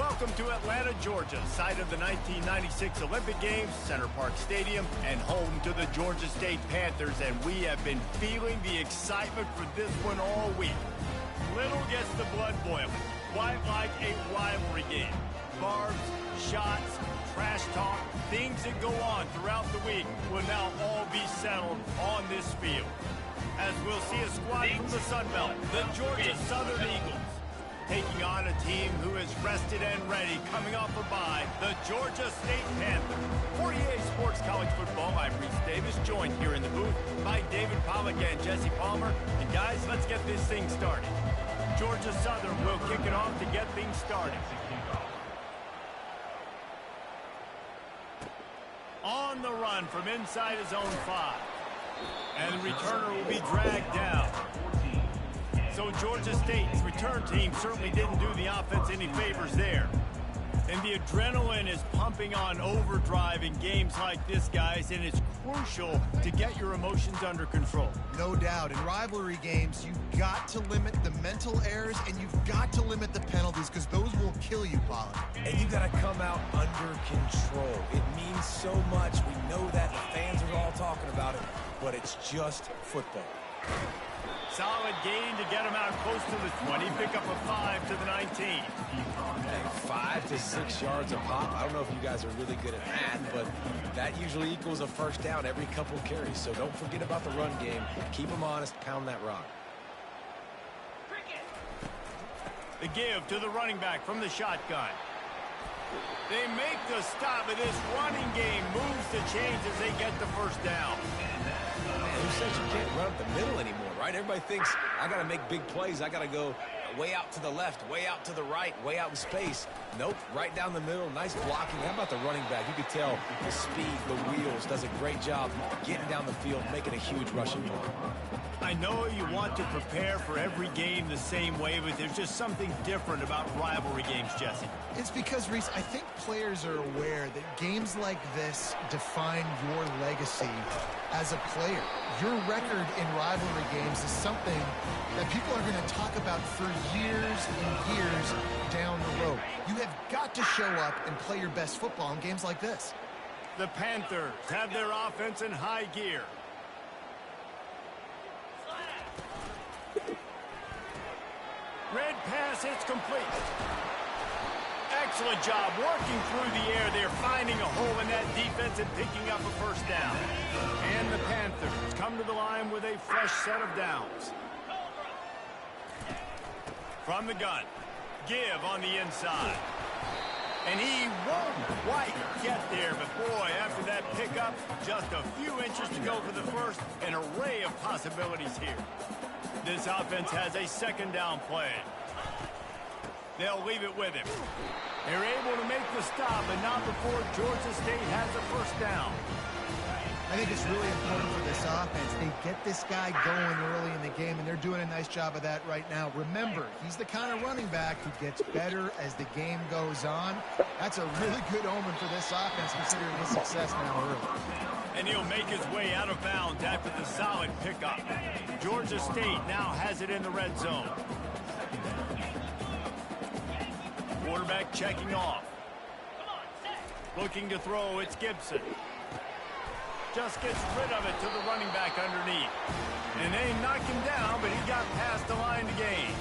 Welcome to Atlanta, Georgia, site of the 1996 Olympic Games, Center Parc Stadium, and home to the Georgia State Panthers, and we have been feeling the excitement for this one all week. Little gets the blood boiling, quite like a rivalry game. Barbs, shots, trash talk, things that go on throughout the week will now all be settled on this field. As we'll see a squad from the Sun Belt, the Georgia Southern Eagles, taking on a team who is rested and ready, coming off a bye, the Georgia State Panthers. For EA Sports College Football, I'm Reese Davis, joined here in the booth by David Pollack and Jesse Palmer. And guys, let's get this thing started. Georgia Southern will kick it off to get things started. On the run from inside his own 5. And the returner will be dragged down. So Georgia State's return team certainly didn't do the offense any favors there. And the adrenaline is pumping on overdrive in games like this, guys, and it's crucial to get your emotions under control. No doubt. In rivalry games, you've got to limit the mental errors and you've got to limit the penalties because those will kill you, Pollard. And you got to come out under control. It means so much. We know that. The fans are all talking about it, but it's just football. Solid gain to get him out close to the 20. Pick up a 5 to the 19. Hey, 5 to 6 yards a pop. I don't know if you guys are really good at that, but that usually equals a first down every couple carries. So don't forget about the run game. Keep them honest. Pound that rock. The give to the running back from the shotgun. They make the stop, but this running game moves to change as they get the first down. Man, who says you can't run up the middle anymore, right? Everybody thinks I got to make big plays. I got to go way out to the left, way out to the right, way out in space. Nope, right down the middle. Nice blocking. How about the running back? You could tell the speed, the wheels, does a great job getting down the field, making a huge rushing play. I know you want to prepare for every game the same way, but there's just something different about rivalry games, Jesse. It's because, Reese, I think players are aware that games like this define your legacy as a player. Your record in rivalry games is something that people are going to talk about for years and years down the road. You have got to show up and play your best football in games like this. The Panthers have their offense in high gear. Red pass, it's complete. Excellent job working through the air there, finding a hole in that defense and picking up a first down. And the Panthers come to the line with a fresh set of downs. From the gun, give on the inside. And he won't quite get there, but boy, after that pickup, just a few inches to go for the first. An array of possibilities here. This offense has a second down play. They'll leave it with him. They're able to make the stop, but not before Georgia State has a first down. I think it's really important for this offense. They get this guy going early in the game, and they're doing a nice job of that right now. Remember, he's the kind of running back who gets better as the game goes on. That's a really good omen for this offense, considering his success now early. And he'll make his way out of bounds after the solid pickup. Georgia State now has it in the red zone. Quarterback checking off. Looking to throw, it's Gibson. Just gets rid of it to the running back underneath. And they knock him down, but he got past the line to gain.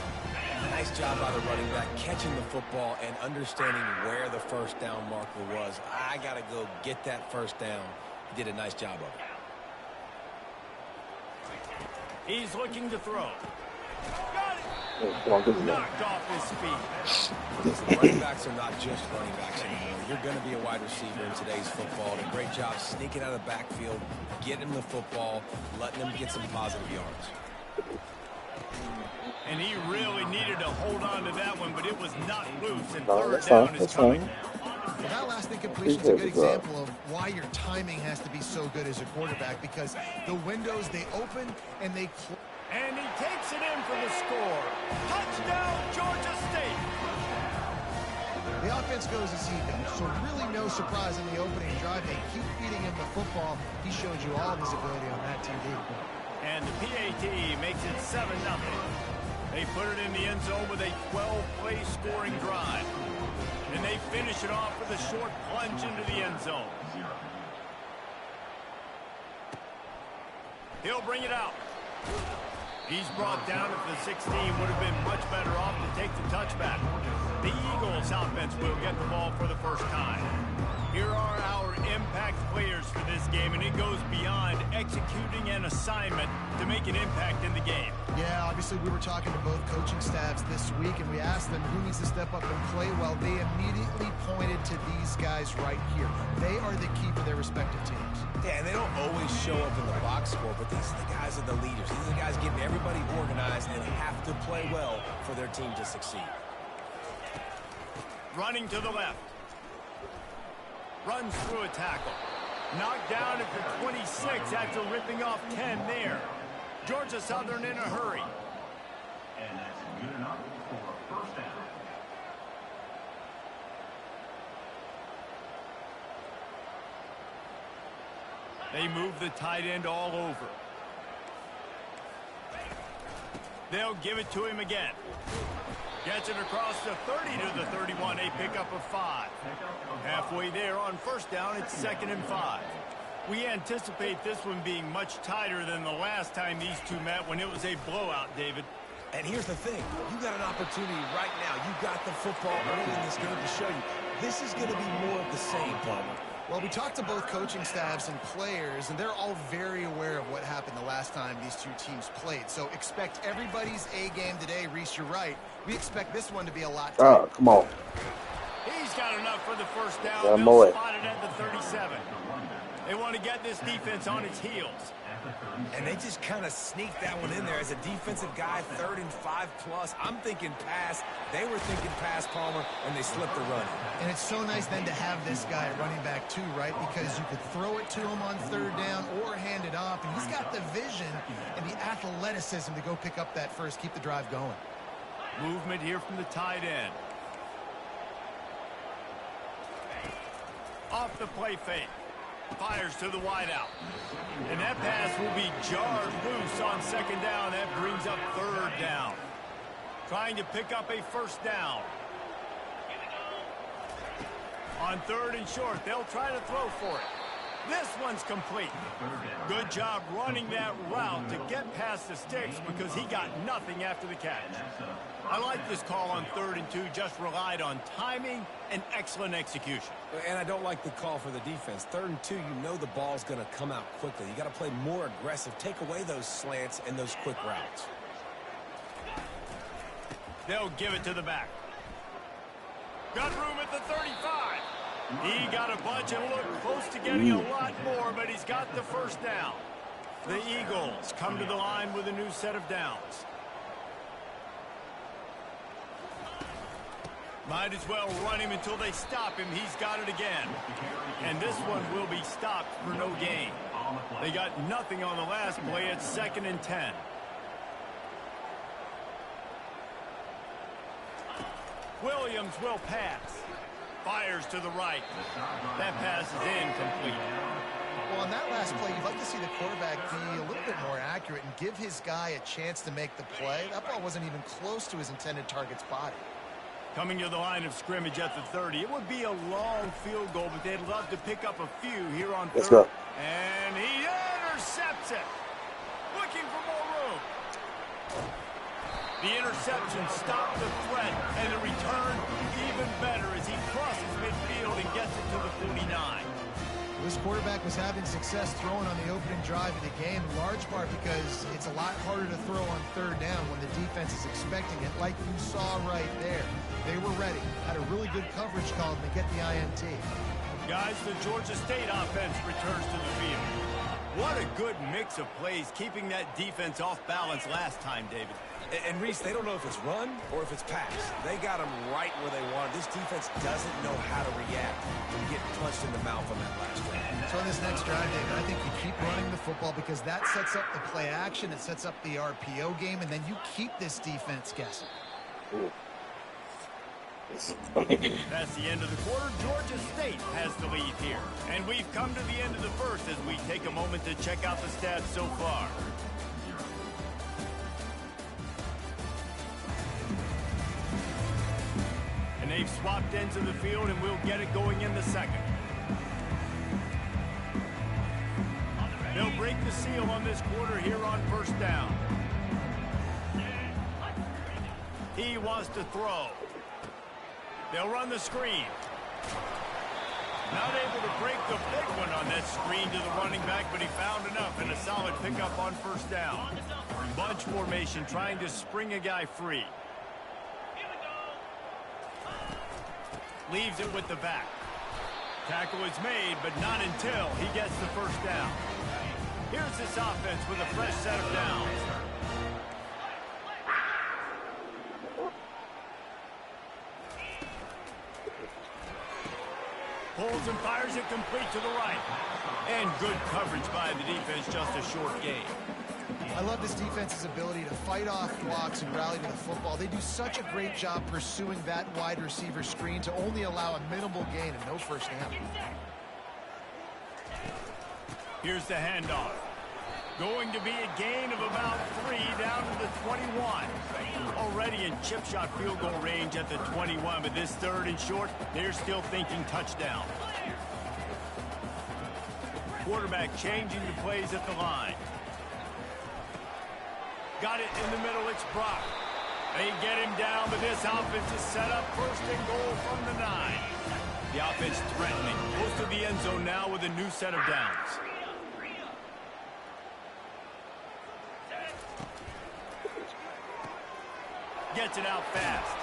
Nice job by the running back catching the football and understanding where the first down marker was. I got to go get that first down. He did a nice job of it. He's looking to throw. Got it. Knocked off his feet. Running backs are not just running backs anymore. You're going to be a wide receiver in today's football. And a great job sneaking out of the backfield, getting him the football, letting him get some positive yards. And he really needed to hold on to that one, but it was not loose, and third down is coming. Well, that last incompletion is a good example of why your timing has to be so good as a quarterback, because the windows, they open and they close. And he takes it in for the score. Touchdown, Georgia State. The offense goes as he goes, so really no surprise in the opening drive. They keep feeding him the football. He showed you all of his ability on that TV. And the PAT makes it 7-0. They put it in the end zone with a 12-play scoring drive. finish it off with a short plunge into the end zone. He'll bring it out. He's brought down at the 16. Would have been much better off to take the touchback. The Eagles offense will get the ball for the first time. Here are our impact players for this game, and it goes beyond executing an assignment to make an impact in the game. Yeah, obviously we were talking to both coaching staffs this week, and we asked them who needs to step up and play well. They immediately pointed to these guys right here. They are the key for their respective teams. Yeah, and they don't always show up in the box score, but these are the guys that are the leaders. These are the guys getting everybody organized and have to play well for their team to succeed. Running to the left. Runs through a tackle. Knocked down at the 26 after ripping off 10 there. Georgia Southern in a hurry. And that's good enough for a first down. They move the tight end all over. They'll give it to him again. Gets it across the 30 to the 31. A pickup of 5. Halfway there on first down, it's 2nd and 5. We anticipate this one being much tighter than the last time these two met when it was a blowout, David. And here's the thing. You got an opportunity right now. You got the football early in this game to show you. This is going to be more of the same, Palmer. Well, we talked to both coaching staffs and players, and they're all very aware of what happened the last time these two teams played. So expect everybody's A game today. Reese, you're right. We expect this one to be a lot tighter. Oh, come on. He's got enough for the first down. Yeah, They'll spot it at the 37. They want to get this defense on its heels. And they just kind of sneaked that one in there as a defensive guy, 3rd and 5+. I'm thinking pass. They were thinking pass, Palmer, and they slipped the run. And it's so nice then to have this guy at running back too, right? Because you could throw it to him on 3rd down or hand it off. And he's got the vision and the athleticism to go pick up that first, keep the drive going. Movement here from the tight end. Off the play fake. Fires to the wideout. And that pass will be jarred loose on 2nd down. That brings up 3rd down. Trying to pick up a first down. On 3rd and short, they'll try to throw for it. This one's complete. Good job running that route to get past the sticks because he got nothing after the catch. I like this call on 3rd and 2. Just relied on timing and excellent execution. And I don't like the call for the defense. 3rd and 2, you know the ball's going to come out quickly. You got to play more aggressive. Take away those slants and those quick routes. They'll give it to the back. Got room at the 35. He got a bunch and looked close to getting a lot more, but he's got the first down. The Eagles come to the line with a new set of downs. Might as well run him until they stop him. He's got it again. And this one will be stopped for no gain. They got nothing on the last play. It's 2nd and 10. Williams will pass. Fires to the right. That pass is incomplete. Well, on that last play, you'd like to see the quarterback be a little bit more accurate and give his guy a chance to make the play. That ball wasn't even close to his intended target's body. Coming to the line of scrimmage at the 30. It would be a long field goal, but they'd love to pick up a few here on 3rd. Let's go. And he intercepts it. Looking for more room. The interception stopped the threat, and the return even better as he crosses midfield and gets it to the 49. This quarterback was having success throwing on the opening drive of the game, in large part because it's a lot harder to throw on 3rd down when the defense is expecting it, like you saw right there. They were ready, had a really good coverage call to get the INT. Guys, the Georgia State offense returns to the field. What a good mix of plays, keeping that defense off balance last time, David. And Reese, they don't know if it's run or if it's pass. They got them right where they want. This defense doesn't know how to react when you get punched in the mouth on that last drive. So on this next drive, David, I think you keep running the football because that sets up the play action, it sets up the RPO game, and then you keep this defense guessing. That's the end of the quarter. Georgia State has the lead here. And we've come to the end of the first as we take a moment to check out the stats so far. An They've swapped ends of the field, and we'll get it going in the second. They'll break the seal on this quarter here on first down. He wants to throw. They'll run the screen. Not able to break the big one on that screen to the running back, but he found enough and a solid pickup on first down. Bunch formation trying to spring a guy free. Leaves it with the back. Tackle is made, but not until he gets the first down. Here's this offense with a fresh set of downs. Pulls and fires it complete to the right. And good coverage by the defense, just a short gain. I love this defense's ability to fight off blocks and rally to the football. They do such a great job pursuing that wide receiver screen to only allow a minimal gain and no first down. Here's the handoff. Going to be a gain of about 3 down to the 21. Already in chip shot field goal range at the 21, but this third and short, they're still thinking touchdown. Quarterback changing the plays at the line. Got it in the middle, it's Brock. They get him down, but this offense is set up first and goal from the 9. The offense threatening. Close to the end zone now with a new set of downs. Gets it out fast.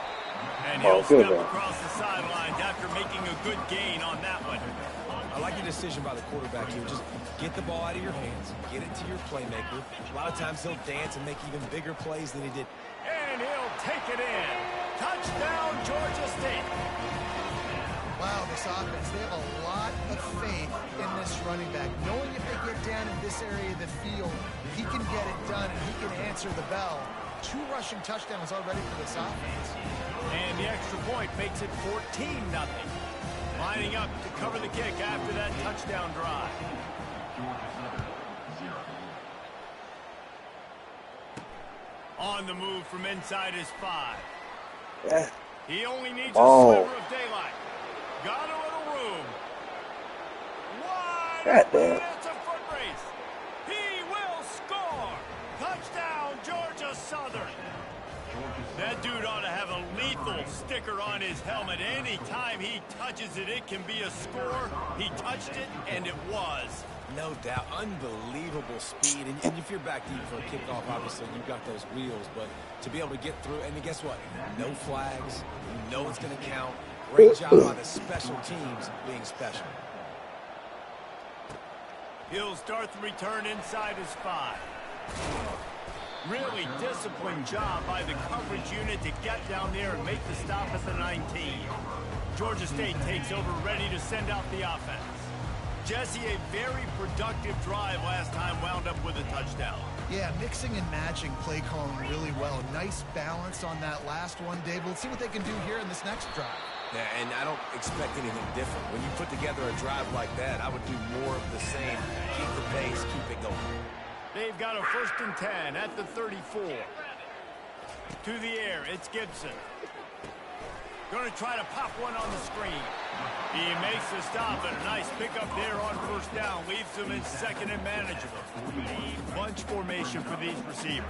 And he'll step across the sidelines after making a good gain on that one. I like the decision by the quarterback here. Just get the ball out of your hands, get it to your playmaker. A lot of times he'll dance and make even bigger plays than he did. And he'll take it in. Touchdown, Georgia State. Wow, this offense, they have a lot of faith in this running back. Knowing if they get down in this area of the field, he can get it done and he can answer the bell. 2 rushing touchdowns already for this offense. And the extra point makes it 14-0. Lining up to cover the kick after that touchdown drive. On the move from inside his 5. Yeah. He only needs a sliver of daylight. Got a little room. Wide open. It's a foot race. He will score. Touchdown, Georgia Southern. That dude ought to have a lethal sticker on his helmet. Anytime he touches it, it can be a score. He touched it, and it was. No doubt. Unbelievable speed. And if you're back deep for a kickoff, obviously, you've got those wheels. But to be able to get through, and guess what? No flags. You know it's going to count. Great job by the special teams being special. He'll start the return inside his 5. Really disciplined job by the coverage unit to get down there and make the stop at the 19. Georgia State takes over, ready to send out the offense. Jesse, a very productive drive last time, wound up with a touchdown. Yeah, mixing and matching play calling really well. Nice balance on that last one, Dave. Let's see what they can do here in this next drive. Yeah, and I don't expect anything different. When you put together a drive like that, I would do more of the same. Keep the pace, keep it going. They've got a 1st and 10 at the 34. To the air, it's Gibson. Going to try to pop one on the screen. He makes the stop, and a nice pickup there on first down. Leaves them in second and manageable. Bunch formation for these receivers.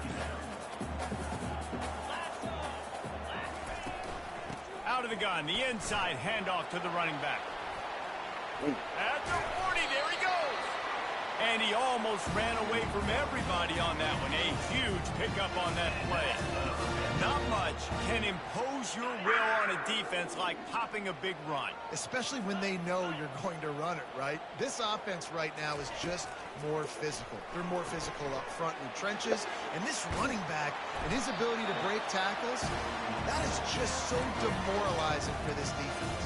Out of the gun, the inside handoff to the running back. At the 40, there he goes. And he almost ran away from everybody on that one. A huge pickup on that play. Not much can impose your will on a defense like popping a big run. Especially when they know you're going to run it, right? This offense right now is just more physical. They're more physical up front in the trenches. And this running back and his ability to break tackles, that is just so demoralizing for this defense.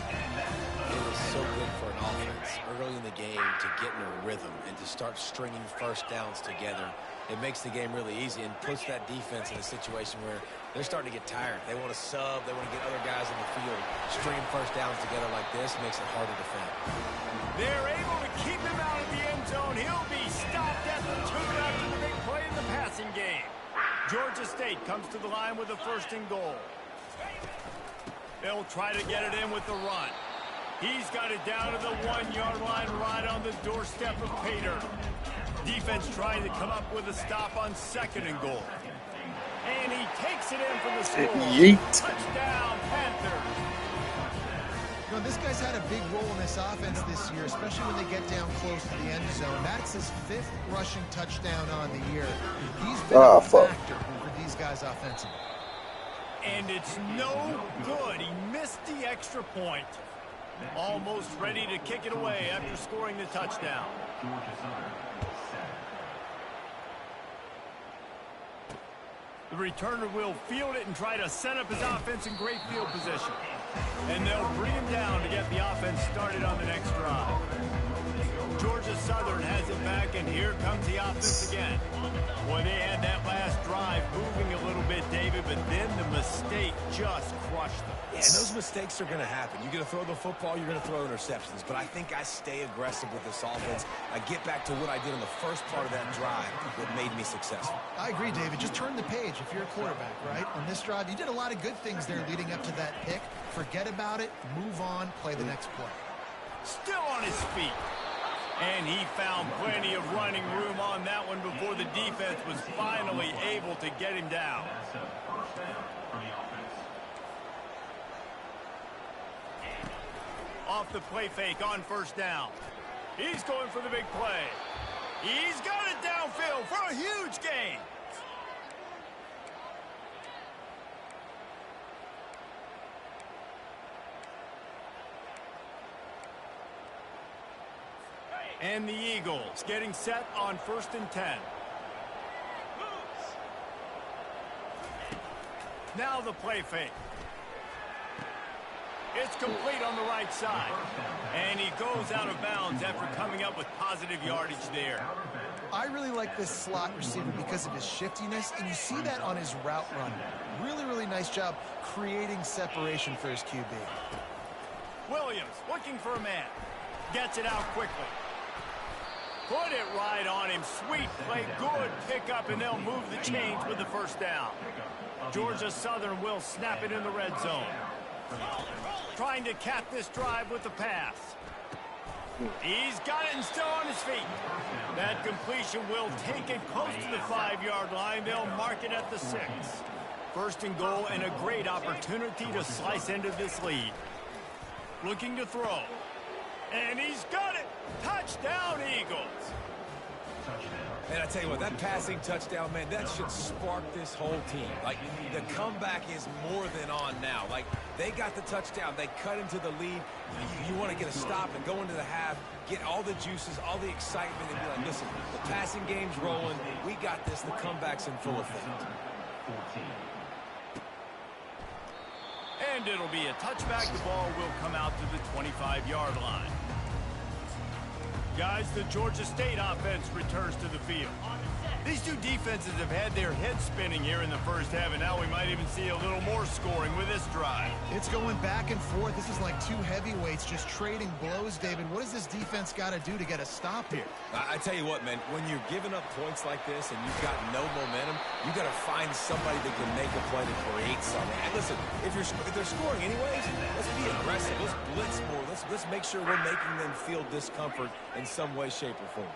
It is so good for an offense early in the game to get in a rhythm and to start stringing first downs together. It makes the game really easy and puts that defense in a situation where they're starting to get tired. They want to sub. They want to get other guys in the field. Stringing first downs together like this makes it hard to defend. They're able to keep him out of the end zone. He'll be stopped at the 2 after the big play in the passing game. Georgia State comes to the line with a 1st and goal. They'll try to get it in with the run. He's got it down to the 1-yard line right on the doorstep of Pater. Defense trying to come up with a stop on 2nd and goal. And he takes it in for the score. Yeet. Touchdown, Panthers. You know, this guy's had a big role in this offense this year, especially when they get down close to the end zone. That's his 5th rushing touchdown on the year. He's been a factor for these guys offensively. And it's no good. He missed the extra point. Almost ready to kick it away after scoring the touchdown. The returner will field it and try to set up his offense in great field position. And they'll bring him down to get the offense started on the next drive. Georgia Southern has it back, and here comes the offense again. Boy, they had that last drive moving a little bit, David, but then the mistake just crushed them. Yeah, and those mistakes are going to happen. You're going to throw the football, you're going to throw interceptions. But I think I stay aggressive with this offense. I get back to what I did in the first part of that drive that made me successful. I agree, David. Just turn the page if you're a quarterback, right? On this drive, you did a lot of good things there leading up to that pick. Forget about it, move on, play the next play. Still on his feet. And he found plenty of running room on that one before the defense was finally able to get him down. Off the play fake on 1st down. He's going for the big play. He's got it downfield for a huge gain. And the Eagles getting set on 1st and 10. Now the play fake. It's complete on the right side. And he goes out of bounds after coming up with positive yardage there. I really like this slot receiver because of his shiftiness, and you see that on his route run. Really, really nice job creating separation for his QB. Williams looking for a man. Gets it out quickly. Put it right on him. Sweet play. Good pickup, and they'll move the chains with the 1st down. Georgia Southern will snap it in the red zone. Trying to cap this drive with the pass. He's got it and still on his feet. That completion will take it close to the 5-yard line. They'll mark it at the 6. 1st and goal, and a great opportunity to slice into this lead. Looking to throw. And he's got it. Touchdown, Eagles. Man, I tell you what, that passing touchdown, man, that should spark this whole team. Like, the comeback is more than on now. Like, they got the touchdown. They cut into the lead. You want to get a stop and go into the half, get all the juices, all the excitement, and be like, listen, the passing game's rolling. We got this. The comeback's in full effect. And it'll be a touchback. The ball will come out to the 25-yard line. Guys, the Georgia State offense returns to the field. These two defenses have had their heads spinning here in the first half, and now we might even see a little more scoring with this drive. It's going back and forth. This is like two heavyweights just trading blows, David. What does this defense got to do to get a stop here? I tell you what, man, when you're giving up points like this and you've got no momentum, you got to find somebody that can make a play to create something. And listen, if they're scoring anyways, let's be aggressive. Let's blitz more. Let's make sure we're making them feel discomfort in some way, shape, or form.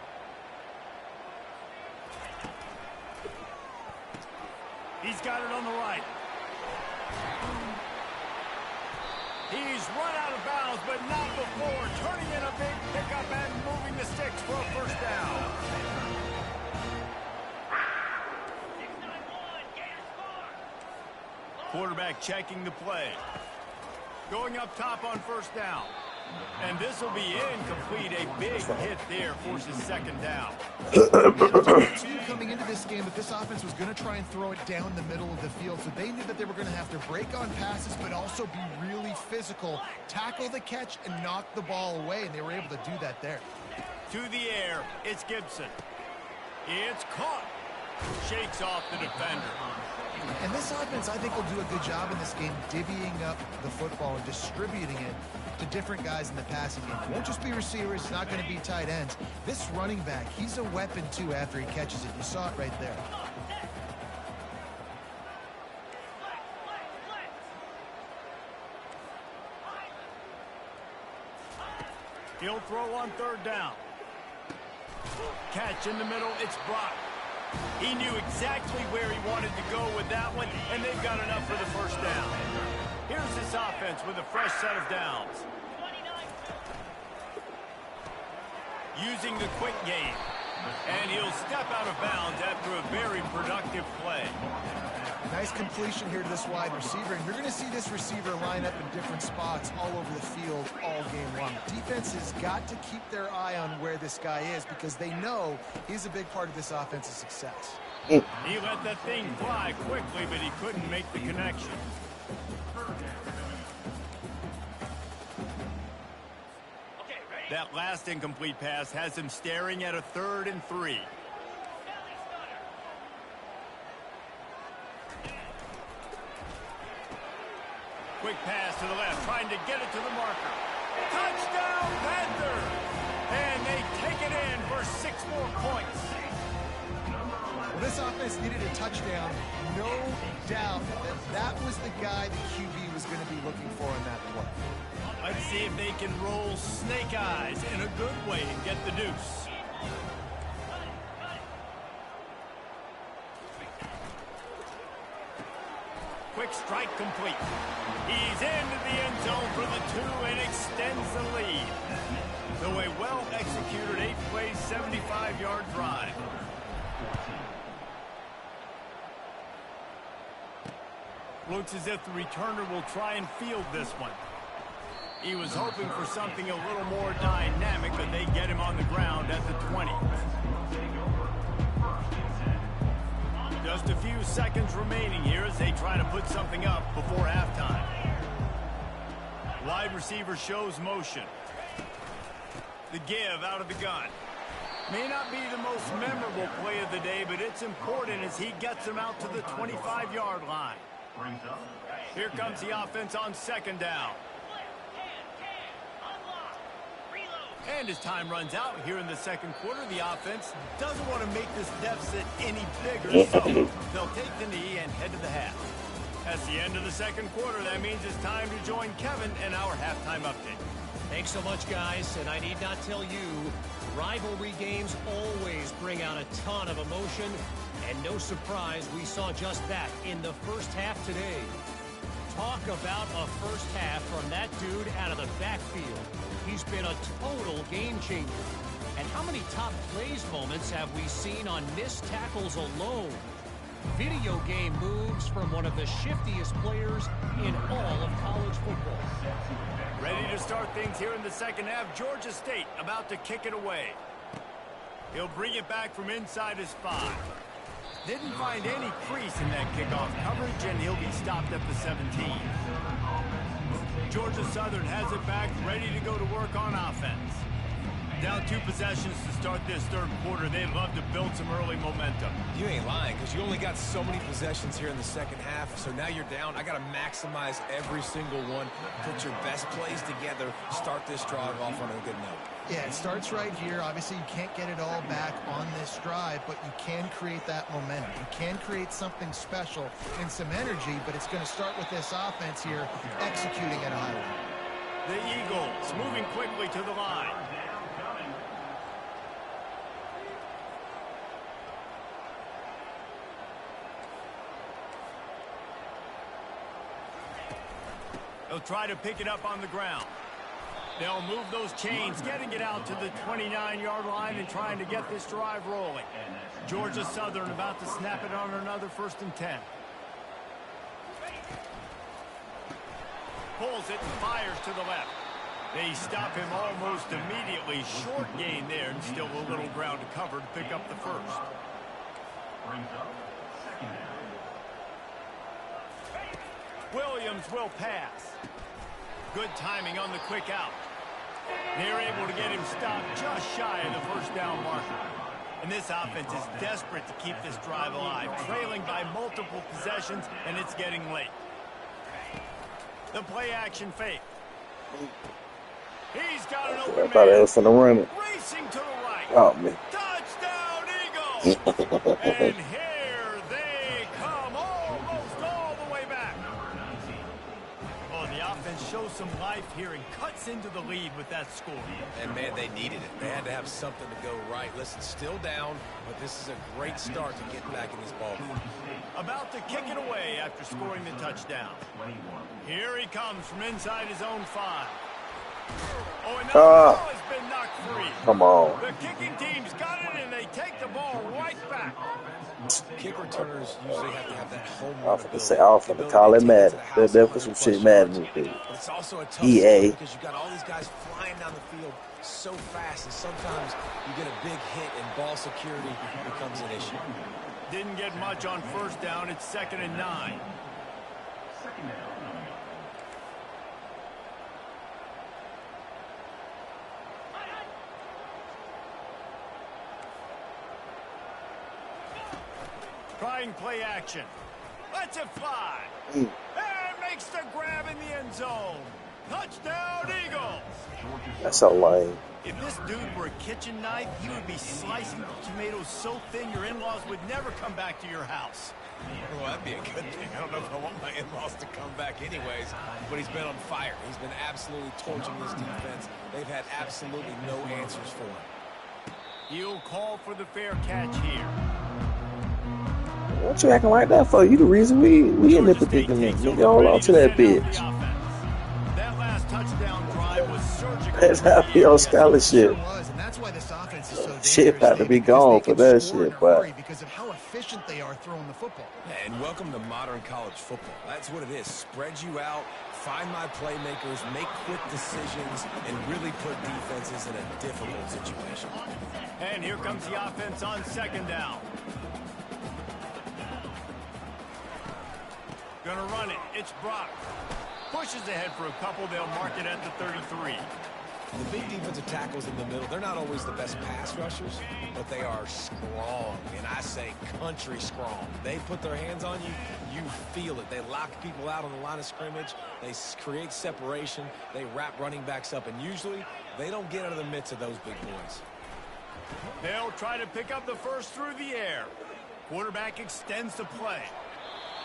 He's got it on the right. He's run out of bounds, but not before. Turning in a big pickup and moving the sticks for a 1st down. Quarterback checking the play. Going up top on 1st down. And this will be incomplete. A big hit there forces 2nd down. Coming into this game, that this offense was going to try and throw it down the middle of the field, so they knew that they were going to have to break on passes, but also be really physical, tackle the catch, and knock the ball away, and they were able to do that there. To the air, it's Gibson. It's caught. Shakes off the defender. And this offense, I think, will do a good job in this game divvying up the football and distributing it to different guys in the passing game. It won't just be receivers. It's not going to be tight ends. This running back, he's a weapon, too, after he catches it. You saw it right there. He'll throw on third down. Catch in the middle, it's blocked. He knew exactly where he wanted to go with that one, and they've got enough for the first down. Here's this offense with a fresh set of downs. Using the quick game. And he'll step out of bounds after a very productive play. Nice completion here to this wide receiver, and you're going to see this receiver line up in different spots all over the field all game long. Defense has got to keep their eye on where this guy is because they know he's a big part of this offense's success. He let that thing fly quickly, but he couldn't make the connection. That last incomplete pass has him staring at a 3rd and 3. Quick pass to the left, trying to get it to the marker. Touchdown, Panthers! And they take it in for 6 more points. Well, this offense needed a touchdown. No doubt that was the guy the QB was going to be looking for in that play. Let's see if they can roll snake eyes in a good way and get the deuce. Quick strike complete. He's into the end zone for the 2 and extends the lead. So a well-executed 8-play, 75-yard drive. Looks as if the returner will try and field this one. He was hoping for something a little more dynamic, but they get him on the ground at the 20. Just a few seconds remaining here as they try to put something up before halftime. Wide receiver shows motion. The give out of the gun. May not be the most memorable play of the day, but it's important as he gets him out to the 25-yard line. Here comes the offense on 2nd down. And as time runs out here in the 2nd quarter, the offense doesn't want to make this deficit any bigger, so they'll take the knee and head to the half. That's the end of the 2nd quarter. That means it's time to join Kevin in our halftime update. Thanks so much, guys, and I need not tell you, rivalry games always bring out a ton of emotion, and no surprise, we saw just that in the first half today. Talk about a first half from that dude out of the backfield. He's been a total game changer. And how many top plays moments have we seen on missed tackles alone? Video game moves from one of the shiftiest players in all of college football. Ready to start things here in the 2nd half. Georgia State about to kick it away. He'll bring it back from inside his 5. Didn't find any crease in that kickoff coverage, and he'll be stopped at the 17. Georgia Southern has it back, ready to go to work on offense. Down 2 possessions to start this 3rd quarter. They'd love to build some early momentum. You ain't lying, because you only got so many possessions here in the 2nd half, so now you're down. I got to maximize every single one. Put your best plays together. Start this drive off on a good note. Yeah, it starts right here. Obviously, you can't get it all back on this drive, but you can create that momentum. You can create something special and some energy, but it's going to start with this offense here executing at a high level. The Eagles moving quickly to the line. They'll try to pick it up on the ground. They'll move those chains, getting it out to the 29-yard line and trying to get this drive rolling. Georgia Southern about to snap it on another 1st and 10. Pulls it and fires to the left. They stop him almost immediately. Short gain there and still a little ground to cover to pick up the 1st. Williams will pass. Good timing on the quick out. They're able to get him stopped just shy of the 1st down marker. And this offense is desperate to keep this drive alive, trailing by multiple possessions, and it's getting late. The play action fake. He's got an open man. Racing to the right. Oh, man. Touchdown, Eagles! And here they come almost all the way back. Oh, the offense shows some some life here and cuts into the lead with that score. And, man, they needed it. They had to have something to go right. Listen, still down, but this is a great start to get back in this ball game. About to kick it away after scoring the touchdown. Here he comes from inside his own 5. Oh, and the ball has been knocked free. Come on. The kicking team's got it, and they take the ball right back. Kick returners usually have to have that home I run was ability. say, I was finna call it Madden. There was some shit Madden. But it's also a tough EA. sport because you've got all these guys flying down the field so fast, and sometimes you get a big hit and ball security becomes an issue. Didn't get much on first down. It's 2nd and 9. Trying play action. Lets it fly. And makes the grab in the end zone. Touchdown, Eagles. That's so lame. If this dude were a kitchen knife, he would be slicing the tomatoes so thin your in-laws would never come back to your house. Well, that'd be a good thing. I don't know if I want my in-laws to come back anyways, but he's been on fire. He's been absolutely torching this defense. They've had absolutely no answers for him. He'll call for the fair catch here. What you acting like that for? You the reason we in the predicament. Nigga, hold on to that bitch. That last touchdown drive was surgical. That's how I feel on scholarship. And that's why this offense is so dangerous. Shit about to be gone for that shit, but because of how efficient they are throwing the football. And welcome to modern college football. That's what it is. Spread you out, find my playmakers, make quick decisions, and really put defenses in a difficult situation. And here comes the offense on 2nd down. Gonna run it. It's Brock. Pushes ahead for a couple. They'll mark it at the 33. The big defensive tackles in the middle, they're not always the best pass rushers, but they are strong, and I say country strong. They put their hands on you, you feel it. They lock people out on the line of scrimmage. They create separation. They wrap running backs up, and usually they don't get out of the midst of those big boys. They'll try to pick up the first through the air. Quarterback extends the play.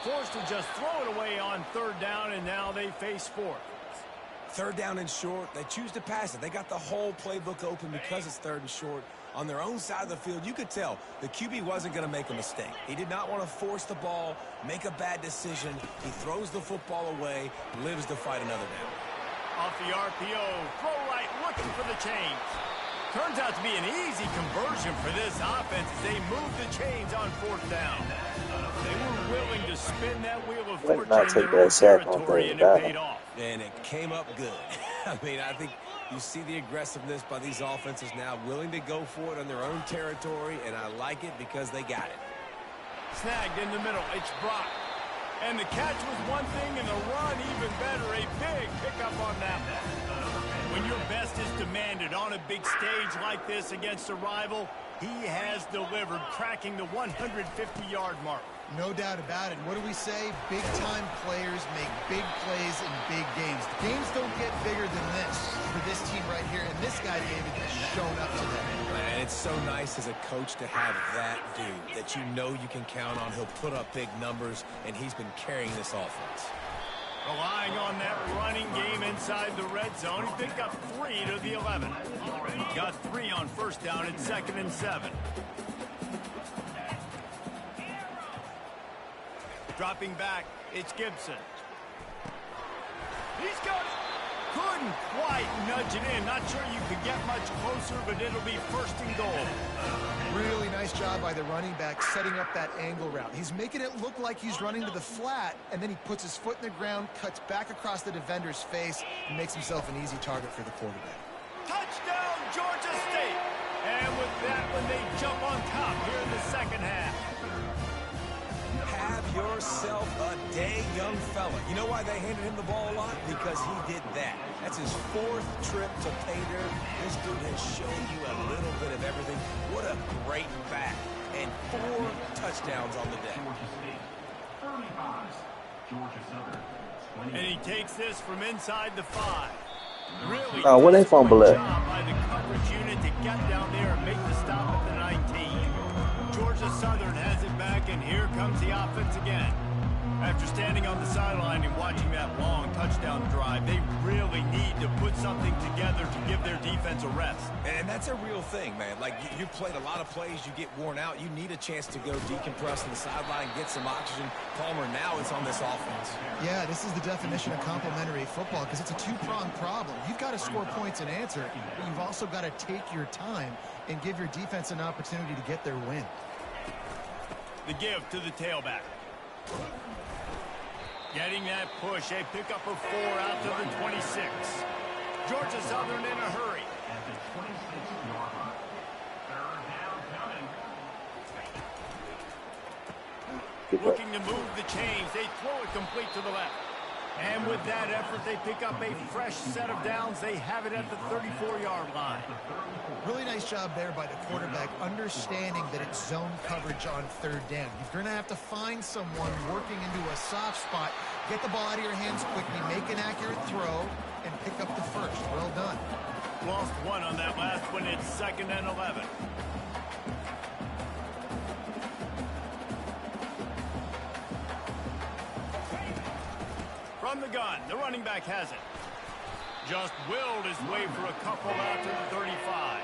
Forced to just throw it away on 3rd down, and now they face 4th. 3rd down and short, they choose to pass it. They got the whole playbook open because it's 3rd and short. On their own side of the field, you could tell the QB wasn't going to make a mistake. He did not want to force the ball, make a bad decision. He throws the football away, lives to fight another down. Off the RPO, throw right, looking for the chains. Turns out to be an easy conversion for this offense as they move the chains on 4th down. They were willing to spin that wheel of fortune in their own territory, and it paid off. And it came up good. I mean, I think you see the aggressiveness by these offenses now, willing to go for it on their own territory, and I like it because they got it. Snagged in the middle, it's Brock. And the catch was one thing, and the run even better. A big pickup on that one. When your best is demanded on a big stage like this against a rival, he has delivered, cracking the 150-yard mark. No doubt about it. What do we say? Big-time players make big plays in big games. The games don't get bigger than this for this team right here, and this guy, David, has shown up to them. And it's so nice as a coach to have that dude that you know you can count on. He'll put up big numbers, and he's been carrying this offense. Relying on that running game inside the red zone, he picked up 3 to the 11. Got 3 on first down at 2nd and 7. Dropping back, it's Gibson. He's got it. Couldn't quite nudge it in. Not sure you could get much closer, but it'll be 1st and goal. Really nice job by the running back setting up that angle route. He's making it look like he's running to the flat, and then he puts his foot in the ground, cuts back across the defender's face, and makes himself an easy target for the quarterback. Touchdown, Georgia State! And with that one, they jump on top here in the 2nd half. Have yourself a day, young fella. You know why they handed him the ball a lot? Because he did that. That's his 4th trip to pay dirt. This dude has shown you a little bit of everything. What a great back. And 4 touchdowns on the day. And he takes this from inside the 5. Really when they fumble it. job by the coverage unit to get down there and make the stop at the 19. Georgia Southern has it back, and here comes the offense again. After standing on the sideline and watching that long touchdown drive, they really need to put something together to give their defense a rest. And that's a real thing, man. Like, you've played a lot of plays, you get worn out, you need a chance to go decompress on the sideline, get some oxygen. Palmer, now it's on this offense. Yeah, this is the definition of complementary football because it's a two-pronged problem. You've got to score points and answer, but you've also got to take your time and give your defense an opportunity to get their win. The give to the tailback. Getting that push, they pick up a 4 out to the 26. Georgia Southern in a hurry. At the 26-yard line. Third down coming. Looking to move the chains. They throw it complete to the left. And with that effort, they pick up a fresh set of downs. They have it at the 34-yard line. Really nice job there by the quarterback, understanding that it's zone coverage on third down. You're going to have to find someone working into a soft spot, get the ball out of your hands quickly, make an accurate throw, and pick up the first. Well done. Lost one on that last one. It's 2nd and 11. From the gun, the running back has it. Just willed his way for a couple out to the 35.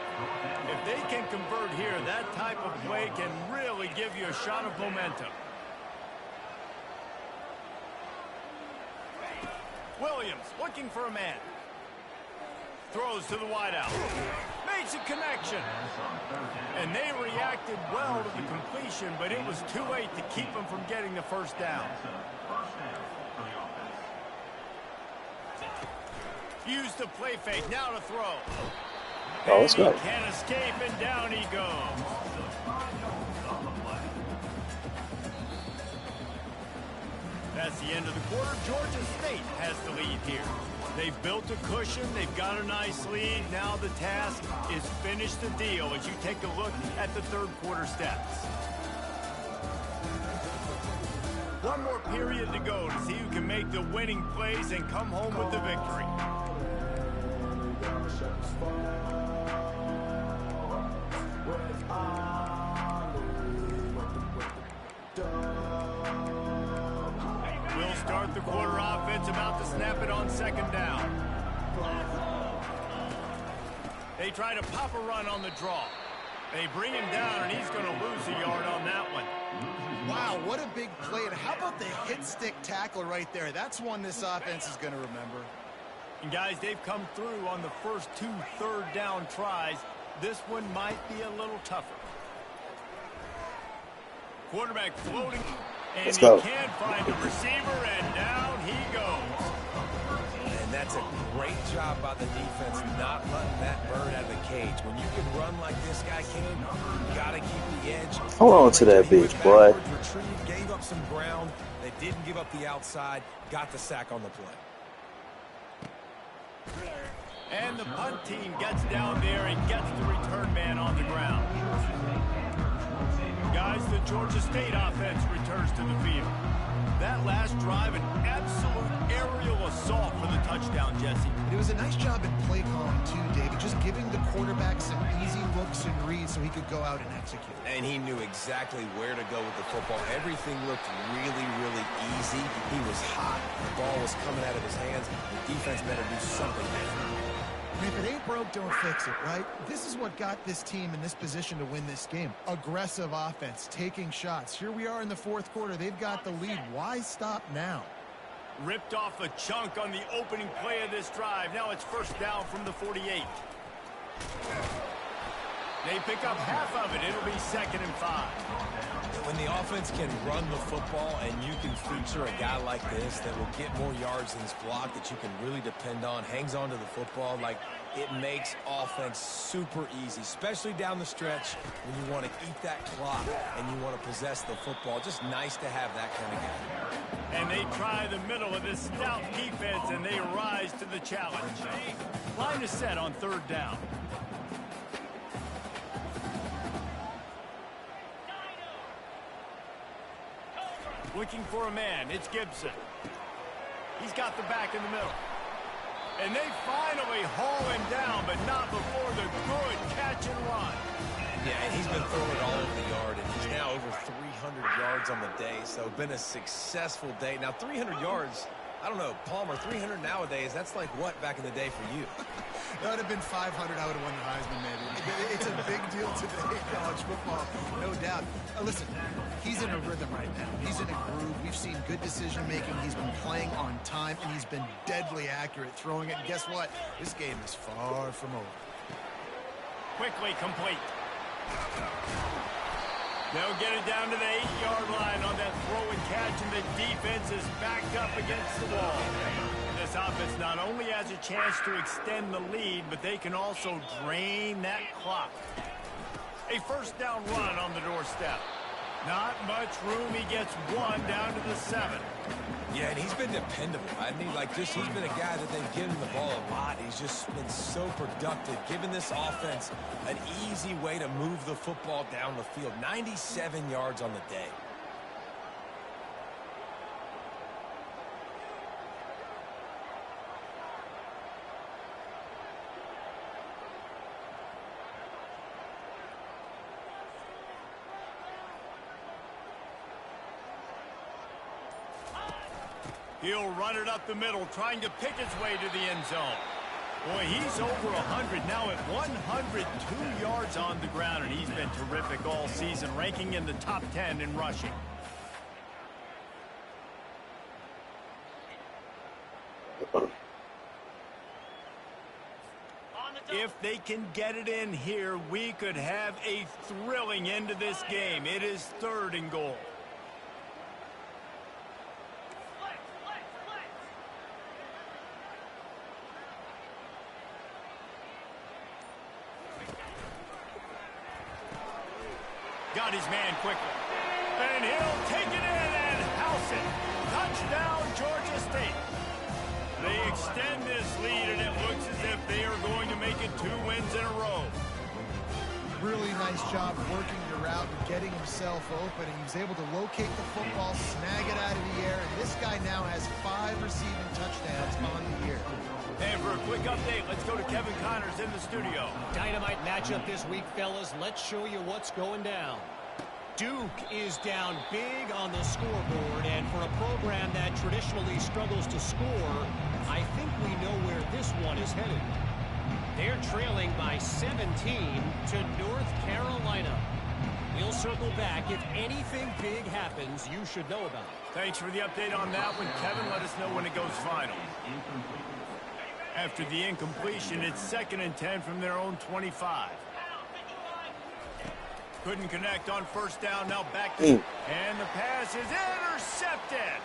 If they can convert here, that type of play can really give you a shot of momentum. Williams looking for a man. Throws to the wideout. Makes a connection. And they reacted well to the completion, but it was too late to keep them from getting the first down. Used to play fake, now to throw. Oh, let's go. Can't escape, and down he goes. That's the end of the quarter. Georgia State has the lead here. They've built a cushion. They've got a nice lead. Now the task is finish the deal as you take a look at the third quarter stats. One more period to go to see who can make the winning plays and come home with the victory. We'll start the quarter offense, about to snap it on 2nd down. They try to pop a run on the draw. They bring him down, and he's going to lose a yard on that one. Wow, what a big play. And how about the hit-stick tackle right there? That's one this offense is going to remember. And guys, they've come through on the first 2 third-down tries. This one might be a little tougher. Quarterback floating, and he can't find the receiver, and down he goes. And that's a great job by the defense, not letting that bird out of the cage. When you can run like this guy can, you got to keep the edge. Hold on to that bitch, boy. Retrieved, gave up some ground. They didn't give up the outside, got the sack on the play. And the punt team gets down there and gets the return man on the ground. Guys, the Georgia State offense returns to the field. That last drive, an absolute aerial assault for the touchdown, Jesse. It was a nice job in play calling, too, David, just giving the quarterback some easy looks and reads so he could go out and execute. And he knew exactly where to go with the football. Everything looked really, really easy. He was hot. The ball was coming out of his hands. The defense better do something different. And if it ain't broke, don't fix it, right? This is what got this team in this position to win this game. Aggressive offense, taking shots. Here we are in the fourth quarter. They've got the lead. Why stop now? Ripped off a chunk on the opening play of this drive. Now it's first down from the 48. They pick up half of it. It'll be 2nd and 5. When the offense can run the football and you can feature a guy like this that will get more yards in his block that you can really depend on, hangs on to the football, like it makes offense super easy, especially down the stretch when you want to eat that clock and you want to possess the football. Just nice to have that kind of guy. And they try the middle of this stout defense, and they rise to the challenge. Line is set on 3rd down. Looking for a man. It's Gibson. He's got the back in the middle. And they finally haul him down, but not before the good catch and run. Yeah, and he's been throwing it all over the yard, and he's now over 300 yards on the day, so been a successful day. Now, 300 yards, I don't know, Palmer, 300 nowadays, that's like what back in the day for you? That would have been 500. I would have won the Heisman, maybe. It's a big deal today in college football, no doubt. Listen, he's in a rhythm right now. He's in a groove. We've seen good decision-making. He's been playing on time, and he's been deadly accurate throwing it. And guess what? This game is far from over. Quickly complete. They'll get it down to the 8-yard line on that throw and catch, and the defense is backed up against the wall. This offense not only has a chance to extend the lead, but they can also drain that clock. A first down run on the doorstep. Not much room. He gets one down to the 7. Yeah, and he's been dependable. I mean, he's been a guy that they've given the ball a lot. He's just been so productive, giving this offense an easy way to move the football down the field. 97 yards on the day. He'll run it up the middle, trying to pick his way to the end zone. Boy, he's over 100 now at 102 yards on the ground, and he's been terrific all season, ranking in the top 10 in rushing. If they can get it in here, we could have a thrilling end to this game. It is 3rd and goal. Got his man quickly. And he'll take it in and house it. Touchdown, Georgia State. They extend this lead, and it looks as if they are going to make it 2 wins in a row. Really nice job working the route and getting himself open. And he was able to locate the football, snag it out of the air, and this guy now has 5 receiving touchdowns on the year. And for a quick update, let's go to Kevin Connors in the studio. Dynamite matchup this week, fellas. Let's show you what's going down. Duke is down big on the scoreboard, and for a program that traditionally struggles to score, I think we know where this one is headed. They're trailing by 17 to North Carolina. We'll circle back. If anything big happens, you should know about it. Thanks for the update on that one, Kevin. Let us know when it goes final. After the incompletion, it's 2nd and 10 from their own 25. Couldn't connect on first down. Now back to and the pass is intercepted.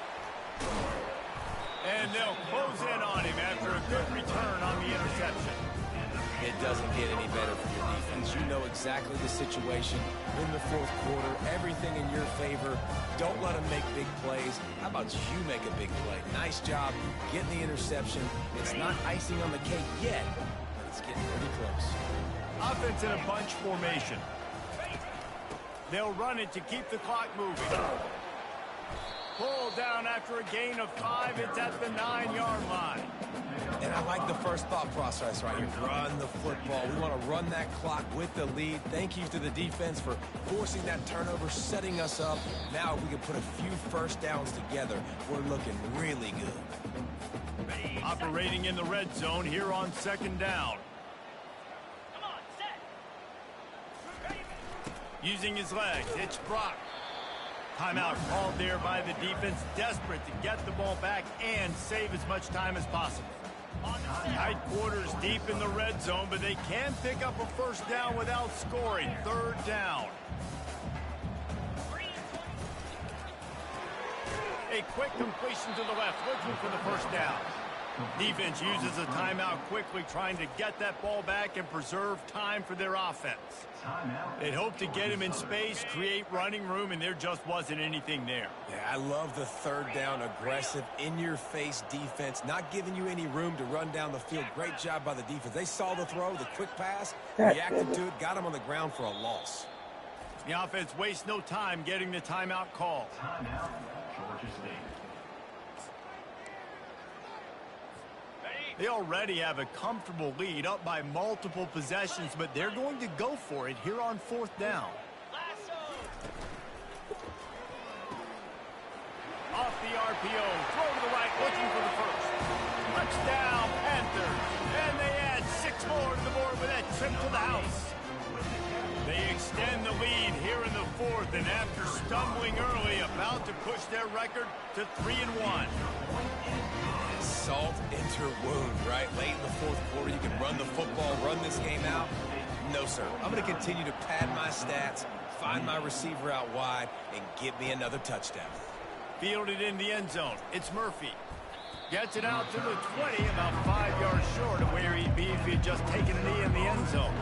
And they'll close in on him after a good return on the interception. It doesn't get any better for your defense. You know exactly the situation in the 4th quarter. Everything in your favor. Don't let them make big plays. How about you make a big play? Nice job getting the interception. It's not icing on the cake yet, but it's getting pretty close. Offense in a bunch formation. They'll run it to keep the clock moving. Pulled down after a gain of 5. It's at the 9-yard line. And I like the first thought process right here. Run the football. We want to run that clock with the lead. Thank you to the defense for forcing that turnover, setting us up. Now if we can put a few first downs together, we're looking really good. Operating in the red zone here on 2nd down. Using his legs, it's Brock. Timeout called there by the defense, desperate to get the ball back and save as much time as possible. Tight quarters deep in the red zone, but they can pick up a first down without scoring. 3rd down. A quick completion to the left, looking for the first down. Defense uses a timeout quickly, trying to get that ball back and preserve time for their offense. They'd hope to get him in space, create running room, and there just wasn't anything there. Yeah, I love the 3rd down, aggressive, in-your-face defense, not giving you any room to run down the field. Great job by the defense. They saw the throw, the quick pass, reacted to it, got him on the ground for a loss. The offense wastes no time getting the timeout call. Timeout, Georgia State. They already have a comfortable lead, up by multiple possessions, but they're going to go for it here on 4th down. Off the RPO, throw to the right, looking for the first. Touchdown, Panthers. And they add 6 more to the board with that trip to the house. They extend the lead here in the 4th, and after stumbling early, about to push their record to 3-1. Salt into wound, right? Late in the 4th quarter, you can run the football, run this game out. No, sir. I'm going to continue to pad my stats, find my receiver out wide, and get me another touchdown. Fielded in the end zone. It's Murphy. Gets it out to the 20, about 5 yards short of where he'd be if he had just taken a knee in the end zone.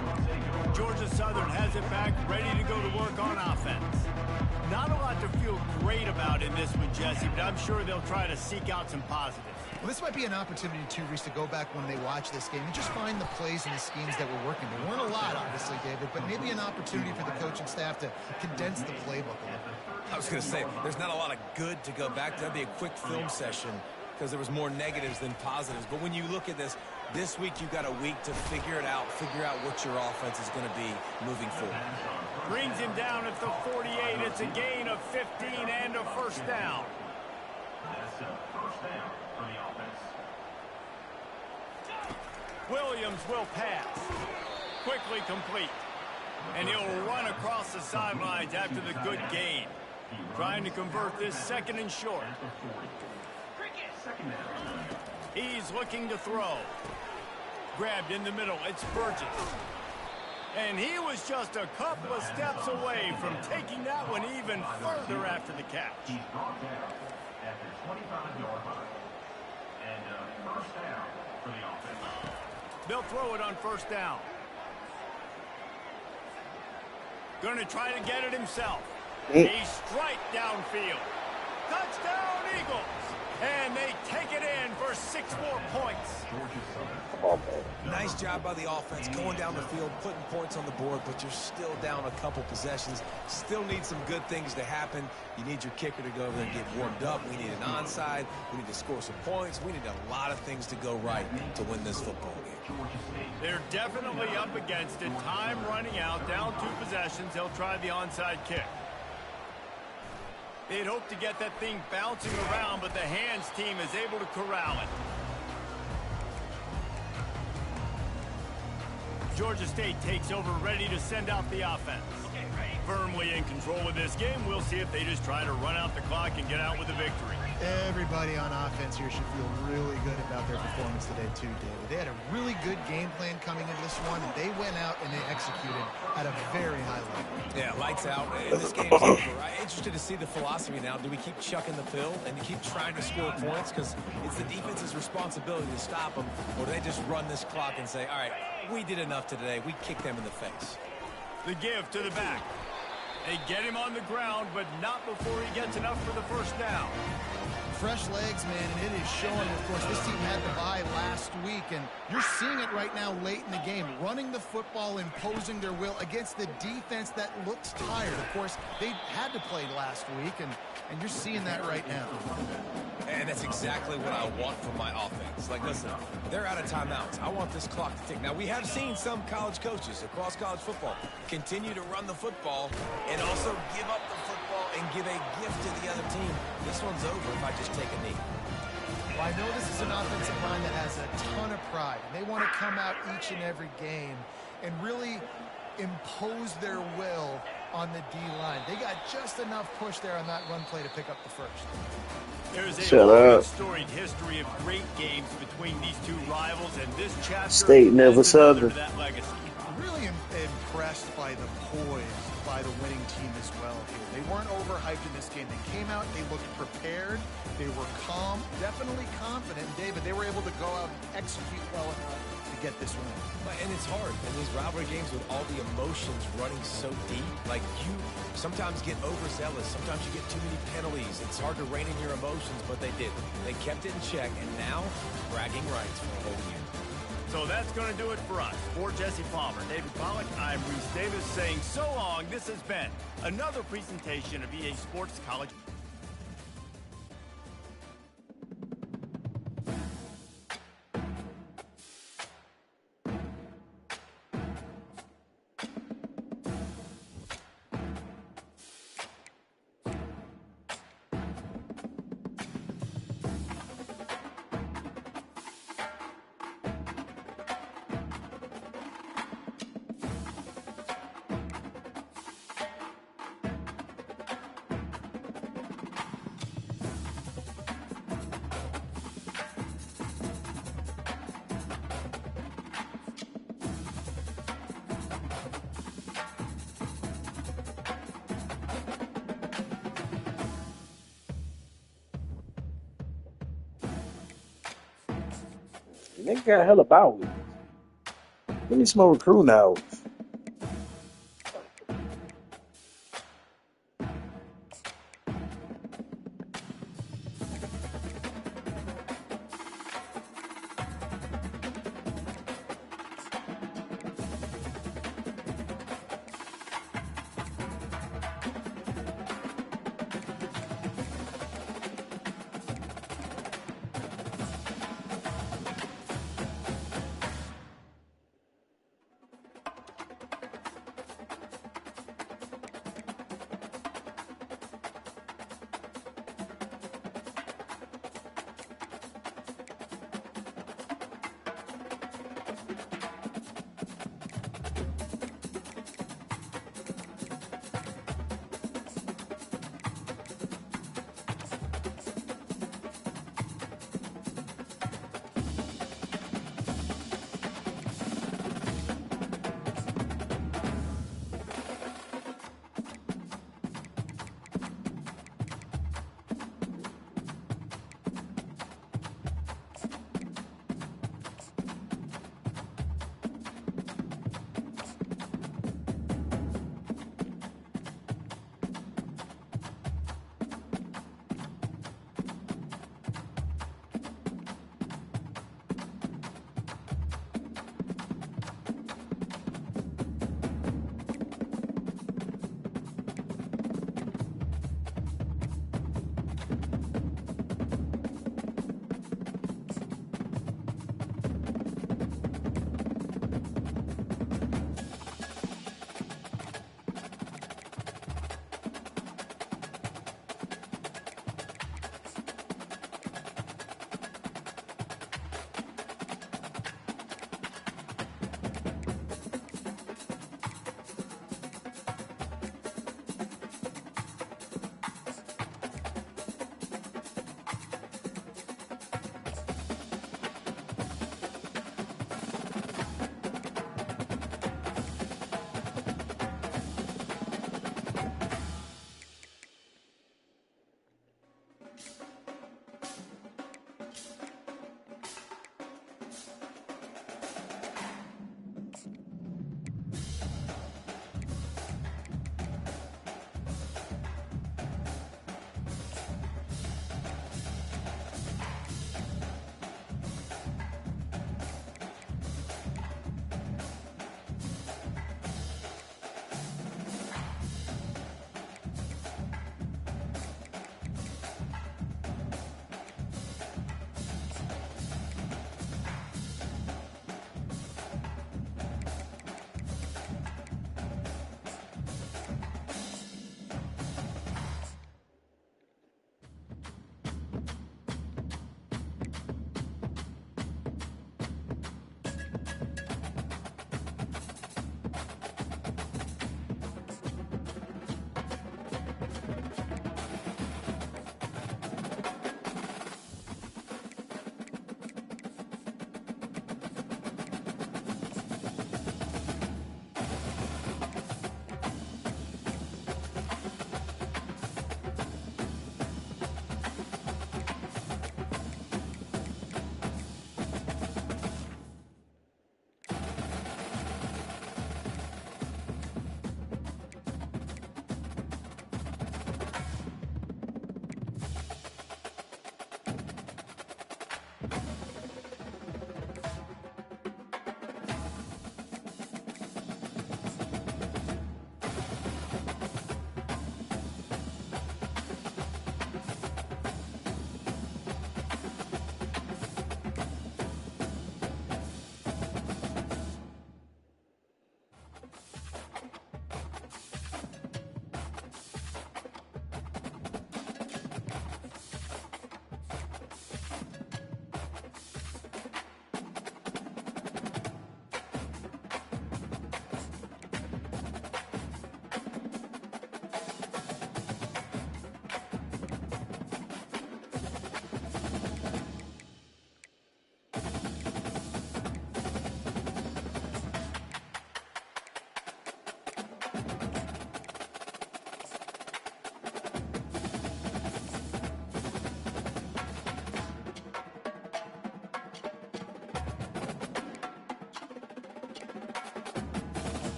Georgia Southern has it back, ready to go to work on offense. Not a lot to feel great about in this one, Jesse, but I'm sure they'll try to seek out some positives. Well, this might be an opportunity, too, Reese, to go back when they watch this game and just find the plays and the schemes that were working. There weren't a lot, obviously, David, but maybe an opportunity for the coaching staff to condense the playbook a little bit. I was going to say, there's not a lot of good to go back to. That'd be a quick film session because there was more negatives than positives. But when you look at this week you've got a week to figure it out, figure out what your offense is going to be moving forward. Brings him down at the 48. It's a gain of 15 and a first down. That's a first down for the offense. Williams will pass. Quickly complete. And he'll run across the sidelines after the good gain. Trying to convert this 2nd and short. He's looking to throw. Grabbed in the middle. It's Burgess. And he was just a couple of steps away from taking that one even further after the catch. He's brought down at the 25-yard line. And first down for the offense. They'll throw it on first down. Going to try to get it himself. A strike downfield. Touchdown, Eagles. And they take it in for 6 more points. Nice job by the offense going down the field, putting points on the board, but you're still down a couple possessions. Still need some good things to happen. You need your kicker to go over there and get warmed up. We need an onside. We need to score some points. We need a lot of things to go right to win this football game. They're definitely up against it. Time running out, down 2 possessions. They'll try the onside kick. They'd hope to get that thing bouncing around, but the hands team is able to corral it. Georgia State takes over, ready to send out the offense. Firmly in control of this game. We'll see if they just try to run out the clock and get out with a victory. Everybody on offense here should feel really good about their performance today, too, David. They had a really good game plan coming into this one, and they went out and they executed at a very high level. Yeah, lights out. And this game's over. I'm interested to see the philosophy now. Do we keep chucking the pill and keep trying to score points? Because it's the defense's responsibility to stop them. Or do they just run this clock and say, all right, we did enough today. We kicked them in the face. The give to the back. They get him on the ground, but not before he gets enough for the first down. Fresh legs, man, and it is showing. Of course, this team had the bye last week, and you're seeing it right now late in the game. Running the football, imposing their will against the defense that looks tired. Of course, they had to play last week, and you're seeing that right now. And that's exactly what I want from my offense. Like, listen, they're out of timeouts. I want this clock to tick. Now, we have seen some college coaches across college football continue to run the football and also give up the football and give a gift to the other team. This one's over if I just take a knee. Well, I know this is an offensive line that has a ton of pride. They want to come out each and every game and really impose their will on the D-line. They got just enough push there on that run play to pick up the first. There's a long storied history of great games between these two rivals, and this chapter State never Southern. That legacy. Really impressed by the poise by the winning team as well here. They weren't overhyped in this game. They came out, they looked prepared, they were calm, definitely confident. David, they were able to go out and execute well enough to get this win. And it's hard in these rivalry games with all the emotions running so deep. Like, you sometimes get overzealous. Sometimes you get too many penalties. It's hard to rein in your emotions, but they did. They kept it in check, and now bragging rights for the whole year. So that's going to do it for us. For Jesse Palmer, David Pollack, I'm Reese Davis saying so long. This has been another presentation of EA Sports College. Nigga got hella about it. Give me some more recruiting hours.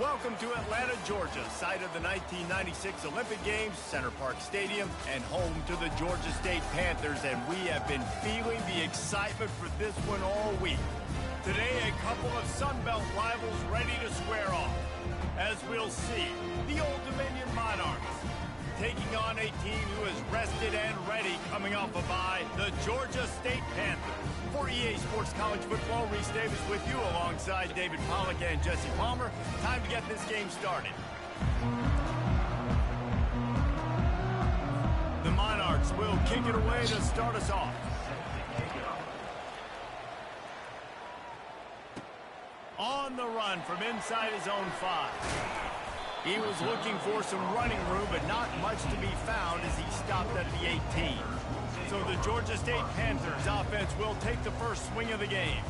Welcome to Atlanta, Georgia, site of the 1996 Olympic Games, Center Park Stadium, and home to the Georgia State Panthers, and we have been feeling the excitement for this one all week. Today, a couple of Sun Belt rivals ready to square off. As we'll see, the Old Dominion Monarchs taking on a team who is rested and ready coming off a bye, the Georgia State Panthers. For EA Sports College Football, Reese Davis with you alongside David Pollack and Jesse Palmer. Time to get this game started. The Monarchs will kick it away to start us off. On the run from inside his own 5. He was looking for some running room, but not much to be found as he stopped at the 18. So the Georgia State Panthers offense will take the first swing of the game.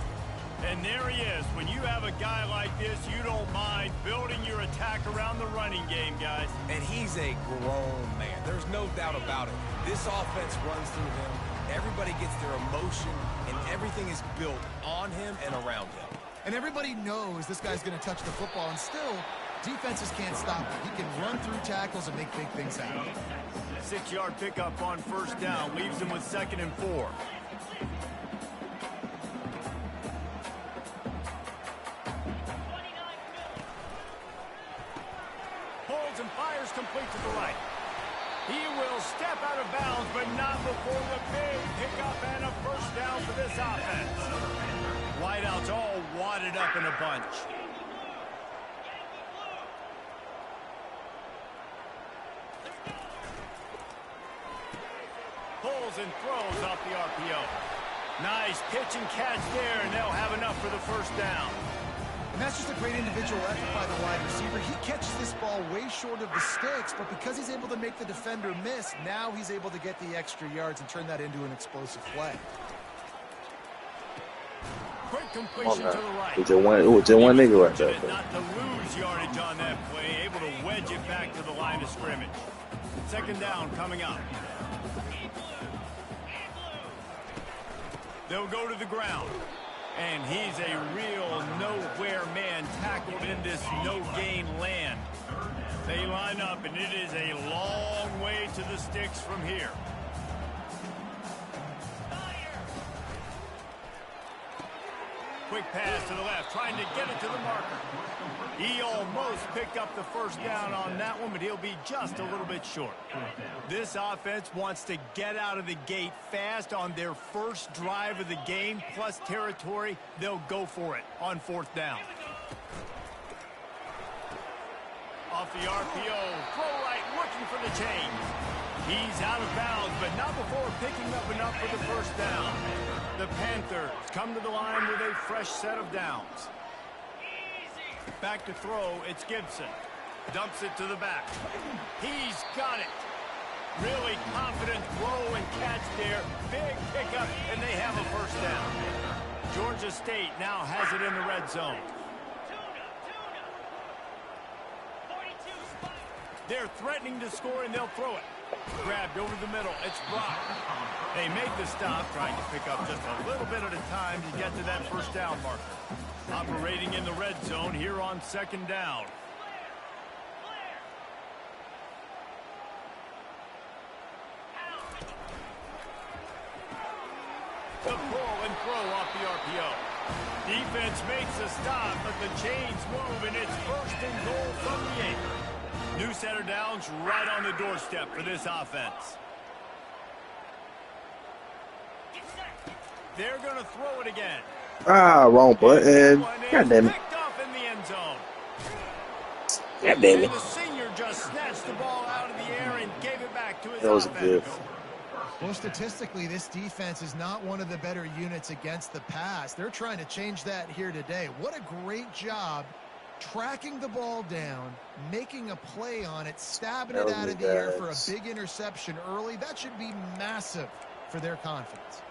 And there he is. When you have a guy like this, you don't mind building your attack around the running game, guys. And he's a grown man. There's no doubt about it. This offense runs through him. Everybody gets their emotion, and everything is built on him and around him. And everybody knows this guy's going to touch the football, and still, defenses can't stop him. He can run through tackles and make big things happen. 6-yard pickup on first down leaves him with 2nd and 4. Holds and fires complete to the right. He will step out of bounds, but not before the big pickup and a first down for this offense. Wideouts all wadded up in a bunch. Pulls and throws off the RPO. Nice pitch and catch there, and they'll have enough for the first down. And that's just a great individual effort by the wide receiver. He catches this ball way short of the sticks, but because he's able to make the defender miss, now he's able to get the extra yards and turn that into an explosive play. Quick completion to the right. It's just one nigga right there. Not to lose yardage on that play, able to wedge it back to the line of scrimmage. 2nd down coming up. They'll go to the ground. And he's a real nowhere man tackled in this no-gain land. They line up, and it is a long way to the sticks from here. Quick pass to the left, trying to get it to the marker. He almost picked up the first down on that one, but he'll be just a little bit short. This offense wants to get out of the gate fast on their first drive of the game, plus territory. They'll go for it on 4th down. Off the RPO, throw right, looking for the change. He's out of bounds, but not before picking up enough for the first down. The Panthers come to the line with a fresh set of downs. Back to throw, it's Gibson. Dumps it to the back. He's got it. Really confident throw and catch there. Big pickup, and they have a first down. Georgia State now has it in the red zone. They're threatening to score, and they'll throw it. Grabbed over the middle. It's Brock. They make the stop, trying to pick up just a little bit at a time to get to that first down marker. Operating in the red zone here on 2nd down. The pull and throw off the RPO. Defense makes a stop, but the chains move, and it's 1st and goal from the 8. New set of downs right on the doorstep for this offense. They're going to throw it again. Ah, wrong button. God damn it. Picked off in the end zone. God damn it. And the senior just snatched the ball out of the air and gave it back to his That was a offense. gift. Well, statistically, this defense is not one of the better units against the pass. They're trying to change that here today. What a great job tracking the ball down, making a play on it, stabbing it out of the air for a big interception early. That should be massive for their confidence.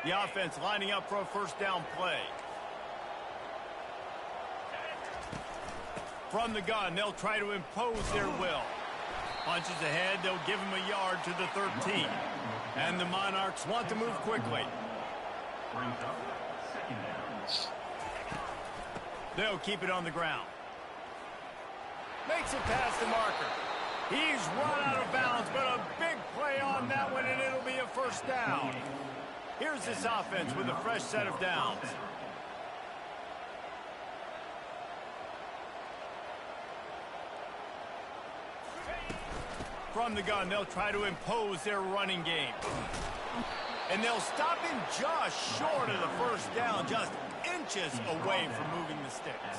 The offense lining up for a first down play. From the gun, they'll try to impose their will. Punches ahead, they'll give him a yard to the 13. And the Monarchs want to move quickly. They'll keep it on the ground. Makes it past the marker. He's run out of bounds, but a big play on that one, and it'll be a first down. Here's this offense with a fresh set of downs. From the gun, they'll try to impose their running game. And they'll stop him just short of the first down, just inches away from moving the sticks.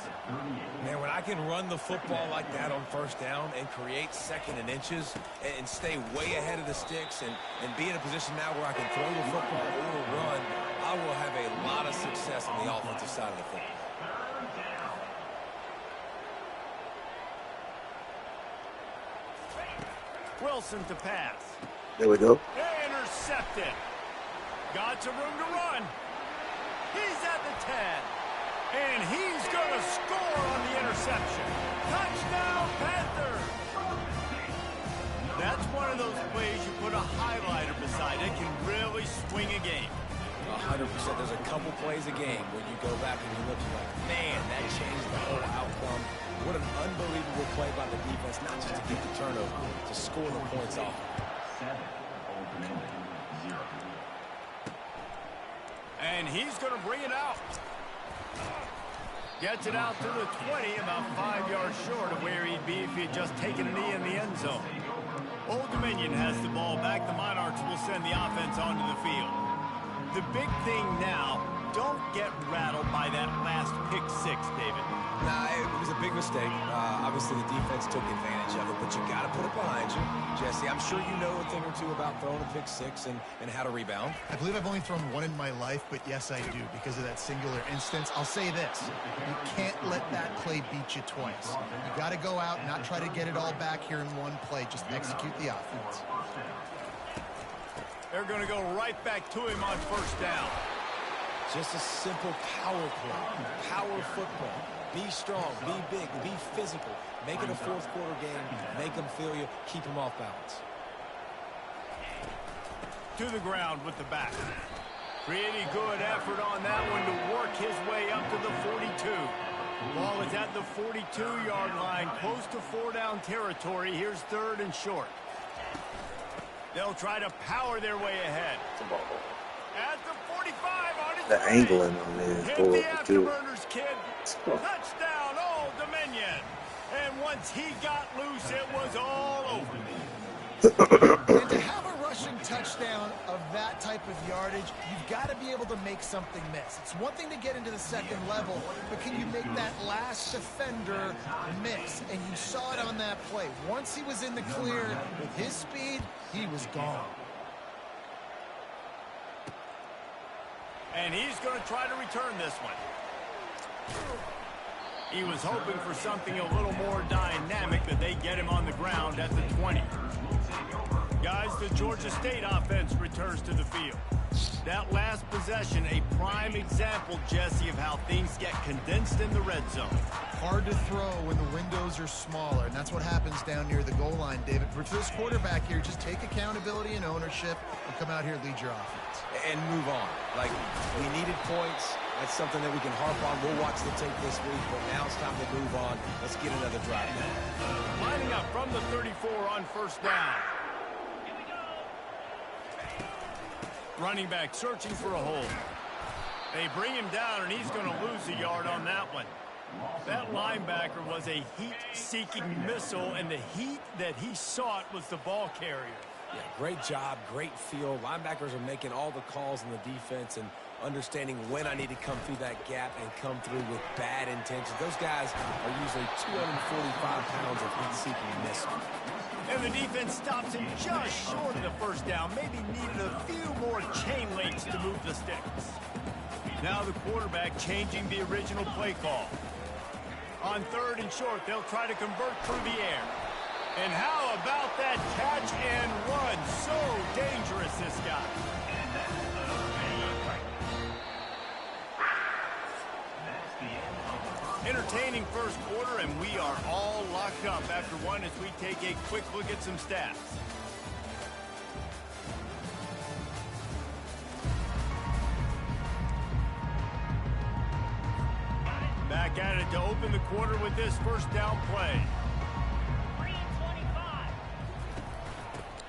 Man, when I can run the football like that on first down and create second and inches and stay way ahead of the sticks and be in a position now where I can throw the football or run, I will have a lot of success on the offensive side of the football. Wilson to pass. There we go. Intercepted. Got some room to run. He's at the 10. And he's going to score on the interception. Touchdown, Panthers. That's one of those plays you put a highlighter beside it, can really swing a game. 100%. There's a couple plays a game where you go back and you look and like, man, that changed the whole outcome. What an unbelievable play by the defense, not just to get the turnover, to score the points off. And he's going to bring it out. Gets it out to the 20, about 5 yards short of where he'd be if he had just taken a knee in the end zone. Old Dominion has the ball back. The Monarchs will send the offense onto the field. The big thing now, don't get rattled by that last pick six, David. Nah, it was a big mistake. Obviously, the defense took advantage of it, but you got to put it behind you. Jesse, I'm sure you know a thing or two about throwing a pick six and how to rebound. I believe I've only thrown one in my life, but yes, I do, because of that singular instance. I'll say this. You can't let that play beat you twice. You got to go out and not try to get it all back here in one play. Just execute the offense. They're going to go right back to him on first down. Just a simple power play, power football. Be strong, be big, be physical. Make it a fourth quarter game. Make them feel you. Keep them off balance. To the ground with the back. Pretty good effort on that one to work his way up to the 42. Ball is at the 42-yard line, close to 4-down territory. Here's third and short. They'll try to power their way ahead. At the 45 on his The way. angling on this Hit board the too. afterburners, kid. Touchdown, Old Dominion. And once he got loose, it was all over. And to have a rushing touchdown of that type of yardage, you've got to be able to make something miss. It's one thing to get into the second level, but can you make that last defender miss? And you saw it on that play. Once he was in the clear with his speed, he was gone. And he's going to try to return this one. He was hoping for something a little more dynamic, but they get him on the ground at the 20. Guys, the Georgia State offense returns to the field. That last possession, a prime example, Jesse, of how things get condensed in the red zone. Hard to throw when the windows are smaller, and that's what happens down near the goal line, David. For this quarterback here, just take accountability and ownership and come out here and lead your offense. And move on. Like, we needed points. That's something that we can harp on. We'll watch the tape this week, but now it's time to move on. Let's get another drive now. Lining up from the 34 on first down. Running back searching for a hole. They bring him down, and he's going to lose a yard on that one. That linebacker was a heat-seeking missile, and the heat that he sought was the ball carrier. Yeah, great job, great feel. Linebackers are making all the calls in the defense and understanding when I need to come through that gap and come through with bad intentions. Those guys are usually 245 pounds of heat-seeking missiles. And the defense stops him just short of the first down. Maybe needed a few more chain links to move the sticks. Now the quarterback changing the original play call. On third and short, they'll try to convert through the air. And how about that catch and run? So dangerous, this guy. Entertaining first quarter, and we are all locked up after one as we take a quick look at some stats. Back back at it to open the quarter with this first down play.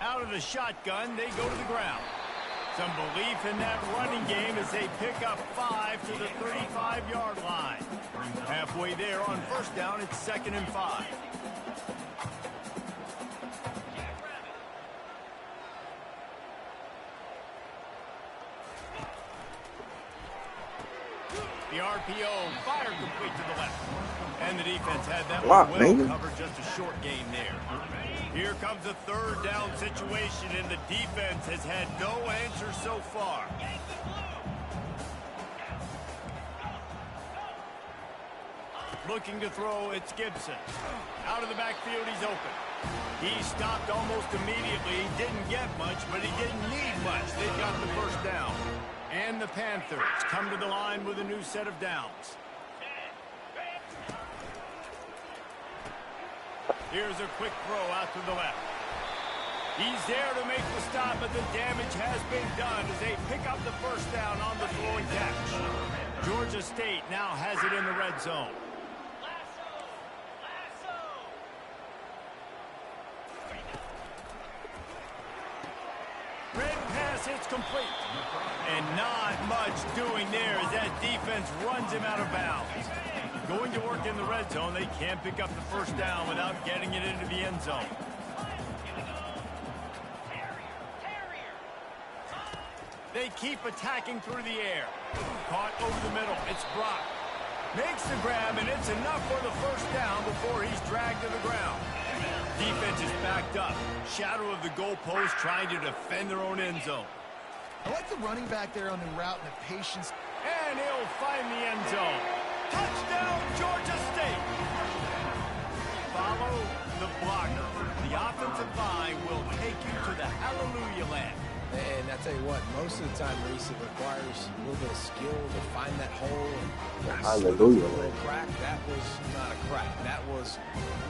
Out of the shotgun, they go to the ground. Some belief in that running game as they pick up 5 to the 35-yard line. Halfway there on first down, it's 2nd and 5. The RPO, fire complete to the left. And the defense had that one well covered, just a short gain there. Here comes a 3rd down situation, and the defense has had no answer so far. Looking to throw, it's Gibson. Out of the backfield, he's open. He stopped almost immediately. He didn't get much, but he didn't need much. They got the first down. And the Panthers come to the line with a new set of downs. Here's a quick throw out to the left. He's there to make the stop, but the damage has been done as they pick up the first down on the throwing catch. Georgia State now has it in the red zone. Red pass hits complete. And not much doing there as that defense runs him out of bounds. Going to work in the red zone, they can't pick up the first down without getting it into the end zone. They keep attacking through the air. Caught over the middle. It's Brock. Makes the grab, and it's enough for the first down before he's dragged to the ground. Defense is backed up. Shadow of the goalpost trying to defend their own end zone. I like the running back there on the route and the patience. And he'll find the end zone. Touchdown, Georgia State. Follow the blocker. The offensive line will take you to the hallelujah land. And I tell you what, most of the time, Reese, it requires a little bit of skill to find that hole. Hallelujah. Crack. That was not a crack. That was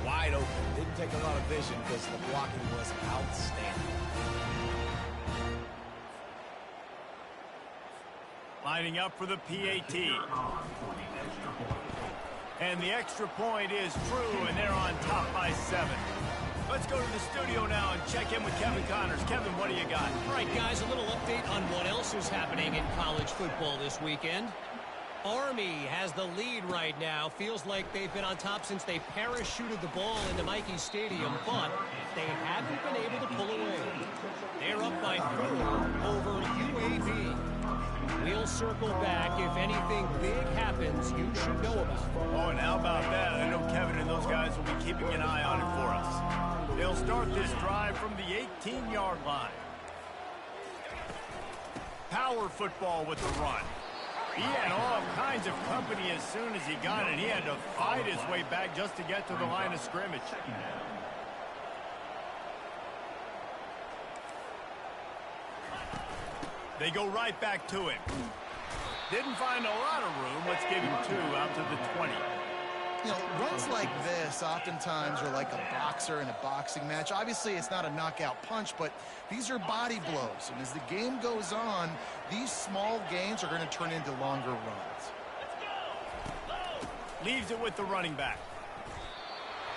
wide open. Didn't take a lot of vision because the blocking was outstanding. Lining up for the PAT. And the extra point is true, and they're on top by 7. Let's go to the studio now and check in with Kevin Connors. Kevin, what do you got? All right, guys, a little update on what else is happening in college football this weekend. Army has the lead right now. Feels like they've been on top since they parachuted the ball into Michie Stadium, but they haven't been able to pull away. They're up by 4 over UAB. We'll circle back. If anything big happens, you should know about it. Oh, and how about that? I know Kevin and those guys will be keeping an eye on it for us. They'll start this drive from the 18-yard line. Power football with the run. He had all kinds of company as soon as he got it. He had to fight his way back just to get to the line of scrimmage. They go right back to him. Didn't find a lot of room. Let's give him 2 out to the 20. You know, runs like this oftentimes are like a boxer in a boxing match. Obviously, it's not a knockout punch, but these are body blows. And as the game goes on, these small gains are going to turn into longer runs. Leaves it with the running back.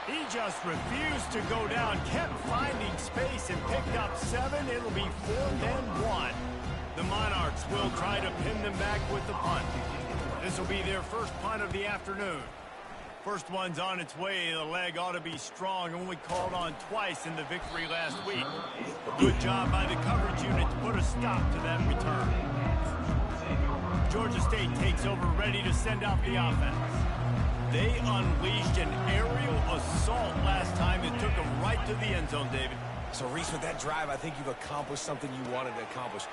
He just refused to go down, kept finding space and picked up 7. It'll be 4th and 1. The Monarchs will try to pin them back with the punt. This will be their first punt of the afternoon. First one's on its way. The leg ought to be strong. Only called on twice in the victory last week. Good job by the coverage unit to put a stop to that return. Georgia State takes over, ready to send out the offense. They unleashed an aerial assault last time that took them right to the end zone, David. So, Reese, with that drive, I think you've accomplished something you wanted to accomplish.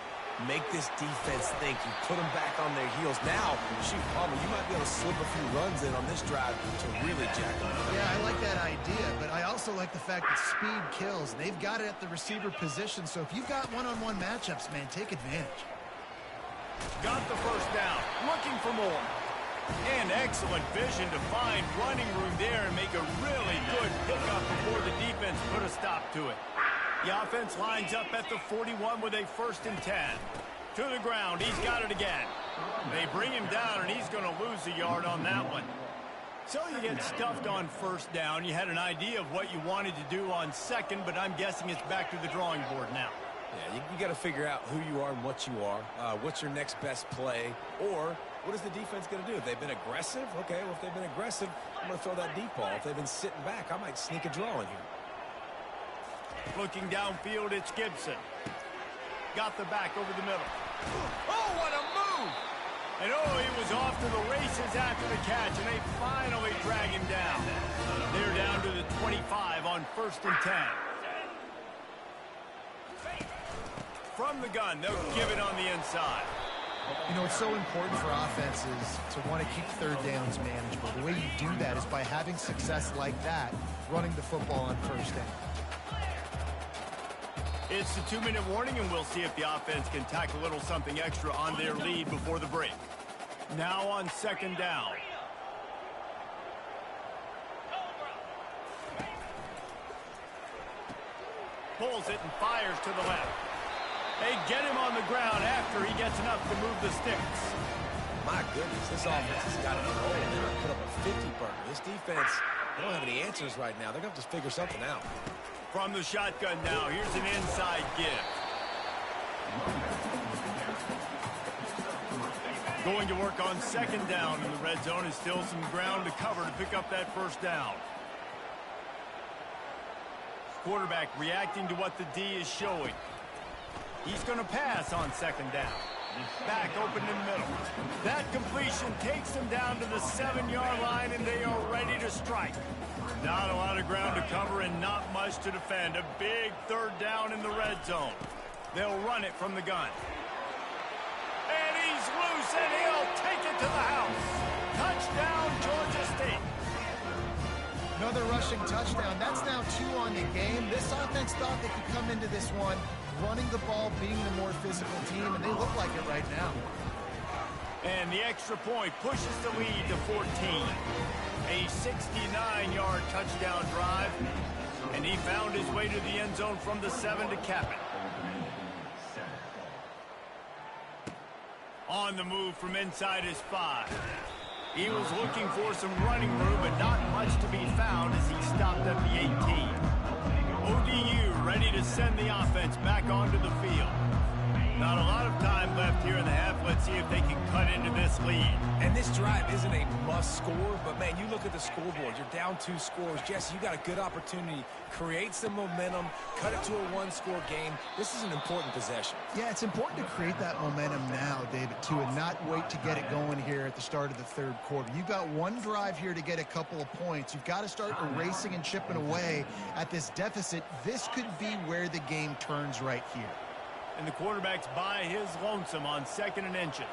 Make this defense think. You put them back on their heels. Now, shoot, Palmer, you might be able to slip a few runs in on this drive to really jack them up. Yeah, I like that idea, but I also like the fact that speed kills. They've got it at the receiver position, so if you've got one-on-one matchups, man, take advantage. Got the first down. Looking for more. And excellent vision to find running room there and make a really good pickup before the defense put a stop to it. The offense lines up at the 41 with a 1st and 10. To the ground, he's got it again. They bring him down, and he's going to lose a yard on that one. So you get stuffed on first down. You had an idea of what you wanted to do on second, but I'm guessing it's back to the drawing board now. Yeah, you got to figure out who you are and what you are. What's your next best play? Or what is the defense going to do? If they've been aggressive, okay, well, if they've been aggressive, I'm going to throw that deep ball. If they've been sitting back, I might sneak a draw in here. Looking downfield, it's Gibson. Got the back over the middle. Oh, what a move! And oh, he was off to the races after the catch, and they finally drag him down. They're down to the 25 on 1st and 10. From the gun, they'll give it on the inside. You know, it's so important for offenses to want to keep third downs manageable. The way you do that is by having success like that, running the football on first down. It's the 2-minute warning, and we'll see if the offense can tack a little something extra on their lead before the break. Now on 2nd down. Pulls it and fires to the left. They get him on the ground after he gets enough to move the sticks. My goodness, this offense has got it roll. They're going to put up a 50-burger. This defense, they don't have any answers right now. They're going to have to figure something out. From the shotgun now, here's an inside give. Going to work on 2nd down in the red zone is still some ground to cover to pick up that first down. Quarterback reacting to what the D is showing. He's going to pass on 2nd down. Back open in the middle. That completion takes them down to the 7-yard line, and they are ready to strike. Not a lot of ground to cover and not much to defend. A big 3rd down in the red zone. They'll run it from the gun. And he's loose, and he'll take it to the house. Touchdown, Georgia State. Another rushing touchdown. That's now 2 on the game. This offense thought they could come into this one running the ball, being the more physical team, and they look like it right now. And the extra point pushes the lead to 14. A 69-yard touchdown drive, and he found his way to the end zone from the 7 to cap it. On the move from inside his 5. He was looking for some running room, but not much to be found as he stopped at the 18. ODU ready to send the offense back onto the field. Not a lot of time left here in the half. Let's see if they can cut into this lead. And this drive isn't a must score, but man, you look at the scoreboard. You're down 2 scores. Jesse, you got a good opportunity. Create some momentum. Cut it to a 1-score game. This is an important possession. Yeah, it's important to create that momentum now, David, too, and not wait to get it going here at the start of the 3rd quarter. You've got one drive here to get a couple of points. You've got to start erasing and chipping away at this deficit. This could be where the game turns right here. And the quarterback's by his lonesome on 2nd and inches.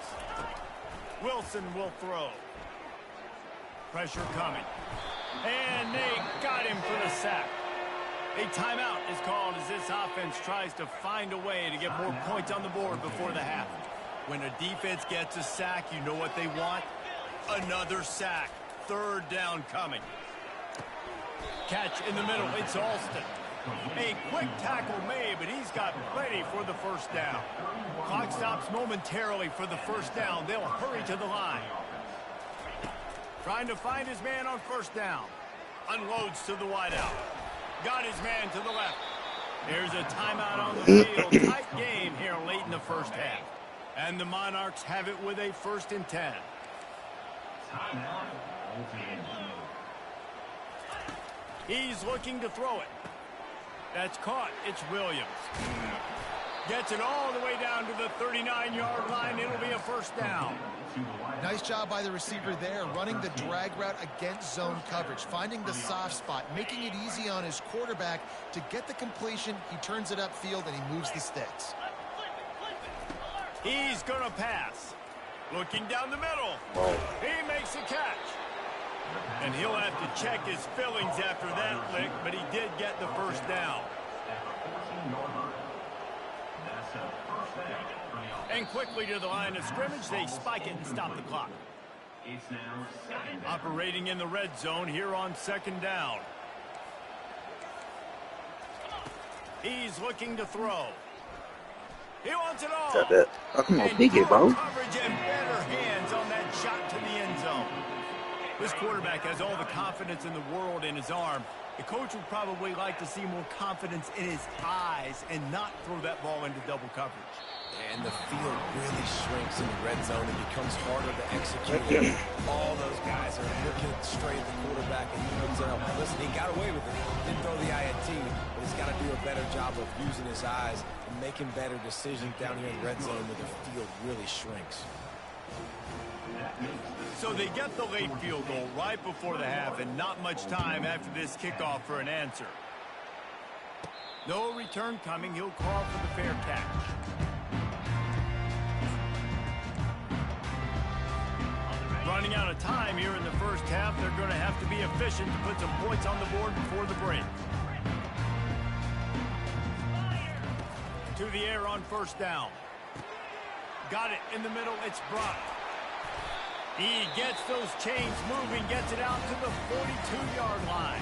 Wilson will throw. Pressure coming. And they got him for the sack. A timeout is called as this offense tries to find a way to get more points on the board before the half. When a defense gets a sack, you know what they want? Another sack. 3rd down coming. Catch in the middle. It's Alston. A quick tackle made, but he's got plenty for the first down. Clock stops momentarily for the first down. They'll hurry to the line. Trying to find his man on first down. Unloads to the wideout. Got his man to the left. There's a timeout on the field. Tight game here late in the first half. And the Monarchs have it with a 1st and 10. He's looking to throw it. That's caught. It's Williams. Gets it all the way down to the 39-yard line. It'll be a first down. Nice job by the receiver there, running the drag route against zone coverage, finding the soft spot, making it easy on his quarterback to get the completion. He turns it upfield, and he moves the sticks. He's going to pass. Looking down the middle. He makes a catch. And he'll have to check his fillings after that lick, but he did get the first down. And quickly to the line of scrimmage, they spike it and stop the clock. Operating in the red zone here on 2nd down. He's looking to throw. He wants it all. Got that. Oh, come on, And dig it, bro. coverage and better hands on that shot to the end zone. This quarterback has all the confidence in the world in his arm. The coach would probably like to see more confidence in his eyes and not throw that ball into double coverage. And the field really shrinks in the red zone. It becomes harder to execute. All those guys are looking straight at the quarterback, and he comes out. Listen, he got away with it. Didn't throw the INT, but he's got to do a better job of using his eyes and making better decisions down here in the red zone where the field really shrinks. So they get the late field goal right before the half, and not much time after this kickoff for an answer. No return coming. He'll call for the fair catch. Running out of time here in the first half, they're going to have to be efficient to put some points on the board before the break. To the air on first down. Got it in the middle. It's Brock. He gets those chains moving, gets it out to the 42-yard line.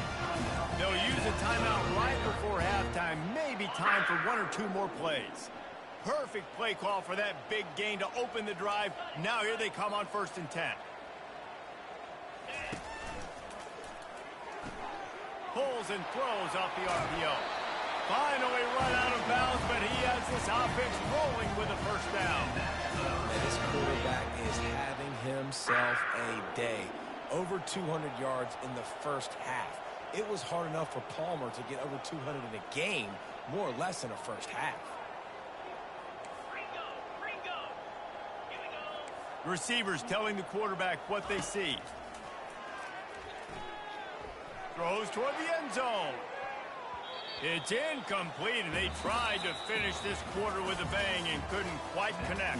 They'll use a timeout right before halftime. Maybe time for one or two more plays. Perfect play call for that big gain to open the drive. Now here they come on 1st and 10. Pulls and throws off the RPO. Finally run out of bounds, but he has this offense rolling with a first down. And this quarterback is having himself a day. Over 200 yards in the first half. It was hard enough for Palmer to get over 200 in a game, more or less in a first half. Receivers telling the quarterback what they see. Throws toward the end zone. It's incomplete, and they tried to finish this quarter with a bang and couldn't quite connect.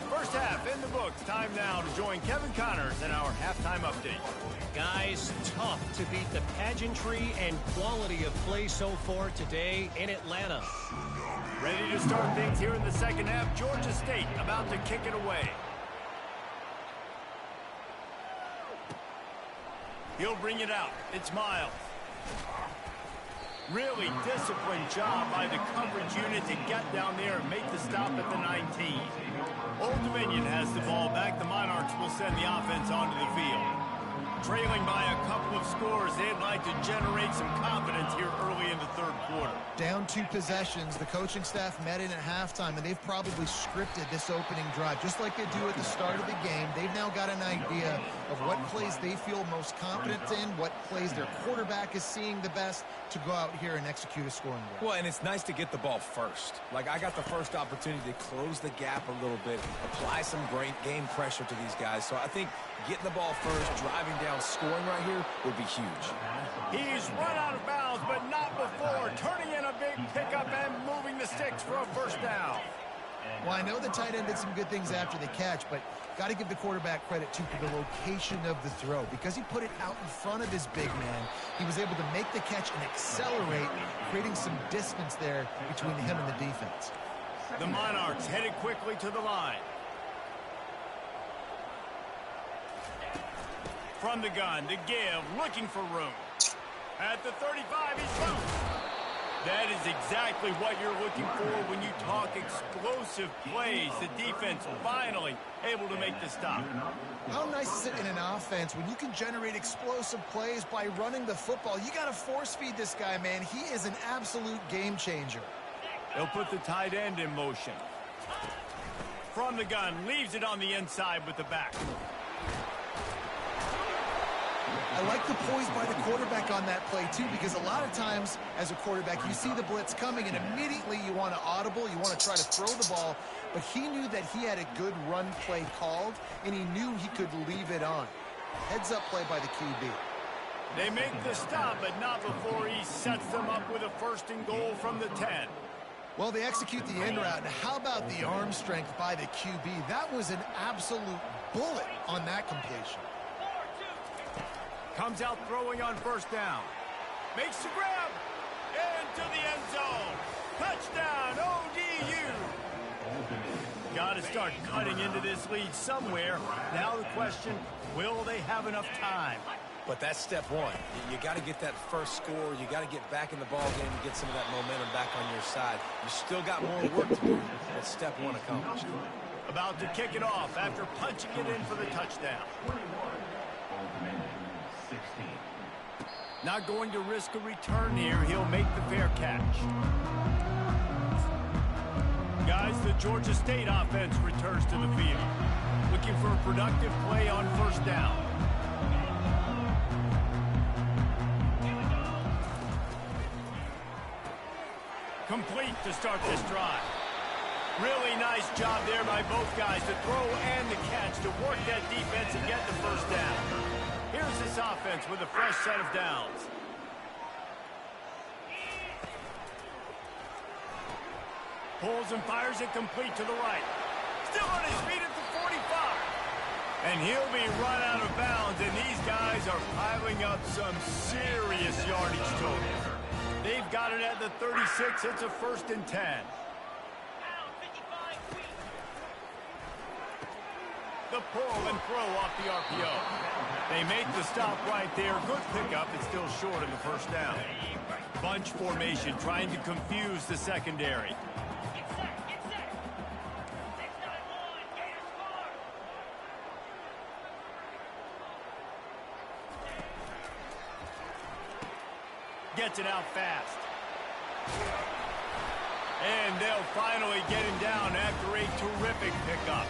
First half in the books. Time now to join Kevin Connors in our halftime update. Guys, tough to beat the pageantry and quality of play so far today in Atlanta. Ready to start things here in the second half. Georgia State about to kick it away. He'll bring it out. It's Miles. Really disciplined job by the coverage unit to get down there and make the stop at the 19. Old Dominion has the ball back. The Monarchs will send the offense onto the field. Trailing by a couple of scores, they'd like to generate some confidence here early in the third quarter. Down 2 possessions, the coaching staff met in at halftime, and they've probably scripted this opening drive. Just like they do at the start of the game, they've now got an idea of what plays they feel most confident in, what plays their quarterback is seeing the best to go out here and execute a scoring drive. Well, and it's nice to get the ball first. Like, I got the first opportunity to close the gap a little bit, apply some great game pressure to these guys. So I think getting the ball first, driving down, scoring right here would be huge. He's run out of bounds, but not before. Turning in a big pickup and moving the sticks for a first down. Well, I know the tight end did some good things after the catch, but got to give the quarterback credit, too, for the location of the throw. Because he put it out in front of his big man, he was able to make the catch and accelerate, creating some distance there between him and the defense. The Monarchs headed quickly to the line. From the gun to give, looking for room. At the 35, he's loose. That is exactly what you're looking for when you talk explosive plays. The defense finally able to make the stop. How nice is it in an offense when you can generate explosive plays by running the football? You got to force feed this guy, man. He is an absolute game changer. They'll put the tight end in motion. From the gun, leaves it on the inside with the back. I like the poise by the quarterback on that play, too, because a lot of times as a quarterback, you see the blitz coming, and immediately you want to audible, you want to try to throw the ball, but he knew that he had a good run play called, and he knew he could leave it on. Heads-up play by the QB. They make the stop, but not before he sets them up with a first and goal from the 10. Well, they execute the end route, and how about the arm strength by the QB? That was an absolute bullet on that completion. Comes out throwing on first down. Makes the grab. Into the end zone. Touchdown, ODU. Got to start cutting into this lead somewhere. Now the question, will they have enough time? But that's step one. You got to get that first score. You got to get back in the ball game and get some of that momentum back on your side. You still got more work to do, but step one accomplished. About to kick it off after punching it in for the touchdown. Not going to risk a return here. He'll make the fair catch. Guys, the Georgia State offense returns to the field. Looking for a productive play on first down. Complete to start this drive. Really nice job there by both guys to throw and to catch, to work that defense and get the first down. Here's this offense with a fresh set of downs. Pulls and fires it complete to the right. Still on his feet at the 45. And he'll be run out of bounds, and these guys are piling up some serious yardage total. They've got it at the 36. It's a 1st and 10. The pull and throw off the RPO. They make the stop right there. Good pickup. It's still short of the first down. Bunch formation trying to confuse the secondary. Gets it out fast. And they'll finally get him down after a terrific pickup.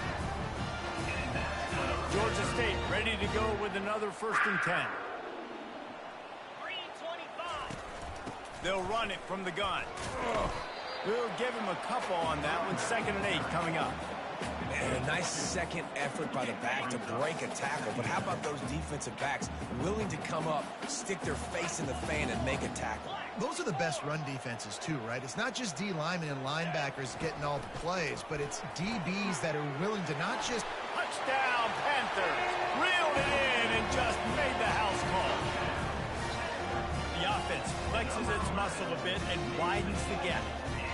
Georgia State ready to go with another 1st and 10. They'll run it from the gun. We'll give him a couple on that one. 2nd and 8 coming up. And a nice second effort by the back to break a tackle. But how about those defensive backs willing to come up, stick their face in the fan, and make a tackle? Those are the best run defenses, too, right? It's not just D linemen and linebackers getting all the plays, but it's DBs that are willing to not just... Touchdown, Panthers. Reeled it in and just made the house call. The offense flexes its muscle a bit and widens the gap.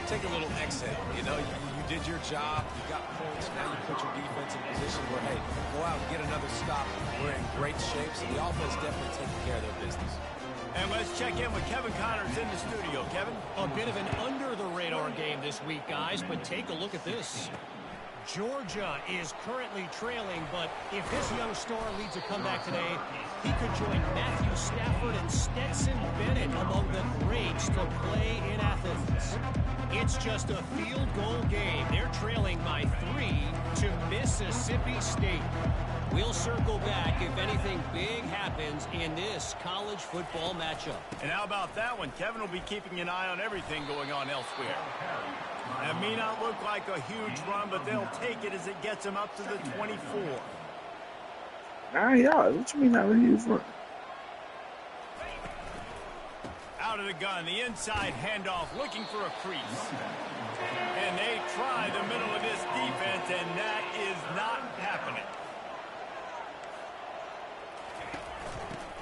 Take a little exhale. You know, you did your job. You got points. Now you put your defense in a position where, hey, go out and get another stop. We're in great shape, so the offense definitely taking care of their business. And let's check in with Kevin Connors in the studio. Kevin? A bit of an under-the-radar game this week, guys, but take a look at this. Georgia is currently trailing, but if this young star leads a comeback today, he could join Matthew Stafford and Stetson Bennett among the greats to play in Athens. It's just a field goal game. They're trailing by 3 to Mississippi State. We'll circle back if anything big happens in this college football matchup. And how about that one? Kevin will be keeping an eye on everything going on elsewhere. That may not look like a huge run, but they'll take it as it gets them up to the 24. 9 yards. What you mean not a huge run? Out of the gun, the inside handoff, looking for a crease. And they try the middle of this defense, and that is not happening.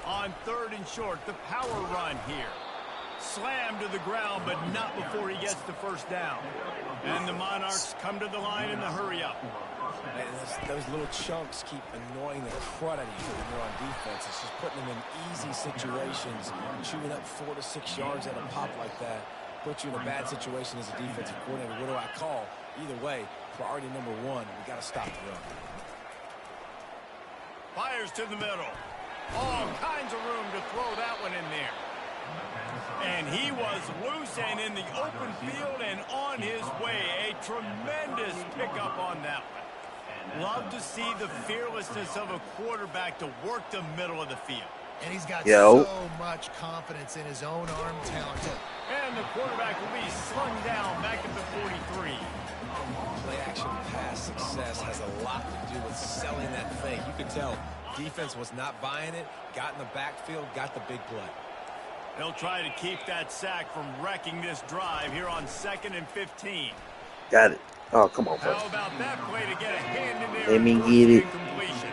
On 3rd and short, the power run here. Slammed to the ground, but not before he gets the first down. And the Monarchs come to the line in the hurry-up. Those little chunks keep annoying the crud out of you when you're on defense. It's just putting them in easy situations. Chewing up 4 to 6 yards at a pop like that puts you in a bad situation as a defensive coordinator. What do I call? Either way, priority number 1, we got to stop the run. Fires to the middle. All kinds of room to throw that one in there. And he was loose and in the open field and on his way. A tremendous pickup on that one. Love to see the fearlessness of a quarterback to work the middle of the field. And he's got so much confidence in his own arm talent. And the quarterback will be slung down back at the 43. Play-action pass success has a lot to do with selling that thing. You could tell defense was not buying it, got in the backfield, got the big play. They'll try to keep that sack from wrecking this drive here on 2nd and 15. Got it. Oh, come on, How about that play to get a hand in there? Let me get it.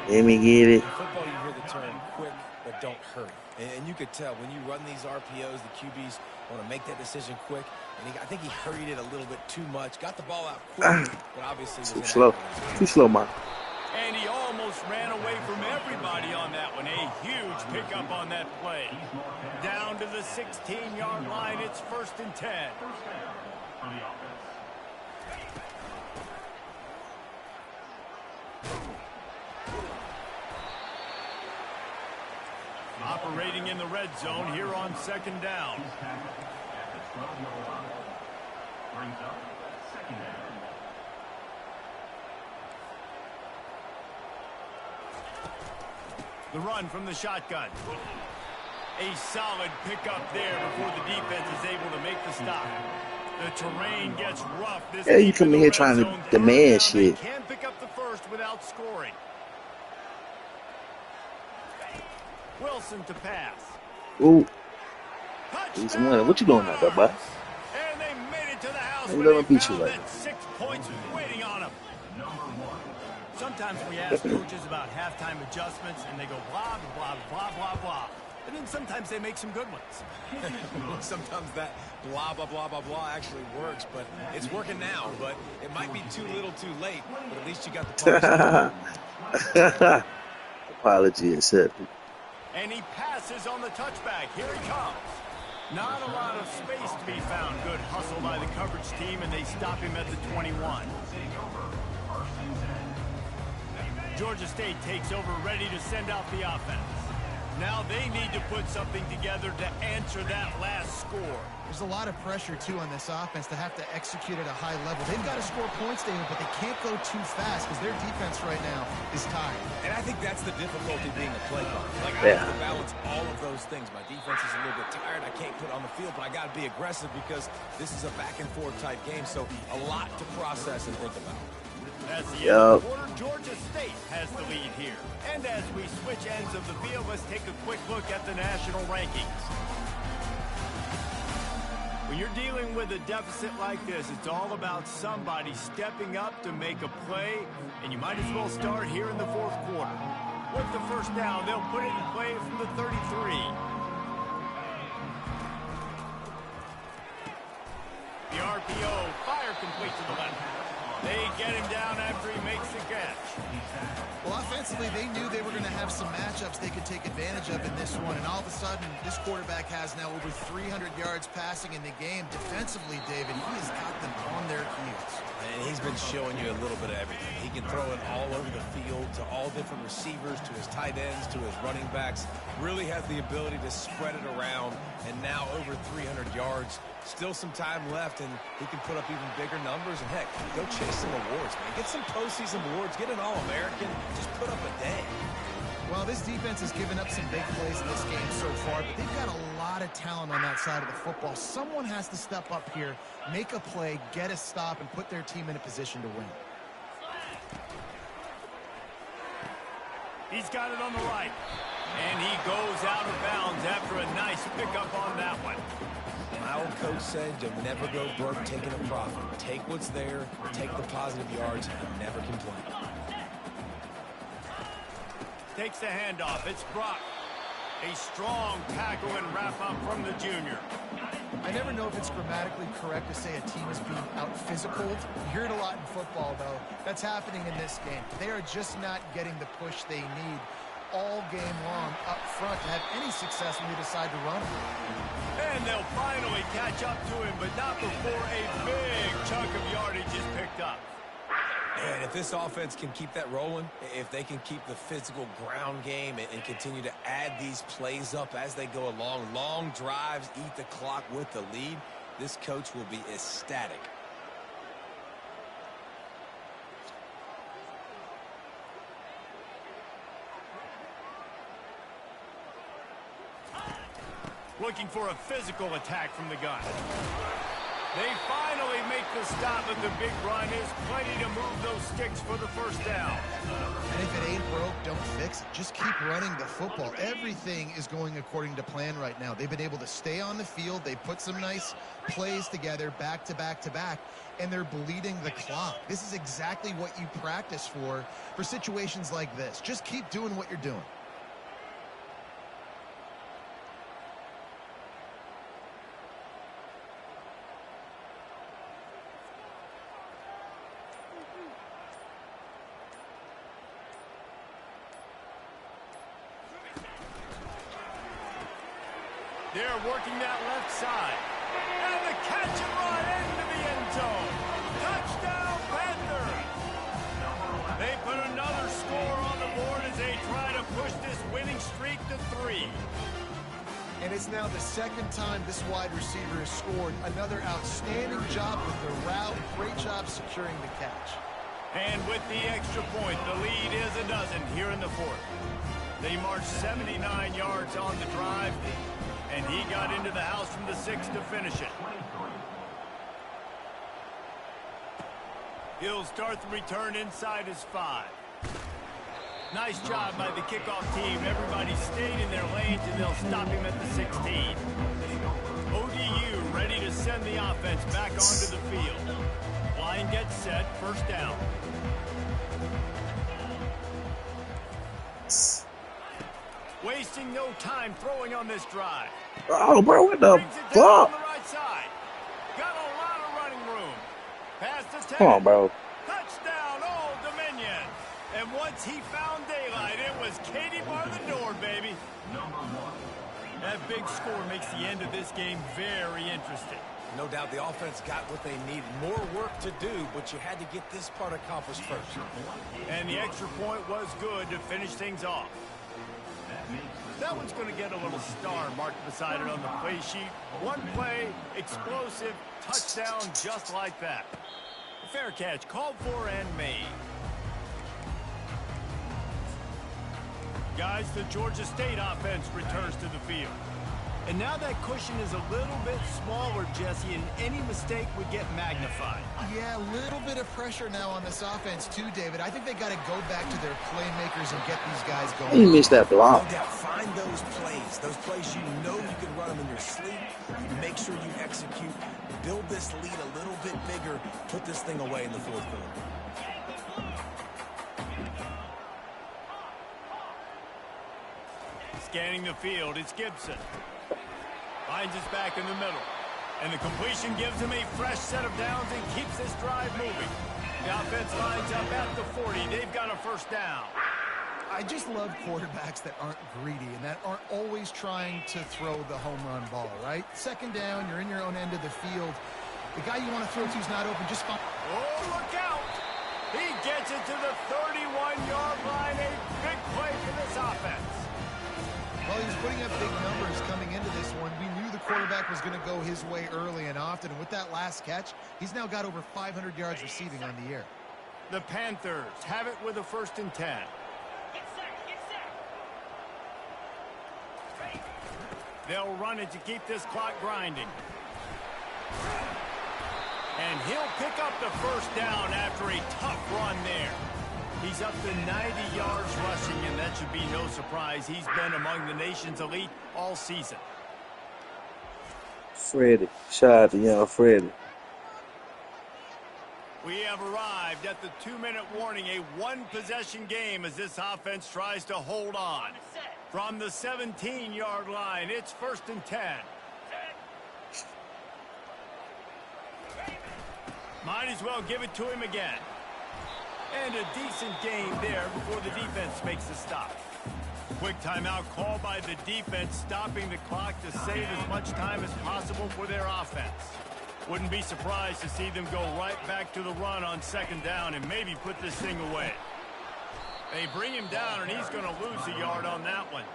Let me get it. In football, you hear the term quick, but don't hurry. And you could tell when you run these RPOs, the QBs want to make that decision quick. And I think he hurried it a little bit too much. Got the ball out quick, but obviously too slow. Too slow, Mark. And he almost ran away from everybody on that one. A huge pickup on that play. Down to the 16-yard line. It's 1st and 10. Operating in the red zone here on 2nd down. He's tackled at the 12-yard line. Brings up 2nd down. The run from the shotgun. A solid pickup there before the defense is able to make the stop. The terrain gets rough. This Yeah, you come in here trying to demand shit. They can pick up the first without scoring. Wilson to pass. Ooh, Touchdown, he's winning. What you doing out there, boy? And they made it to the house Hey, where let they him beat you found like that that. 6 points was waiting on them. Number 1. Sometimes we ask coaches about halftime adjustments, and they go blah, blah, blah, blah, blah. And then sometimes they make some good ones. Sometimes that blah, blah, blah, blah, blah actually works, but it's working now. But it might be too little too late, but at least you got the punch. Apology accepted. And he passes on the touchback. Here he comes. Not a lot of space to be found. Good hustle by the coverage team, and they stop him at the 21. Georgia State takes over, ready to send out the offense. Now they need to put something together to answer that last score. There's a lot of pressure, too, on this offense to have to execute at a high level. They've got to score points, David, but they can't go too fast because their defense right now is tired. And I think that's the difficulty being a play caller. Like, I Yeah. have to balance all of those things. My defense is a little bit tired. I can't put on the field, but I got to be aggressive because this is a back-and-forth type game, so a lot to process and think about. That's the end of the quarter. Georgia State has the lead here. And as we switch ends of the field, let's take a quick look at the national rankings. When you're dealing with a deficit like this, it's all about somebody stepping up to make a play, and you might as well start here in the 4th quarter. With the first down, they'll put it in play from the 33. The RPO, fire complete to the left. They get him down after he makes the catch. Well, offensively, they knew they were going to have some matchups they could take advantage of in this one, and all of a sudden, this quarterback has now over 300 yards passing in the game. Defensively, David, he has got them on their heels. And he's been showing you a little bit of everything. He can throw it all over the field to all different receivers, to his tight ends, to his running backs. Really has the ability to spread it around, and now over 300 yards. Still some time left, and he can put up even bigger numbers. And, heck, go chase some awards, man. Get some postseason awards. Get an All-American. Just put up a day. Well, this defense has given up some big plays in this game so far, but they've got a lot of talent on that side of the football. Someone has to step up here, make a play, get a stop, and put their team in a position to win. He's got it on the right. And he goes out of bounds after a nice pickup on that one. My old coach said you'll never go broke taking a profit. Take what's there, take the positive yards, and never complain. Takes the handoff. It's Brock. A strong tackle and wrap up from the junior. I never know if it's grammatically correct to say a team is being out-physicaled. You hear it a lot in football, though. That's happening in this game. They are just not getting the push they need all game long up front to have any success when they decide to run it. And they'll finally catch up to him, but not before a big chunk of yardage is picked up. And if this offense can keep that rolling, if they can keep the physical ground game and continue to add these plays up as they go along, long drives, eat the clock with the lead, this coach will be ecstatic. Looking for a physical attack from the gun. They finally make the stop, but the big run is plenty to move those sticks for the first down. And if it ain't broke, don't fix it. Just keep running the football. Everything is going according to plan right now. They've been able to stay on the field. They put some nice plays together back to back to back, and they're bleeding the clock. This is exactly what you practice for situations like this. Just keep doing what you're doing. They're working that left side. And the catch and run into the end zone. Touchdown, Panthers! They put another score on the board as they try to push this winning streak to 3. 3. And it's now the second time this wide receiver has scored. Another outstanding job with the route. Great job securing the catch. And with the extra point, the lead is a dozen here in the fourth. They marched 79 yards on the drive, and he got into the house from the 6 to finish it. He'll start the return inside his 5. Nice job by the kickoff team. Everybody stayed in their lanes, and they'll stop him at the 16. ODU ready to send the offense back onto the field. Line gets set, first down. Wasting no time throwing on this drive. Oh, bro, what the Brings it down on fuck? the right side. Got a lot of running room. Past the 10. Come on, bro. Touchdown, Old Dominion. And once he found daylight, it was Katie bar the door, baby. That big score makes the end of this game very interesting. No doubt the offense got what they needed. More work to do, but you had to get this part accomplished first. And the extra point was good to finish things off. That one's going to get a little star marked beside it on the play sheet. One play, explosive, touchdown just like that. Fair catch, called for and made. Guys, the Georgia State offense returns to the field. And now that cushion is a little bit smaller, Jesse, and any mistake would get magnified. Yeah, a little bit of pressure now on this offense too, David. I think they got to go back to their playmakers and get these guys going. He missed that No block. doubt, find those plays you know you can run them in your sleep. You make sure you execute, build this lead a little bit bigger, put this thing away in the fourth quarter. Scanning the field, it's Gibson. Finds his back in the middle. And the completion gives him a fresh set of downs and keeps this drive moving. The offense lines up at the 40. They've got a first down. I just love quarterbacks that aren't greedy and that aren't always trying to throw the home run ball, right? Second down, you're in your own end of the field. The guy you want to throw to is not open. Just find... Oh, look out! He gets it to the 31-yard line. A big play for this offense. Well, he was putting up big numbers coming into this one. We knew the quarterback was going to go his way early and often. And with that last catch, he's now got over 500 yards receiving on the year. The Panthers have it with a 1st and 10. They'll run it to keep this clock grinding. And he'll pick up the first down after a tough run there. He's up to 90 yards rushing, and that should be no surprise. He's been among the nation's elite all season. Freddie. Shout out to young Freddie. We have arrived at the 2-minute warning, a one-possession game as this offense tries to hold on. From the 17-yard line, it's 1st and 10. Might as well give it to him again. And a decent game there before the defense makes the stop. Quick timeout call by the defense, stopping the clock to save as much time as possible for their offense. Wouldn't be surprised to see them go right back to the run on 2nd down and maybe put this thing away. They bring him down, and he's going to lose a yard on that one.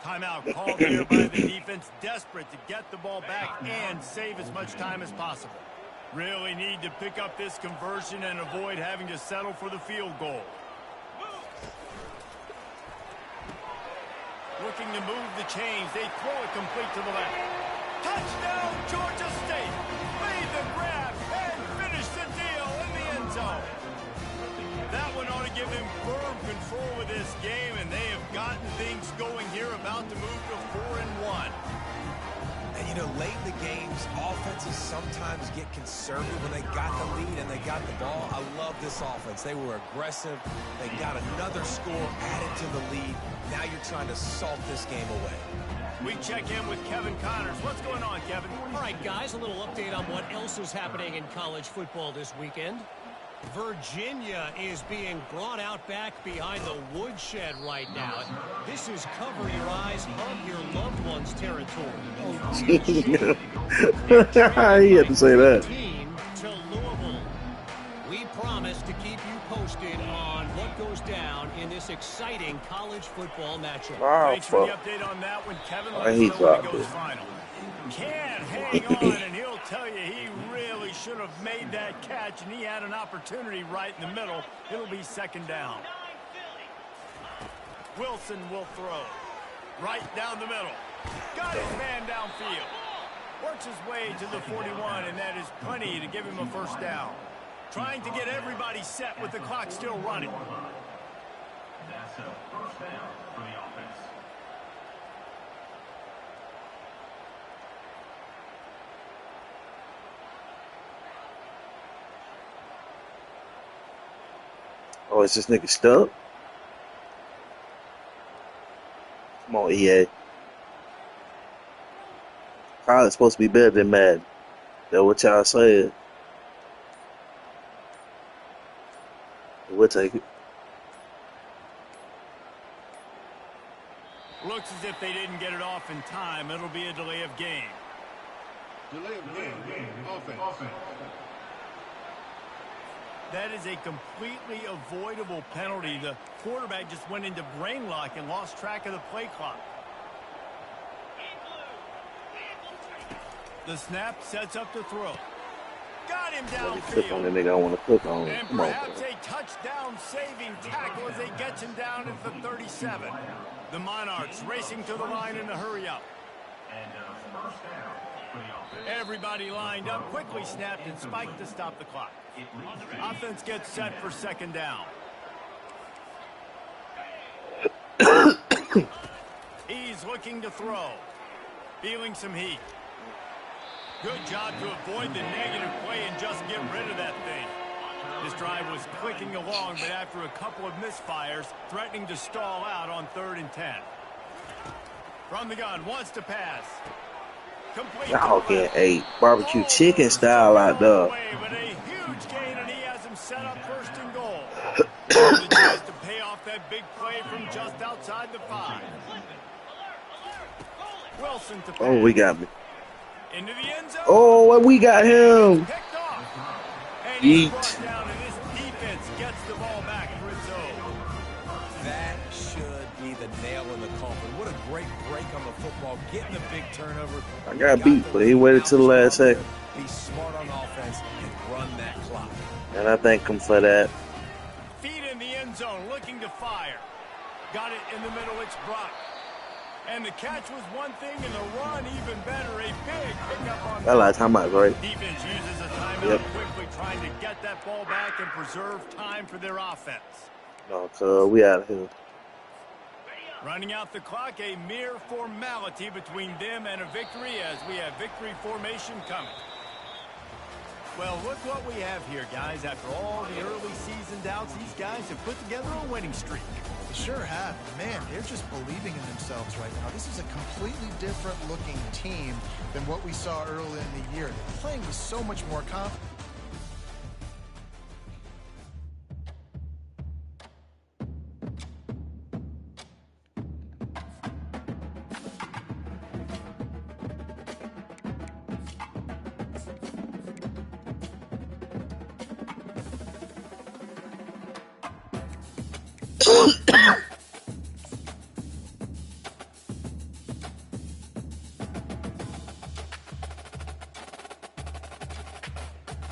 Timeout called here by the defense, desperate to get the ball back and save as much time as possible. Really need to pick up this conversion and avoid having to settle for the field goal. Looking to move the chains. They throw it complete to the left. Touchdown, Georgia State. Made the grab and finished the deal in the end zone. That one ought to give them firm control of this game, and they have gotten things going here, about to move to 4-1. And, you know, late in the games, offenses sometimes get conservative when they got the lead and they got the ball. I love this offense. They were aggressive. They got another score added to the lead. Now you're trying to salt this game away. We check in with Kevin Connors. What's going on, Kevin? All right, guys, a little update on what else is happening in college football this weekend. Virginia is being brought out back behind the woodshed right now. This is cover your eyes, hug your loved ones territory. He had to say that. To Louisville. We promise to keep you posted on what goes goes down in this exciting college football matchup. Oh, Thanks for the fuck. update on that one, Kevin. Oh, Let us he know when it dropped goes it. final. Can't hang on, and he'll tell you he really should have made that catch, and he had an opportunity right in the middle. It'll be second down. Wilson will throw. Right down the middle. Got his man downfield. Works his way to the 41, and that is plenty to give him a first down. Trying to get everybody set with the clock still running. That's a first down for the offense. Oh, is this nigga stuck? Come on, EA. College supposed to be better than Madden. That's what y'all said. We'll take it. Looks as if they didn't get it off in time. It'll be a delay of game. Delay of game. Offense. That is a completely avoidable penalty. The quarterback just went into brain lock and lost track of the play clock. The snap sets up the throw. Got him Let me click on the downfield. nigga I want to click on. And Come on, perhaps bro. a touchdown-saving tackle as they get him down at the 37. The Monarchs racing to the line in a hurry-up. And first down for the offense. Everybody lined up, quickly snapped and spiked to stop the clock. Offense gets set for second down. He's looking to throw. Feeling some heat. Good job to avoid the negative play and just get rid of that thing. This drive was clicking along, but after a couple of misfires, threatening to stall out on 3rd and 10. From the gun, wants to pass. Complete to Y'all the get left. a barbecue chicken style out there. But a huge gain, and he has him set up first and goal. The chance to pay off that big play from just outside the 5. Wilson to pass. Oh, we got me. Into the end zone. Oh, and we got him. Picked off. And he's Yeet. brought down, and this defense gets the ball back for its own. That should be the nail in the coffin. What a great break on the football, getting the big turnover. I got beat, but he waited till the last second. Be smart on offense and run that clock. And I thank him for that. Feet in the end zone, looking to fire. Got it in the middle, it's Brock. And the catch was one thing, and the run even better. A big pickup on I like timeout, right? defense uses a timeout Yep. quickly, trying to get that ball back and preserve time for their offense. No, cuz we out of here. Running out the clock, a mere formality between them and a victory as we have victory formation coming. Well, look what we have here, guys. After all the early season doubts, these guys have put together a winning streak. They sure have. Man, they're just believing in themselves right now. This is a completely different looking team than what we saw early in the year. They're playing with so much more confidence.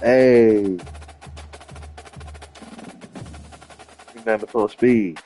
Hey. Remember full speed.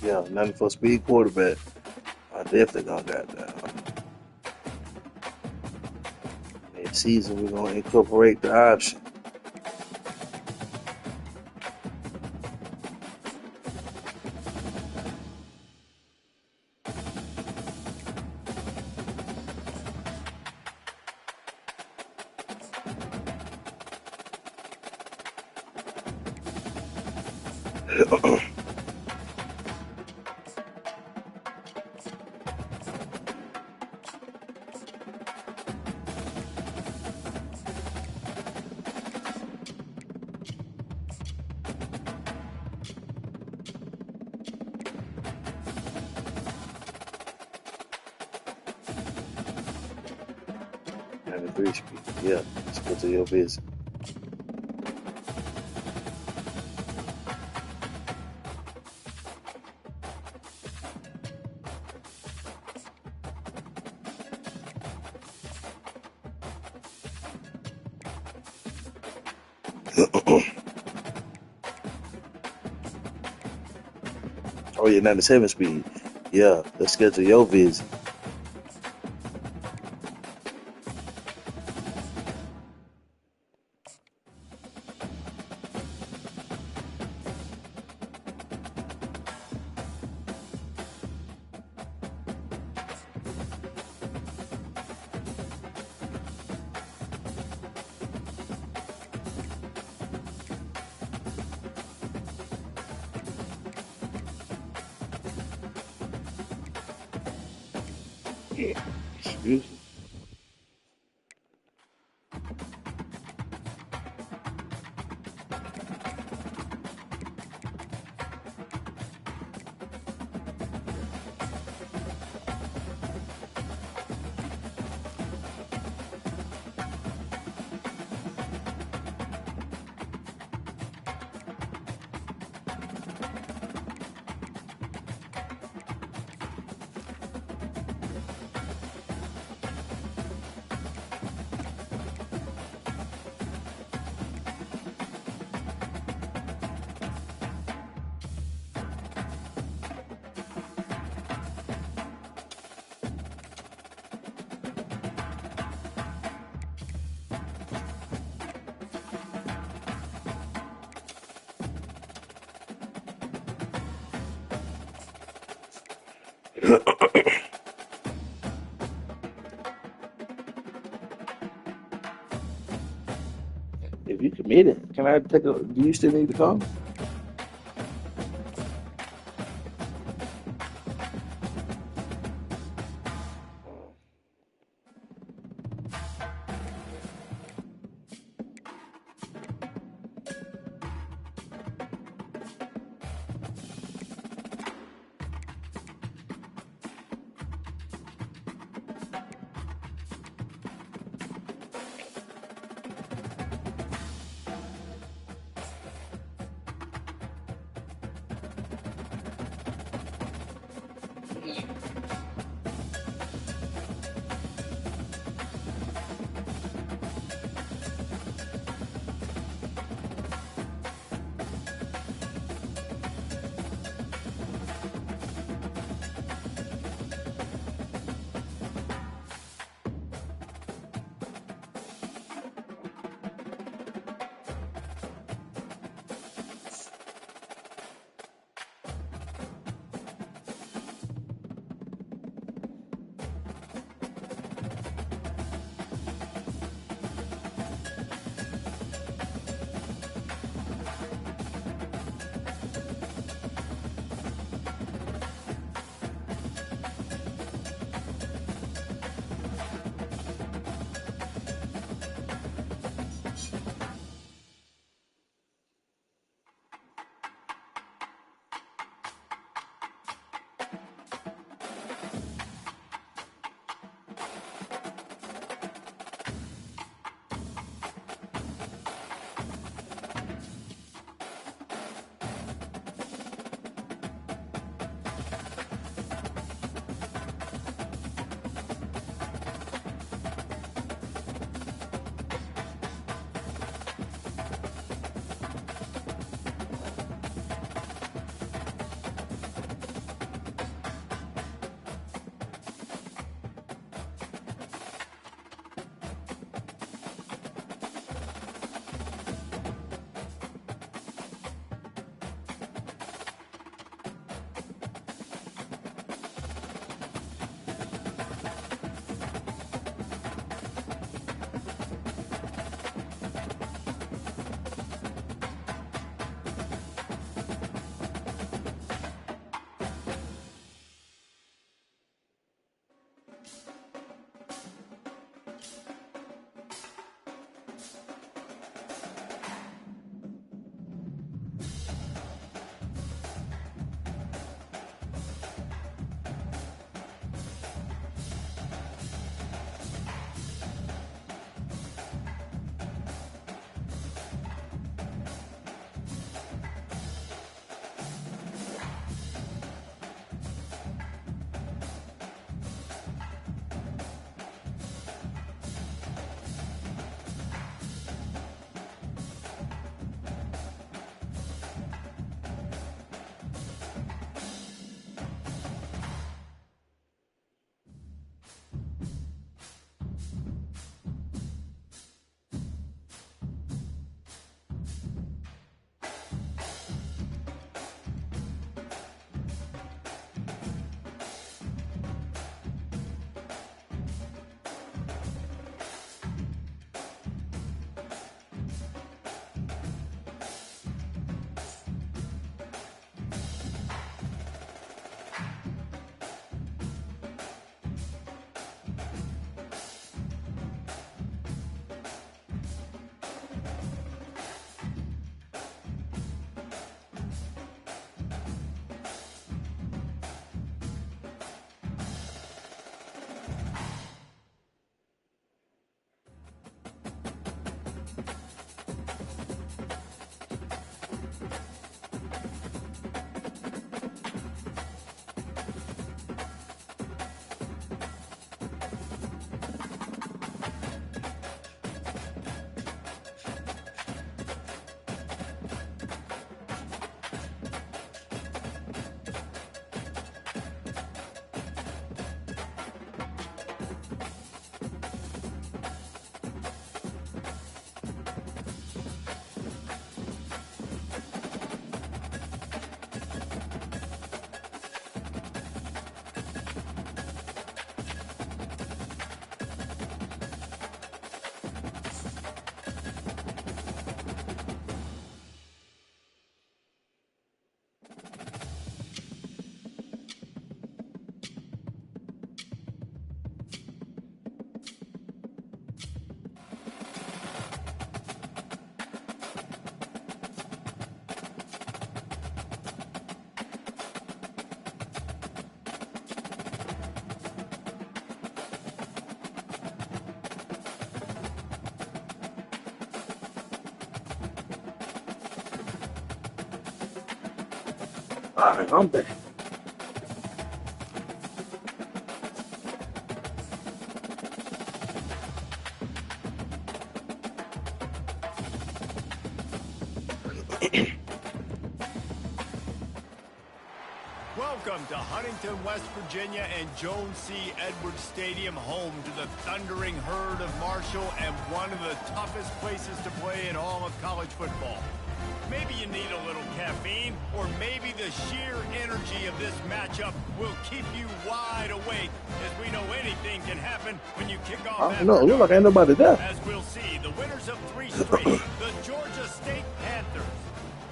Yeah, nothing for speed quarterback. I definitely gonna got that. Next season, we're gonna incorporate the option. 93 speed. Yeah, let's go to your visit. Oh yeah, 97 speed. Yeah, let's schedule your visit. Yeah. Excuse me. If you committed, can I take a? Do you still need to come? All right, I'm back. Welcome to Huntington, West Virginia and Jones C. Edwards Stadium, home to the Thundering Herd of Marshall and one of the toughest places to play in all of college football. Maybe you need a little caffeine, or maybe the sheer energy of this matchup will keep you wide awake, as we know anything can happen when you kick off. I don't know. Look like ain't nobody there. As we'll see, the winners of 3 straight, the Georgia State Panthers,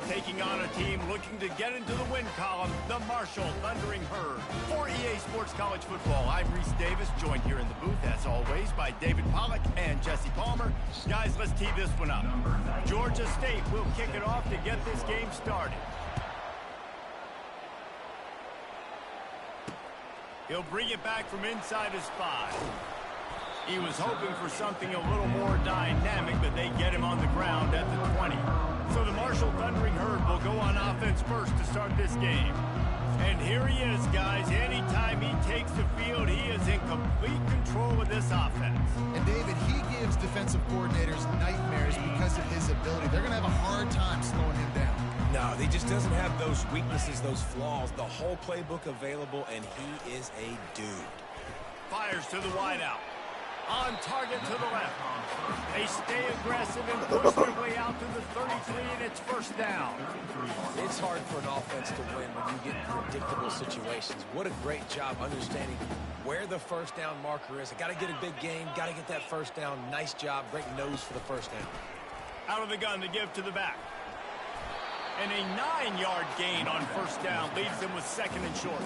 taking on a team looking to get into the win column, the Marshall Thundering Herd. For EA Sports College Football, I'm Reese Davis, joined here in the booth, as always, by David Pollack and Jesse Palmer. Guys, let's tee this one up. Georgia State will kick it off to get this game started. He'll bring it back from inside his 5. He was hoping for something a little more dynamic, but they get him on the ground at the 20. So the Marshall Thundering Herd will go on offense first to start this game. And here he is, guys. Anytime he takes the field, he is in complete control of this offense. And David, he gives defensive coordinators nightmares because of his ability. They're going to have a hard time slowing him down. No, he just doesn't have those weaknesses, those flaws. The whole playbook available, and he is a dude. Fires to the wideout. On target to the left. They stay aggressive and push their way out to the 33, and it's first down. It's hard for an offense to win when you get in predictable situations. What a great job understanding where the first down marker is. I got to get a big gain, got to get that first down. Nice job, great nose for the first down. Out of the gun to give to the back. And a 9-yard gain on first down leaves them with second and short.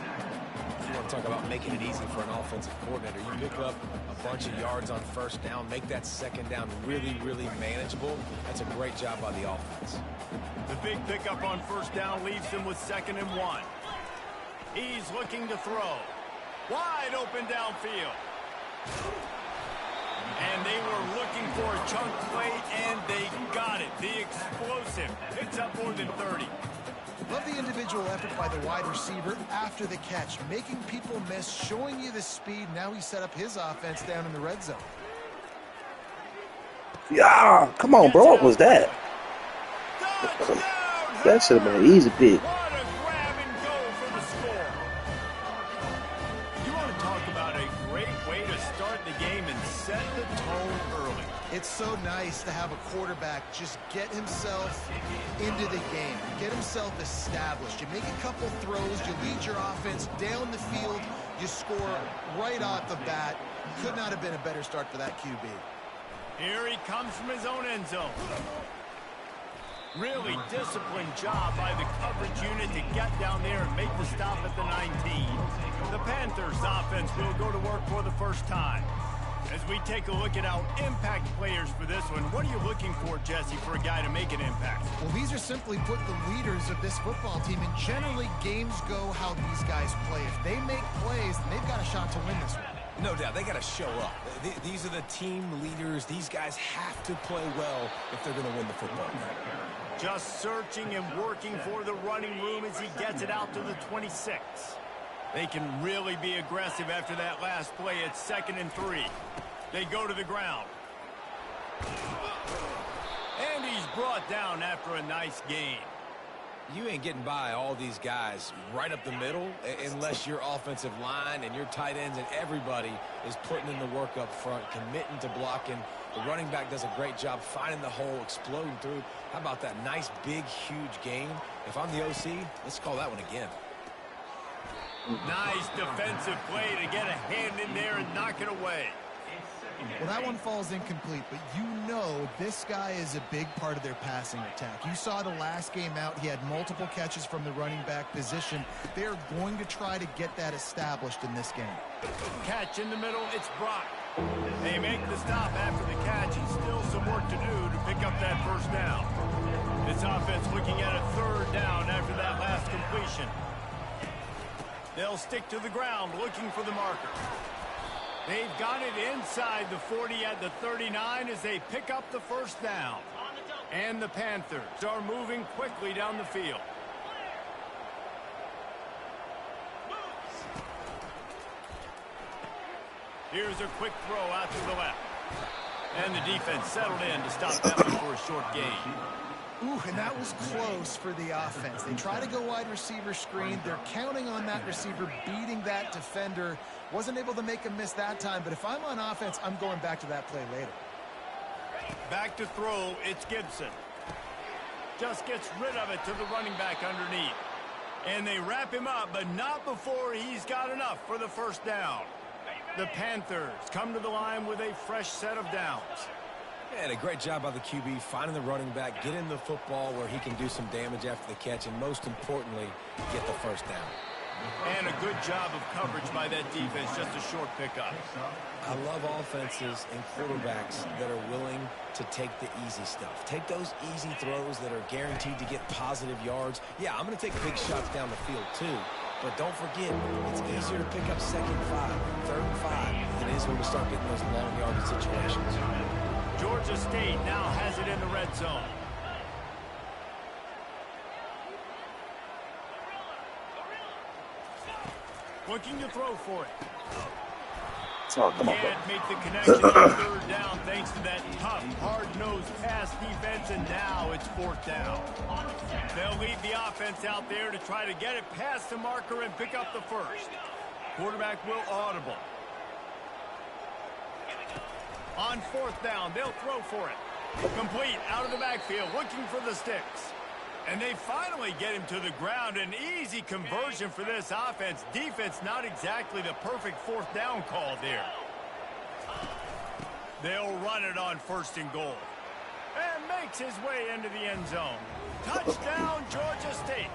You want to talk about making it easy for an offensive coordinator. You pick up a bunch of yards on first down, make that second down really, really manageable. That's a great job by the offense. The big pickup on first down leaves them with second and 1. He's looking to throw. Wide open downfield. And they were looking for a chunk play, and they got it. The explosive picks up more than 30. Love the individual effort by the wide receiver after the catch, making people miss, showing you the speed. Now he set up his offense down in the red zone. Yeah, come on, bro. What was that? That should have been an easy pick. What a grab and go for the score. You want to talk about a great way to start the game and set the tone early. It's so nice to have a quarterback just get himself into the game, get himself established. You make a couple throws, you lead your offense down the field, you score right off the bat. Could not have been a better start for that QB. Here he comes from his own end zone. Really disciplined job by the coverage unit to get down there and make the stop at the 19. The Panthers offense will go to work for the first time. As we take a look at our impact players for this one, what are you looking for, Jesse, for a guy to make an impact? Well, these are simply put the leaders of this football team, and generally games go how these guys play. If they make plays, then they've got a shot to win this one. No doubt, they got to show up. These are the team leaders. These guys have to play well if they're going to win the football game. Just searching and working for the running room as he gets it out to the 26. They can really be aggressive after that last play. It's second and 3. They go to the ground. And he's brought down after a nice gain. You ain't getting by all these guys right up the middle unless your offensive line and your tight ends and everybody is putting in the work up front, committing to blocking. The running back does a great job finding the hole, exploding through. How about that nice, big, huge gain? If I'm the OC, let's call that one again. Nice defensive play to get a hand in there and knock it away. Well, that one falls incomplete, but you know this guy is a big part of their passing attack. You saw the last game out. He had multiple catches from the running back position. They're going to try to get that established in this game. Catch in the middle. It's Brock. They make the stop after the catch, and still some work to do to pick up that first down. This offense looking at a third down after that last completion. They'll stick to the ground looking for the marker. They've got it inside the 40 at the 39 as they pick up the first down. And the Panthers are moving quickly down the field. Here's a quick throw out to the left. And the defense settled in to stop that one for a short gain. Ooh, and that was close for the offense. They try to go wide receiver screen. They're counting on that receiver beating that defender. Wasn't able to make a miss that time, but if I'm on offense, I'm going back to that play later. Back to throw, it's Gibson. Just gets rid of it to the running back underneath. And they wrap him up, but not before he's got enough for the first down. The Panthers come to the line with a fresh set of downs. And a great job by the QB finding the running back, getting the football where he can do some damage after the catch, and most importantly, get the first down. And a good job of coverage by that defense, just a short pickup. I love offenses and quarterbacks that are willing to take the easy stuff. Take those easy throws that are guaranteed to get positive yards. Yeah, I'm going to take big shots down the field too, but don't forget, it's easier to pick up 2nd and 5, 3rd and 5 than it is when we start getting those long yardage situations. Georgia State now has it in the red zone. Looking to throw for it. Oh, come on, Can't make the connection on 3rd down thanks to that tough, hard-nosed pass defense, and now it's 4th down. They'll lead the offense out there to try to get it past the marker and pick up the first. Quarterback will audible. On 4th down, they'll throw for it. Complete out of the backfield, looking for the sticks. And they finally get him to the ground. An easy conversion for this offense. Defense not exactly the perfect 4th down call there. They'll run it on 1st and goal. And makes his way into the end zone. Touchdown, Georgia State.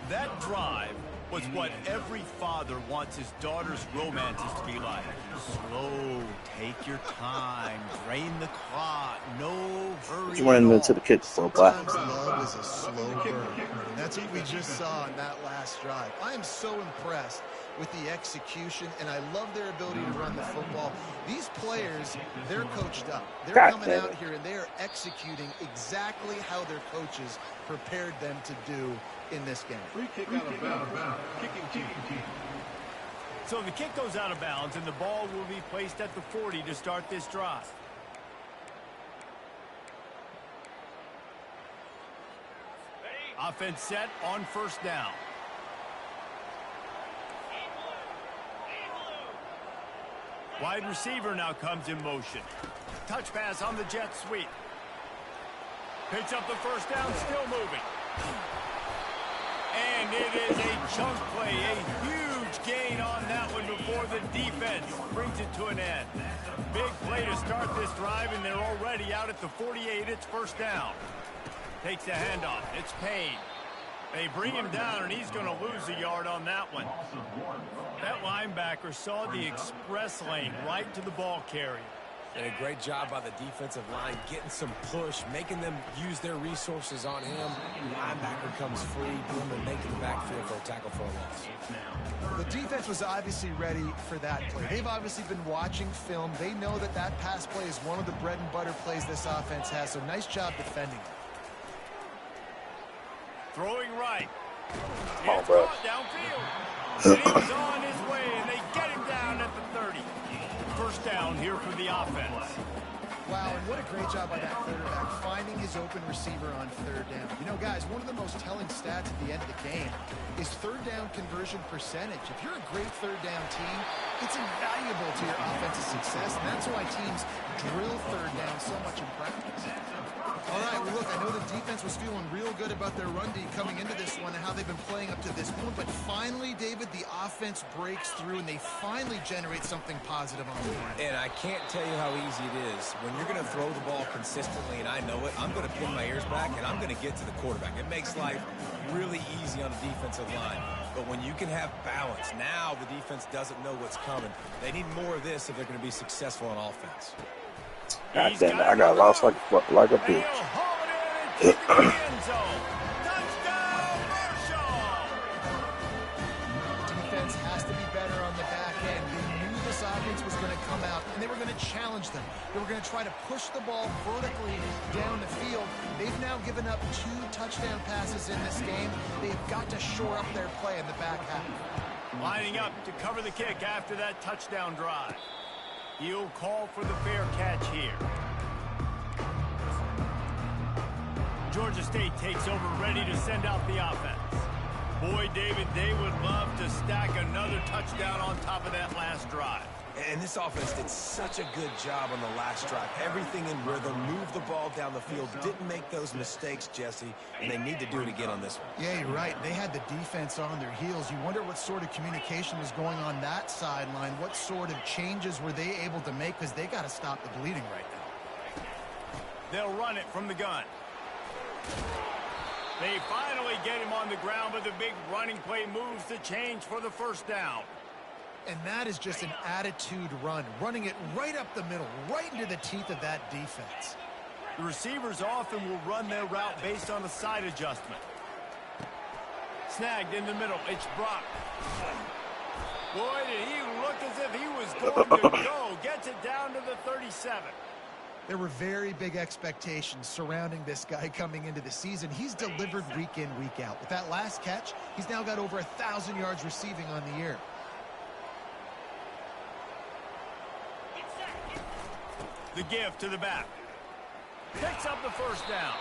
That drive was what every father wants his daughter's romances to be like. Slow, take your time, drain the clock, no hurry. You running into the kick so Sometimes love is a slow burn. And that's what we just saw in that last drive. I am so impressed with the execution, and I love their ability to run the football. These players, they're coached up. They're coming out here, and they are executing exactly how their coaches prepared them to do in this game. Free kick out of bounds. Kicking team. So the kick goes out of bounds, and the ball will be placed at the 40 to start this drive. Offense set on 1st down. Wide receiver now comes in motion. Touch pass on the jet sweep. Picks up the 1st down, still moving. And it is a chunk play, a huge gain on that one before the defense brings it to an end. Big play to start this drive, and they're already out at the 48. It's 1st down. Takes the handoff. It's Payne. They bring him down, and he's going to lose a yard on that one. That linebacker saw the express lane right to the ball carrier. And a great job by the defensive line, getting some push, making them use their resources on him. Linebacker comes free, boom, and making the backfield for a tackle for a loss. The defense was obviously ready for that play. They've obviously been watching film. They know that that pass play is one of the bread and butter plays this offense has, so nice job defending it. Throwing right. Oh, bro. Downfield. And he was on his way, and they get him down at the 30. 1st down here for the offense. Wow, and what a great job by that quarterback, finding his open receiver on 3rd down. You know, guys, one of the most telling stats at the end of the game is 3rd down conversion percentage. If you're a great 3rd down team, it's invaluable to your offensive success, and that's why teams drill 3rd down so much in practice. All right, well, look, I know the defense was feeling real good about their run D coming into this one and how they've been playing up to this point, but finally, David, the offense breaks through, and they finally generate something positive on the board. And I can't tell you how easy it is. When you're going to throw the ball consistently, and I know it, I'm going to pin my ears back, and I'm going to get to the quarterback. It makes life really easy on the defensive line. But when you can have balance, now the defense doesn't know what's coming. They need more of this if they're going to be successful on offense. God damn it, I got lost like a bitch. Defense has to be better on the back end. They knew this offense was going to come out, and they were going to challenge them. They were going to try to push the ball vertically down the field. They've now given up 2 touchdown passes in this game. They've got to shore up their play in the back half. Lining up to cover the kick after that touchdown drive. He'll call for the fair catch here. Georgia State takes over, ready to send out the offense. Boy, David, they would love to stack another touchdown on top of that last drive. And this offense did such a good job on the last drive. Everything in rhythm, moved the ball down the field, didn't make those mistakes, Jesse, and they need to do it again on this one. Yeah, you're right. They had the defense on their heels. You wonder what sort of communication was going on that sideline. What sort of changes were they able to make, because they got to stop the bleeding right now. They'll run it from the gun. They finally get him on the ground, but the big running play moves the change for the first down. And that is just an attitude run, running it right up the middle, right into the teeth of that defense. The receivers often will run their route based on a side adjustment. Snagged in the middle. It's Brock. Boy, did he look as if he was going to go. Gets it down to the 37. There were very big expectations surrounding this guy coming into the season. He's delivered week in, week out. With that last catch, he's now got over 1,000 yards receiving on the year. The give to the back. Picks up the first down.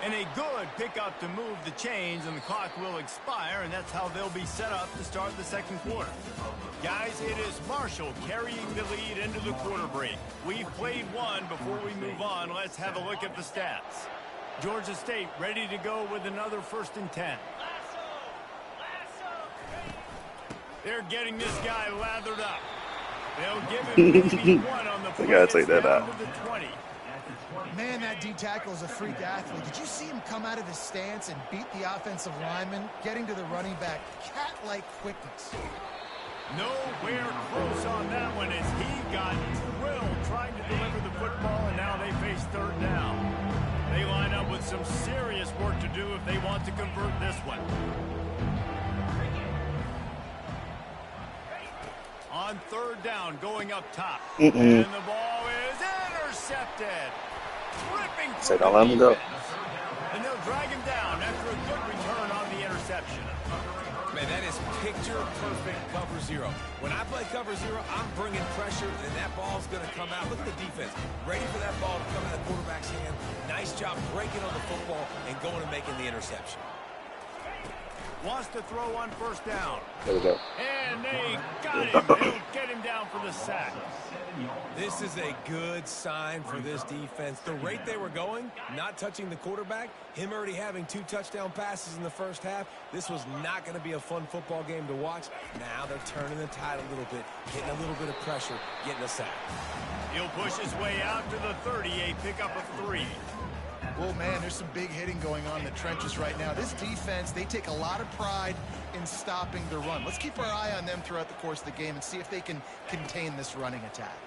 And a good pickup to move the chains, and the clock will expire, and that's how they'll be set up to start the second quarter. Guys, it is Marshall carrying the lead into the quarter break. We've played one. Before we move on, let's have a look at the stats. Georgia State ready to go with another 1st and 10. They're getting this guy lathered up. They'll give him maybe one on the play. They gotta take that out. To the 20. Man, that D-tackle is a freak athlete. Did you see him come out of his stance and beat the offensive lineman, getting to the running back? Cat-like quickness. Nowhere close on that one as he got drilled trying to deliver the football, and now they face 3rd down. They line up with some serious work to do if they want to convert this one. On 3rd down, going up top. And the ball is intercepted. Ripping Say, don't let him go. And they'll drag him down after a good return on the interception. Man, that is picture-perfect cover zero. When I play cover zero, I'm bringing pressure, and that ball's going to come out. Look at the defense. Ready for that ball to come in the quarterback's hand. Nice job breaking on the football and going and making the interception. Wants to throw on 1st down. There we go. And they got him. They'll get him down for the sack. This is a good sign for this defense. The rate they were going, not touching the quarterback, him already having 2 touchdown passes in the first half, this was not going to be a fun football game to watch. Now they're turning the tide a little bit, getting a little bit of pressure, getting a sack. He'll push his way out to the 30, a pickup of 3. Well, man, there's some big hitting going on in the trenches right now. This defense, they take a lot of pride in stopping the run. Let's keep our eye on them throughout the course of the game and see if they can contain this running attack.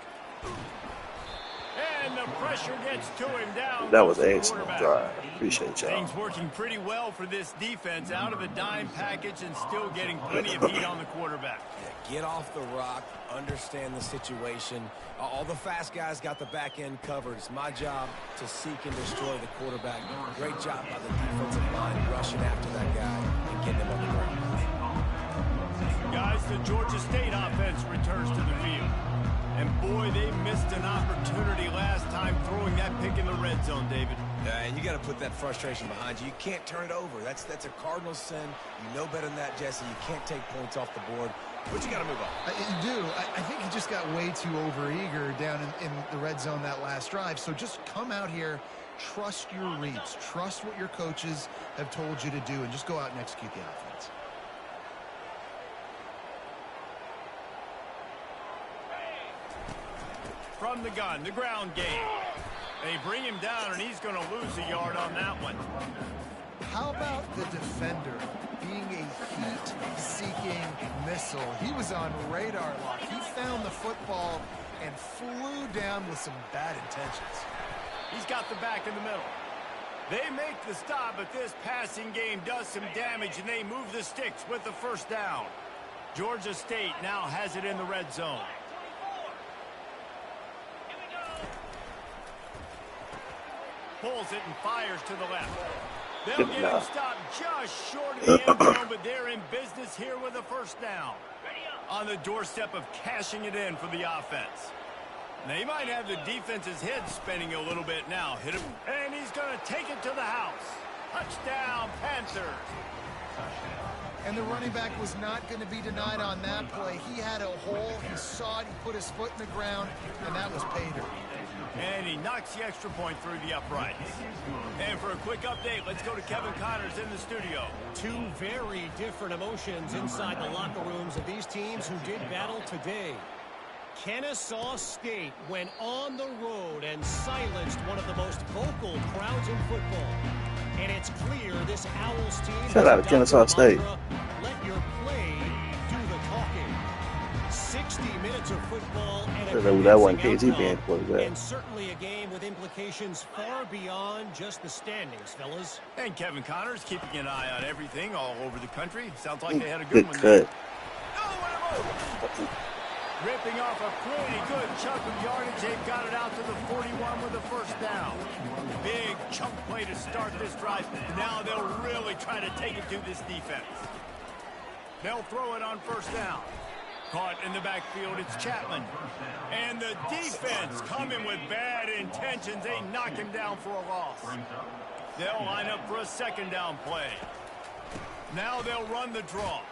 And the pressure gets to him down. That was an excellent drive. Appreciate y'all. Things working pretty well for this defense, out of the dime package and still getting plenty of heat on the quarterback. Yeah, get off the rock, understand the situation. All the fast guys got the back end covered. It's my job to seek and destroy the quarterback. Great job by the defensive line rushing after that guy and getting him on the ground. Guys, the Georgia State offense returns to the field. And boy, they missed an opportunity last time throwing that pick in the red zone, David. And you got to put that frustration behind you. You can't turn it over. That's a cardinal sin. You know better than that, Jesse. You can't take points off the board. But you got to move on. You do. I think he just got way too overeager down in the red zone that last drive. So just come out here, trust your reads, trust what your coaches have told you to do, and just go out and execute the offense. From the gun, the ground game. They bring him down, and he's going to lose a yard on that one. How about the defender being a heat-seeking missile? He was on radar lock. He found the football and flew down with some bad intentions. He's got the back in the middle. They make the stop, but this passing game does some damage, and they move the sticks with the 1st down. Georgia State now has it in the red zone. Pulls it and fires to the left. They'll get him stopped just short of the end zone, but they're in business here with a first down. On the doorstep of cashing it in for the offense. Now, he might have the defense's head spinning a little bit now. Hit him, and he's going to take it to the house. Touchdown, Panthers. And the running back was not going to be denied on that play. He had a hole. He saw it. He put his foot in the ground, and that was pay dirt. And he knocks the extra point through the uprights. And for a quick update, let's go to Kevin Connors in the studio. Two very different emotions inside the locker rooms of these teams who did battle today. Kennesaw State went on the road and silenced one of the most vocal crowds in football. And it's clear this Owls team... Shout out to Kennesaw State. Let your play do the talking. 60 minutes of football and that wasn't KZ being quarterback. And certainly a game with implications far beyond just the standings, fellas. And Kevin Connors keeping an eye on everything all over the country. Sounds like they had a good one cut. there. Oh, ripping off a pretty good chunk of yardage. They've got it out to the 41 with a first down. Big chunk play to start this drive. Now they'll really try to take it to this defense. They'll throw it on first down. Caught in the backfield, it's Chapman. And the defense coming with bad intentions. They knock him down for a loss. They'll line up for a second down play. Now they'll run the draw.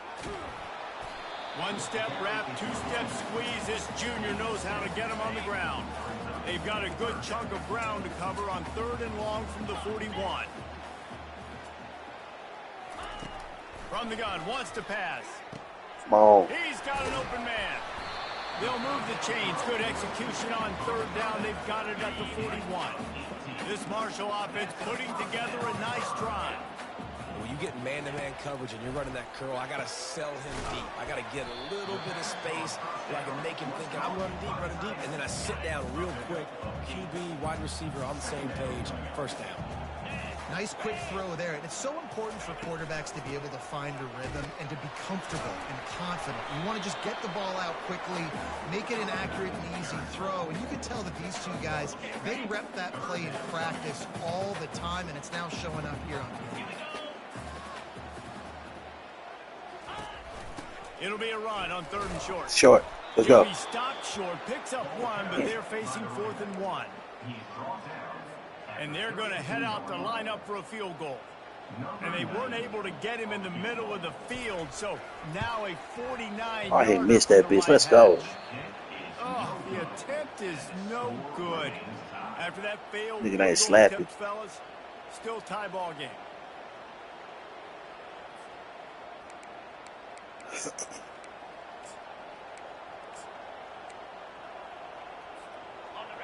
One-step wrap, two-step squeeze. This junior knows how to get him on the ground. They've got a good chunk of ground to cover on 3rd and long from the 41. From the gun, wants to pass. Small. He's got an open man. They'll move the chains. Good execution on 3rd down. They've got it at the 41. This Marshall offense putting together a nice drive. When you get man-to-man coverage and you're running that curl, I got to sell him deep. I got to get a little bit of space where I can make him think I'm running deep, and then I sit down real quick. QB, wide receiver on the same page, first down. Nice quick throw there. And it's so important for quarterbacks to be able to find a rhythm and to be comfortable and confident. You want to just get the ball out quickly, make it an accurate and easy throw. And you can tell that these two guys, they rep that play in practice all the time, and it's now showing up here on the field. It'll be a run on 3rd and short. Short. Let's go. He stopped short, picks up 1, but they're facing 4th and 1. And they're going to head out to line up for a field goal. And they weren't able to get him in the middle of the field, so now a 49. Oh, he missed that bitch. Let's go. Oh, the attempt is no good. After that failed Nigga, they slapped attempt, fellas, still tie ball game.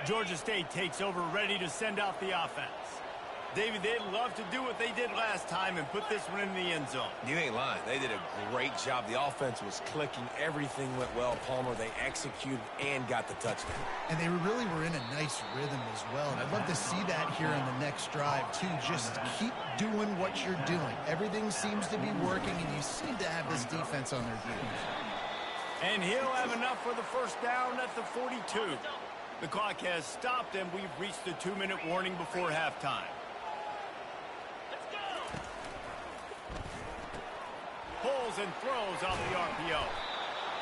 Georgia State takes over, ready to send out the offense. David, they'd love to do what they did last time and put this one in the end zone. You ain't lying. They did a great job. The offense was clicking. Everything went well. Palmer, they executed and got the touchdown. And they really were in a nice rhythm as well. And I'd love to see that here on the next drive, too. Just keep doing what you're doing. Everything seems to be working, and you seem to have this defense on their heels. And he'll have enough for the first down at the 42. The clock has stopped, and we've reached the 2-minute warning before halftime. Pulls and throws off the RPO.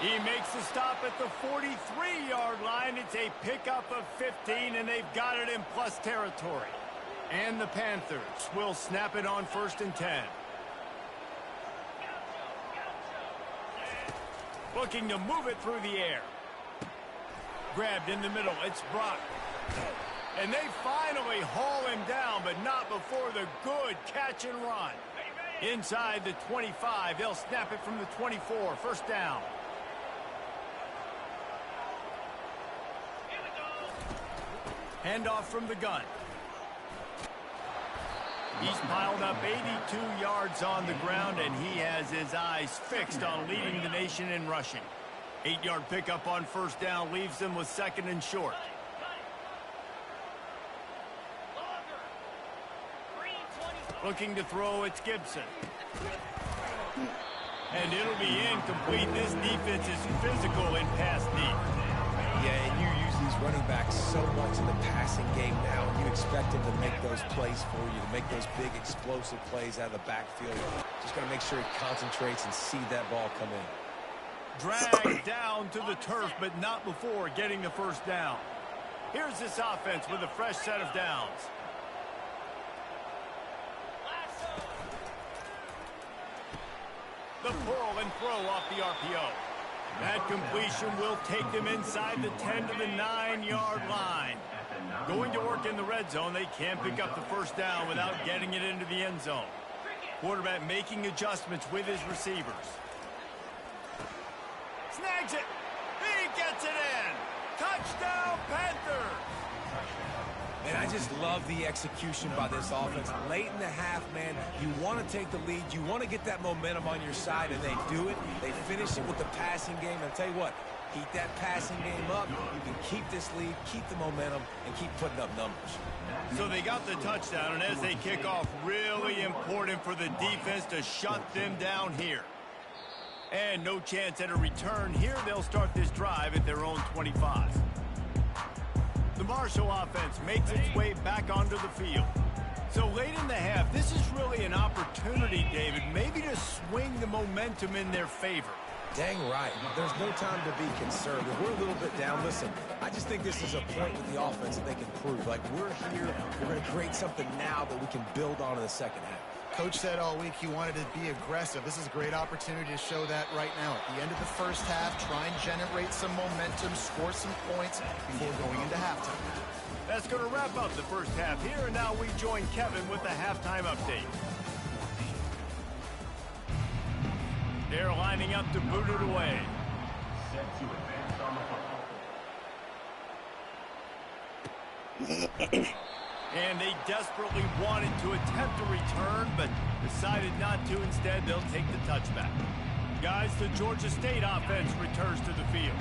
He makes the stop at the 43-yard line. It's a pickup of 15, and they've got it in plus territory. And the Panthers will snap it on 1st and 10. Looking to move it through the air. Grabbed in the middle. It's Brock. And they finally haul him down, but not before the good catch and run. Inside the 25, they'll snap it from the 24. First down. Handoff from the gun. He's piled up 82 yards on the ground, and he has his eyes fixed on leading the nation in rushing. 8-yard pickup on first down leaves them with 2nd and short. Looking to throw, it's Gibson. And it'll be incomplete. This defense is physical in pass deep. Yeah, and you usually these running backs so much in the passing game now, and you expect them to make those plays for you, to make those big explosive plays out of the backfield. Just got to make sure he concentrates and see that ball come in. Dragged down to the turf, but not before getting the first down. Here's this offense with a fresh set of downs. The pull and throw off the RPO. That completion will take them inside the 10 to the 9-yard line. Going to work in the red zone, they can't pick up the first down without getting it into the end zone. Quarterback making adjustments with his receivers. Snags it. He gets it in. Touchdown, Panthers. And I just love the execution by this offense. Late in the half, man, you want to take the lead. You want to get that momentum on your side, and they do it. They finish it with the passing game. And I'll tell you what, keep that passing game up. You can keep this lead, keep the momentum, and keep putting up numbers. So they got the touchdown, and as they kick off, really important for the defense to shut them down here. And no chance at a return here. They'll start this drive at their own 25. The Marshall offense makes its way back onto the field. So late in the half, this is really an opportunity, David, maybe to swing the momentum in their favor. Dang right. There's no time to be concerned. If we're a little bit down, listen, I just think this is a point with the offense that they can prove. Like, we're here, we're going to create something now that we can build on in the second half. Coach said all week he wanted to be aggressive. This is a great opportunity to show that right now. At the end of the first half, try and generate some momentum, score some points before going into halftime. That's going to wrap up the first half here, and now we join Kevin with the halftime update. They're lining up to boot it away. Set to advance on the football. And they desperately wanted to attempt a return, but decided not to. Instead, they'll take the touchback. Guys, the Georgia State offense returns to the field.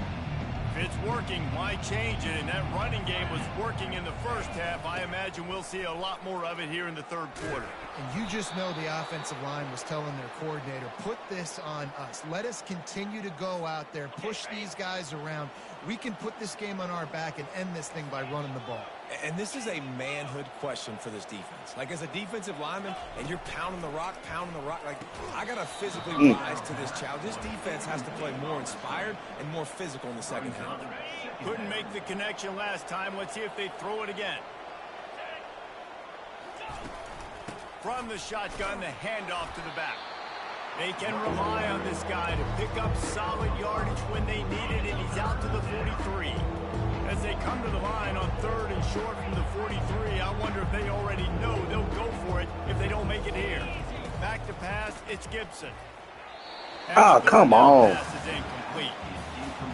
If it's working, why change it? And that running game was working in the first half. I imagine we'll see a lot more of it here in the third quarter. And you just know the offensive line was telling their coordinator, put this on us. Let us continue to go out there, push these guys around. We can put this game on our back and end this thing by running the ball. And this is a manhood question for this defense. Like, as a defensive lineman, and you're pounding the rock, like, I got to physically rise to this challenge. This defense has to play more inspired and more physical in the second half. Couldn't make the connection last time. Let's see if they throw it again. From the shotgun, the handoff to the back. They can rely on this guy to pick up solid yardage when they need it, and he's out to the 43. As they come to the line on third and short from the 43, I wonder if they already know they'll go for it if they don't make it here. Back to pass, it's Gibson. Oh, come on. Pass is incomplete.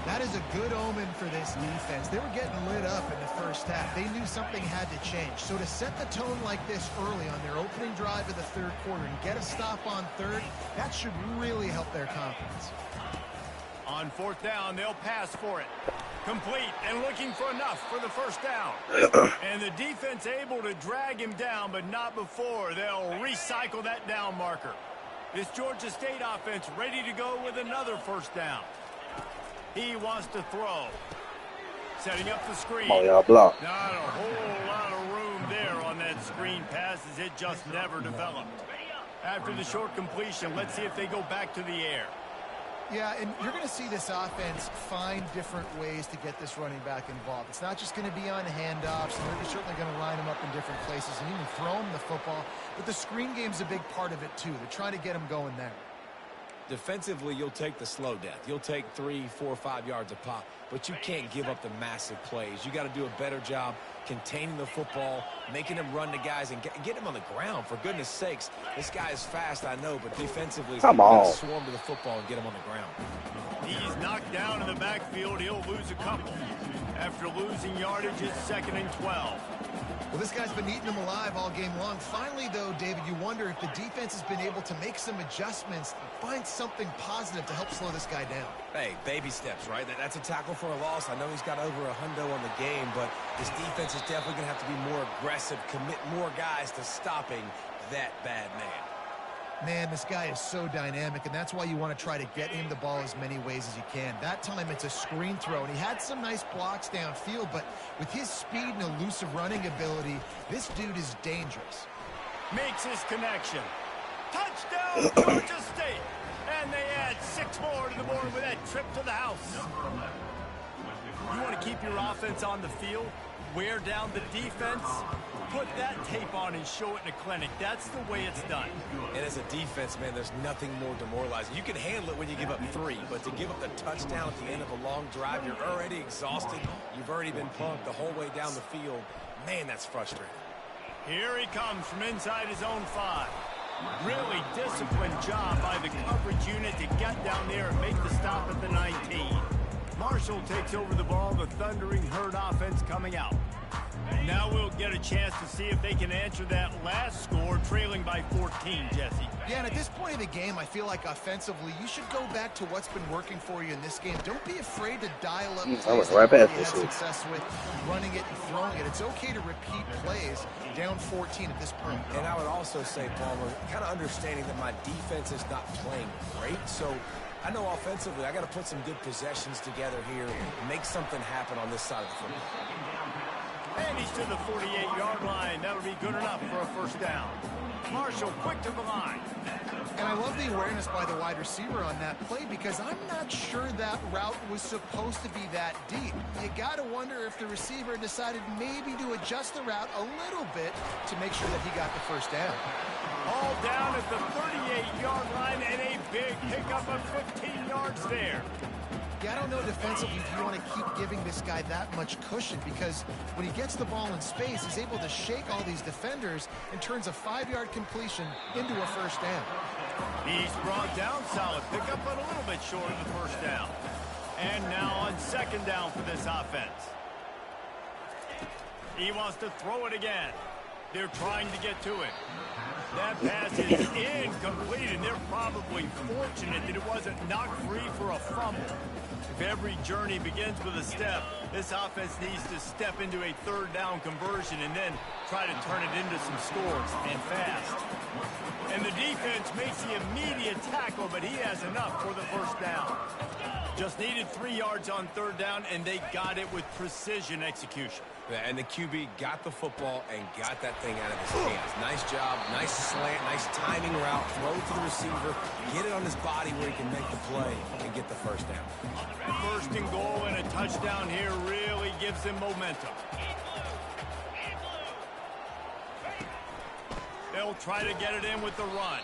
That is a good omen for this defense. They were getting lit up in the first half. They knew something had to change. So to set the tone like this early on their opening drive of the third quarter and get a stop on third, that should really help their confidence. On fourth down, they'll pass for it. Complete and looking for enough for the first down. And the defense able to drag him down, but not before. They'll recycle that down marker. This Georgia State offense ready to go with another first down. He wants to throw. Setting up the screen. Oh, y'all block. Not a whole lot of room there on that screen pass as it just never developed. After the short completion, let's see if they go back to the air. Yeah, and you're going to see this offense find different ways to get this running back involved. It's not just going to be on handoffs, and they're certainly going to line them up in different places and even throw them the football. But the screen game's a big part of it, too. They're trying to get them going there. Defensively, you'll take the slow death. You'll take 3, 4, 5 yards a pop, but you can't give up the massive plays. You got to do a better job containing the football, making them run the guys, and get him on the ground. For goodness sakes, this guy is fast, I know, but defensively, come on, swarm to the football and get him on the ground. He's knocked down in the backfield. He'll lose a couple. After losing yardage, it's 2nd and 12. Well, this guy's been eating them alive all game long. Finally, though, David, you wonder if the defense has been able to make some adjustments, find something positive to help slow this guy down. Hey, baby steps, right? That's a tackle for a loss. I know he's got over $100 on the game, but this defense is definitely going to have to be more aggressive, commit more guys to stopping that bad man. Man, this guy is so dynamic, and that's why you want to try to get him the ball as many ways as you can. That time, it's a screen throw, and he had some nice blocks downfield, but with his speed and elusive running ability, this dude is dangerous. Makes his connection. Touchdown, Georgia State. And they add 6 more to the board with that trip to the house. You want to keep your offense on the field, wear down the defense, put that tape on and show it in a clinic. That's the way it's done. And as a defense, man, there's nothing more demoralizing. You can handle it when you give up 3, but to give up the touchdown at the end of a long drive, you're already exhausted. You've already been pumped the whole way down the field. Man, that's frustrating. Here he comes from inside his own 5. Really disciplined job by the coverage unit to get down there and make the stop at the 19. Marshall takes over the ball, the Thundering Herd offense coming out. Now we'll get a chance to see if they can answer that last score, trailing by 14, Jesse. Yeah, and at this point of the game, I feel like offensively, you should go back to what's been working for you in this game. Don't be afraid to dial up plays I was that right you past had this shit. success with, running it and throwing it. It's okay to repeat plays down 14 at this point. And I would also say, Palmer, kind of understanding that my defense is not playing great, so I know offensively I got to put some good possessions together here and make something happen on this side of the football. And he's to the 48-yard line. That'll be good enough for a first down. Marshall quick to the line. And I love the awareness by the wide receiver on that play because I'm not sure that route was supposed to be that deep. You got to wonder if the receiver decided maybe to adjust the route a little bit to make sure that he got the first down. All down at the 38-yard line and a big pickup of 15 yards there. Yeah, I don't know defensively if you want to keep giving this guy that much cushion because when he gets the ball in space, he's able to shake all these defenders and turns a 5-yard completion into a first down. He's brought down solid pickup, but a little bit short of the first down. And now on second down for this offense. He wants to throw it again. They're trying to get to it. That pass is incomplete, and they're probably fortunate that it wasn't knocked free for a fumble. If every journey begins with a step, this offense needs to step into a third down conversion and then try to turn it into some scores, and fast. And the defense makes the immediate tackle, but he has enough for the first down. Just needed 3 yards on third down, and they got it with precision execution. Yeah, and the QB got the football and got that thing out of his hands. Nice job, nice slant, nice timing route, throw to the receiver, get it on his body where he can make the play and get the first down. First and goal and a touchdown here really gives them momentum. They'll try to get it in with the run.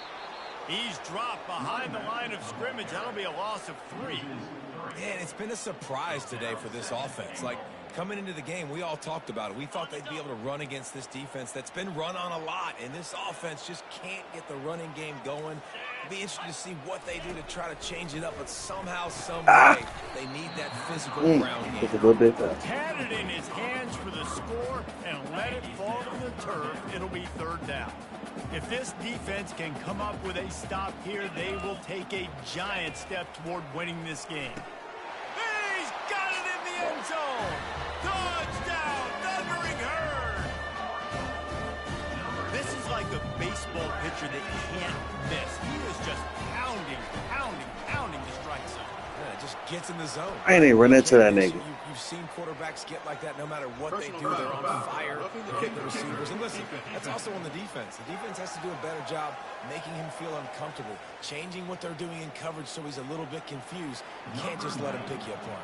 He's dropped behind the line of scrimmage. That'll be a loss of 3. Man, it's been a surprise today for this offense. Like, coming into the game, we all talked about it. We thought they'd be able to run against this defense that's been run on a lot, and this offense just can't get the running game going. It'll be interesting to see what they do to try to change it up, but somehow, some way, they need that physical ground game. It's a little bit tough. Had it in his hands for the score and let it fall to the turf, it'll be third down. If this defense can come up with a stop here, they will take a giant step toward winning this game. He's got it in the end zone. Touchdown, Thundering Herd. This is like a baseball pitcher that can't miss. He is just pounding the strike zone. Yeah, it just gets in the zone. I ain't even run into that nigga. You've seen quarterbacks get like that no matter what they do. They're on fire. They're hitting the receivers. And listen, that's also on the defense. The defense has to do a better job making him feel uncomfortable, changing what they're doing in coverage so he's a little bit confused. You can't just let him pick you apart.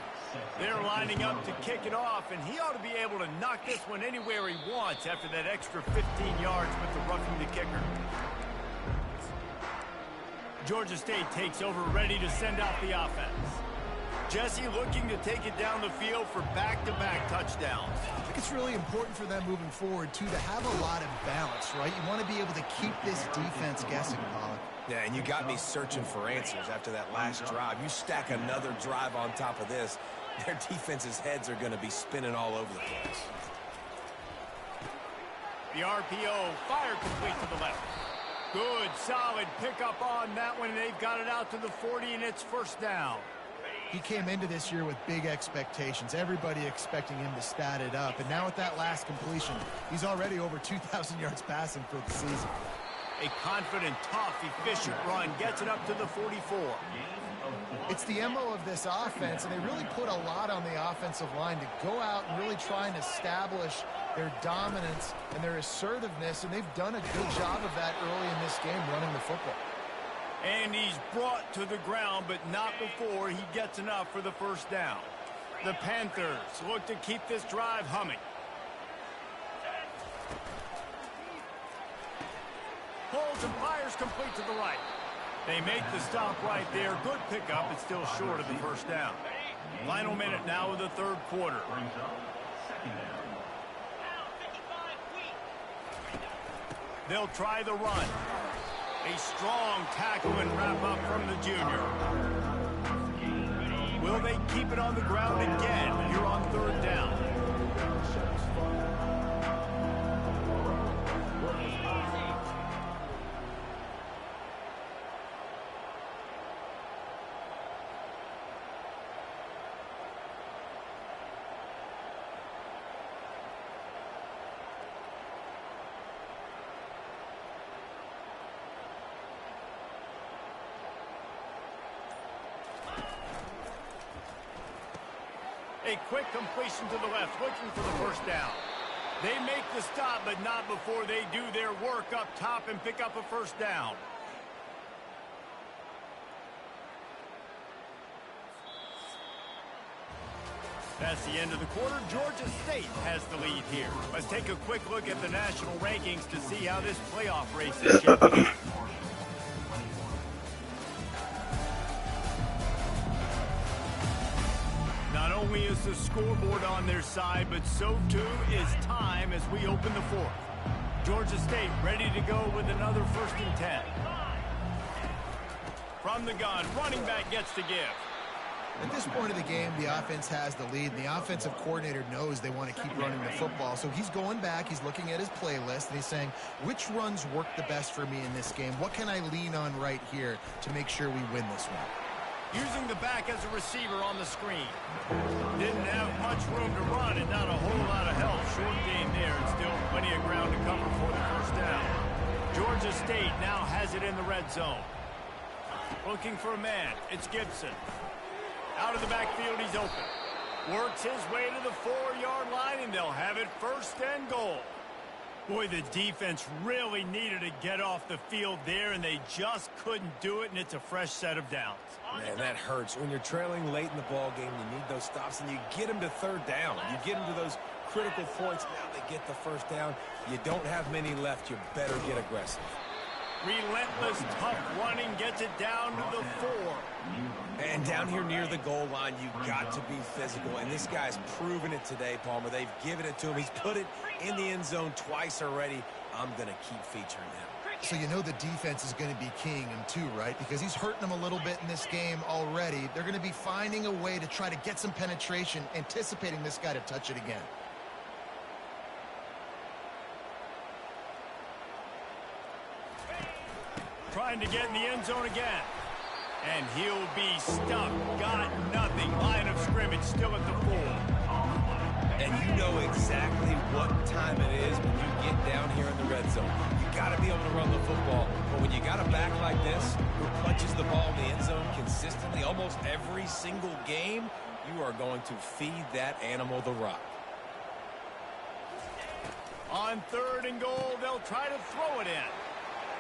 They're lining up to kick it off, and he ought to be able to knock this one anywhere he wants after that extra 15 yards with the roughing the kicker. Georgia State takes over, ready to send out the offense. Jesse looking to take it down the field for back-to-back touchdowns. I think it's really important for them moving forward, too, to have a lot of balance, right? You want to be able to keep this defense guessing, Pollock. Yeah, and you got me searching for answers after that last drive. You stack another drive on top of this, their defense's heads are going to be spinning all over the place. The RPO, fire complete to the left. Good, solid pickup on that one, and they've got it out to the 40, and it's first down. He came into this year with big expectations. Everybody expecting him to stat it up. And now with that last completion, he's already over 2,000 yards passing for the season. A confident, tough, efficient run gets it up to the 44. It's the MO of this offense, and they really put a lot on the offensive line to go out and really try and establish their dominance and their assertiveness, and they've done a good job of that early in this game running the football. And he's brought to the ground, but not before he gets enough for the first down. The Panthers look to keep this drive humming. Holds and fires complete to the right. They make the stop right there. Good pickup, but still short of the first down. Final minute now of the third quarter. They'll try the run. A strong tackle and wrap up from the junior. Will they keep it on the ground again here on third down? A quick completion to the left, looking for the first down. They make the stop, but not before they do their work up top and pick up a first down. That's the end of the quarter. Georgia State has the lead here. Let's take a quick look at the national rankings to see how this playoff race is shaping up. Not only is the scoreboard on their side, but so too is time as we open the fourth. Georgia State ready to go with another 1st and 10. From the gun, running back gets to give. At this point of the game, the offense has the lead, and the offensive coordinator knows they want to keep running the football. So he's going back, he's looking at his playlist, and he's saying, which runs work the best for me in this game? What can I lean on right here to make sure we win this one? Using the back as a receiver on the screen. Didn't have much room to run and not a whole lot of help. Short gain there and still plenty of ground to cover for the first down. Georgia State now has it in the red zone. Looking for a man. It's Gibson. Out of the backfield, he's open. Works his way to the 4-yard line, and they'll have it 1st and goal. Boy, the defense really needed to get off the field there, and they just couldn't do it, and it's a fresh set of downs. Man, that hurts. When you're trailing late in the ball game, you need those stops, and you get them to third down. You get them to those critical points. Now they get the first down. You don't have many left. You better get aggressive. Relentless, tough running gets it down to the 4. And down here near the goal line, you've got to be physical. And this guy's proven it today, Palmer. They've given it to him. He's put it in the end zone twice already. I'm going to keep featuring him. So you know the defense is going to be keying him too, right? Because he's hurting them a little bit in this game already. They're going to be finding a way to try to get some penetration, anticipating this guy to touch it again. Trying to get in the end zone again. And he'll be stuck. Got nothing. Line of scrimmage still at the 4. And you know exactly what time it is when you get down here in the red zone. You got to be able to run the football. But when you got a back like this who punches the ball in the end zone consistently almost every single game, you are going to feed that animal the rock. On 3rd and goal, they'll try to throw it in.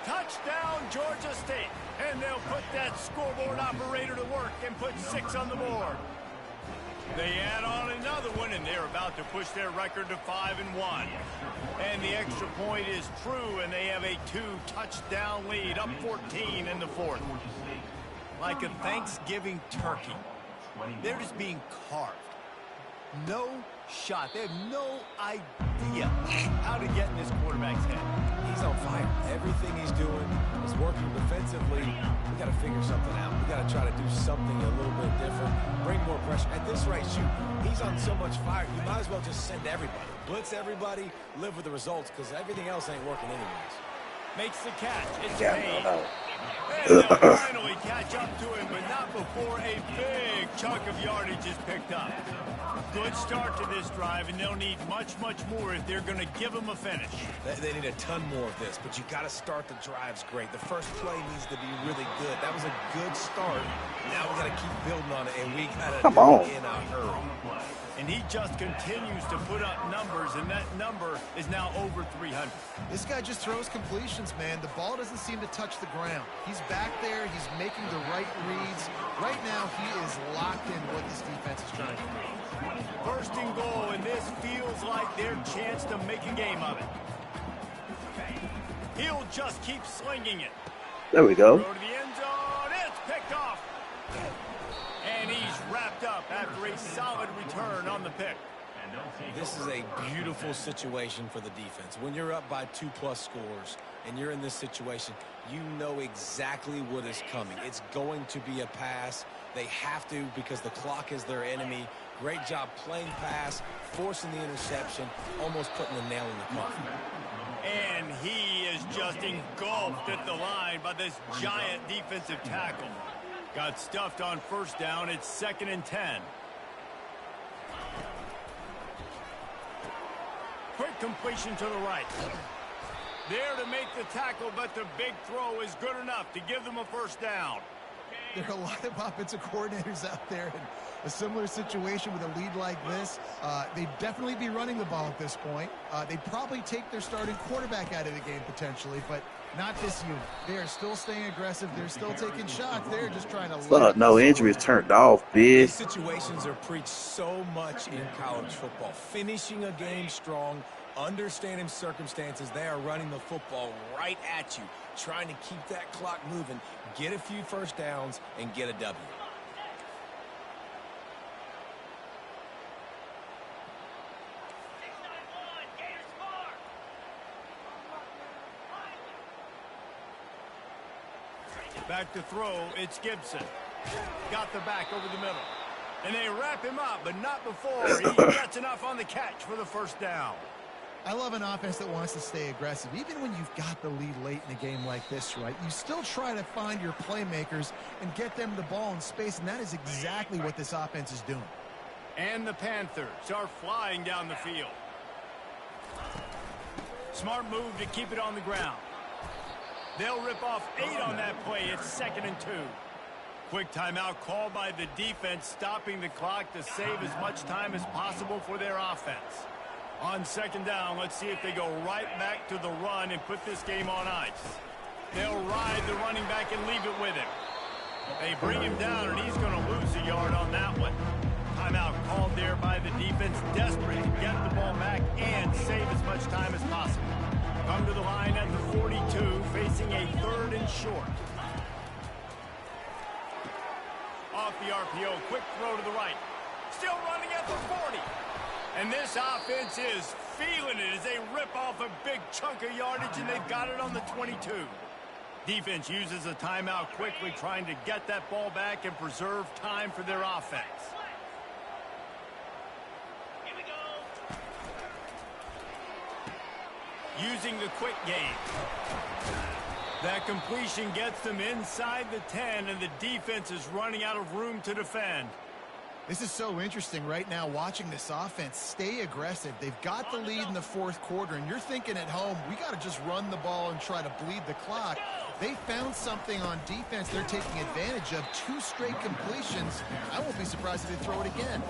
Touchdown, Georgia State. And they'll put that scoreboard operator to work and put 6 on the board. They add on another one, and they're about to push their record to 5-1. And the extra point is true, and they have a 2-touchdown lead, up 14 in the 4th. Like a Thanksgiving turkey, they're just being carved. No shot. They have no idea how to get in this quarterback's head. He's on fire. Everything he's doing is working defensively. We got to figure something out. We got to try to do something a little bit different. Bring more pressure. At this rate, shoot, he's on so much fire. You might as well just send everybody. Blitz everybody. Live with the results because everything else ain't working anyways. Makes the catch. It's Payne. And they'll finally catch up to him, but not before a big chunk of yardage is picked up. Good start to this drive, and they'll need much, much more if they're going to give him a finish. They need a ton more of this, but you got to start the drives great. The first play needs to be really good. That was a good start. Now we got to keep building on it, and we got to do it in a hurry. And he just continues to put up numbers, and that number is now over 300. This guy just throws completions, man. The ball doesn't seem to touch the ground. He's back there. He's making the right reads. Right now, he is locked in what this defense is trying to do. First and goal, and this feels like their chance to make a game of it. He'll just keep slinging it. There we go. Throw to the end zone. It's picked off. And he's wrapped up after a solid return on the pick. This is a beautiful situation for the defense. When you're up by 2+ scores and you're in this situation, you know exactly what is coming. It's going to be a pass. They have to because the clock is their enemy. Great job playing pass, forcing the interception, almost putting the nail in the coffin. And he is just engulfed at the line by this giant defensive tackle. Got stuffed on first down. It's 2nd and 10. Quick completion to the right. There to make the tackle, but the big throw is good enough to give them a first down. There are a lot of offensive coordinators out there in a similar situation with a lead like this. They'd definitely be running the ball at this point. They'd probably take their starting quarterback out of the game potentially, but not this unit. They are still staying aggressive. They're still taking shots. They're just trying to... no injuries turned off, big. These situations are preached so much in college football. Finishing a game strong, understanding circumstances. They are running the football right at you, trying to keep that clock moving, get a few first downs, and get a W. Back to throw, it's Gibson. Got the back over the middle. And they wrap him up, but not before he gets enough on the catch for the first down. I love an offense that wants to stay aggressive. Even when you've got the lead late in a game like this, right, you still try to find your playmakers and get them the ball in space, and that is exactly what this offense is doing. And the Panthers are flying down the field. Smart move to keep it on the ground. They'll rip off 8 on that play. It's 2nd and 2. Quick timeout called by the defense, stopping the clock to save as much time as possible for their offense. On 2nd down, let's see if they go right back to the run and put this game on ice. They'll ride the running back and leave it with him. They bring him down, and he's going to lose a yard on that one. Timeout called there by the defense, desperate to get the ball back and save as much time as possible. Come to the line at the 42, facing a 3rd and short. Off the RPO, quick throw to the right. Still running at the 40. And this offense is feeling it as they rip off a big chunk of yardage, and they've got it on the 22. Defense uses a timeout quickly, trying to get that ball back and preserve time for their offense. Using the quick game. That completion gets them inside the 10, and the defense is running out of room to defend. This is so interesting right now, watching this offense stay aggressive. They've got the lead in the 4th quarter, and you're thinking at home, we got to just run the ball and try to bleed the clock. They found something on defense they're taking advantage of. 2 straight completions. I won't be surprised if they throw it again.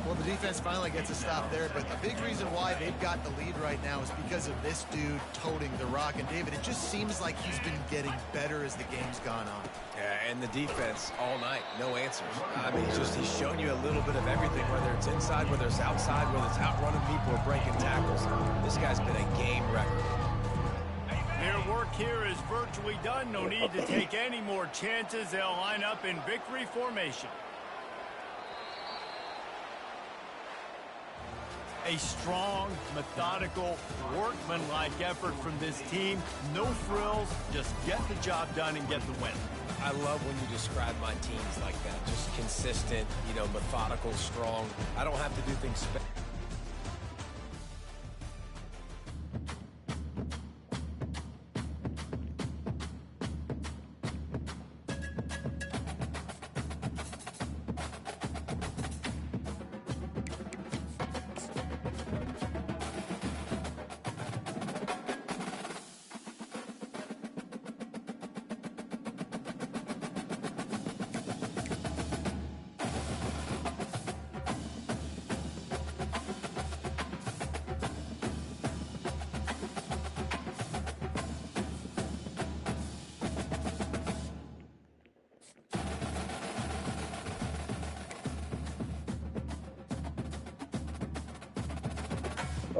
Well, the defense finally gets a stop there, but a big reason why they've got the lead right now is because of this dude toting the rock. And, David, it just seems like he's been getting better as the game's gone on. Yeah, and the defense all night, no answers. I mean, he's shown you a little bit of everything, whether it's inside, whether it's outside, whether it's outrunning people or breaking tackles. This guy's been a game record. Their work here is virtually done. No need to take any more chances. They'll line up in victory formation. A strong, methodical, workmanlike effort from this team. No frills, just get the job done and get the win. I love when you describe my teams like that. Just consistent, methodical, strong. I don't have to do things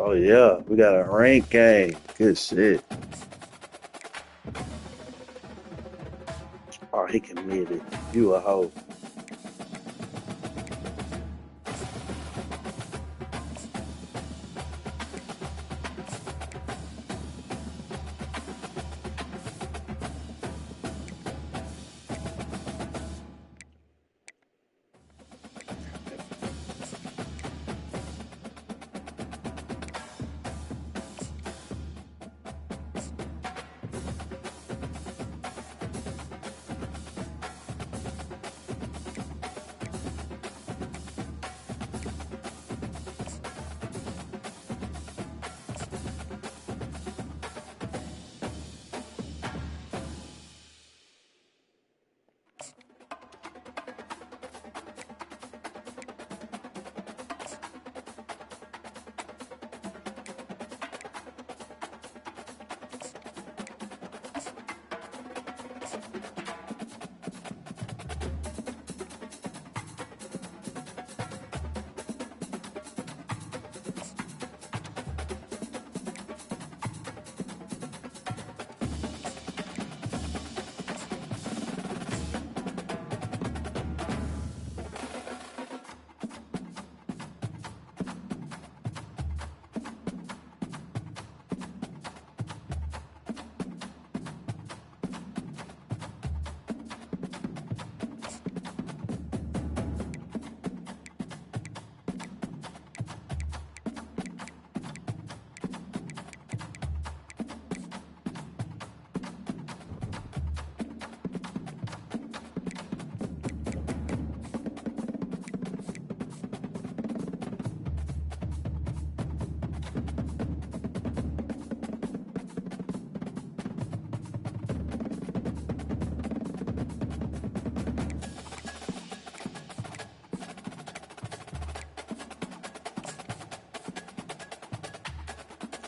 Oh yeah, we got a rank game. Good shit. Oh, he committed. You a hoe.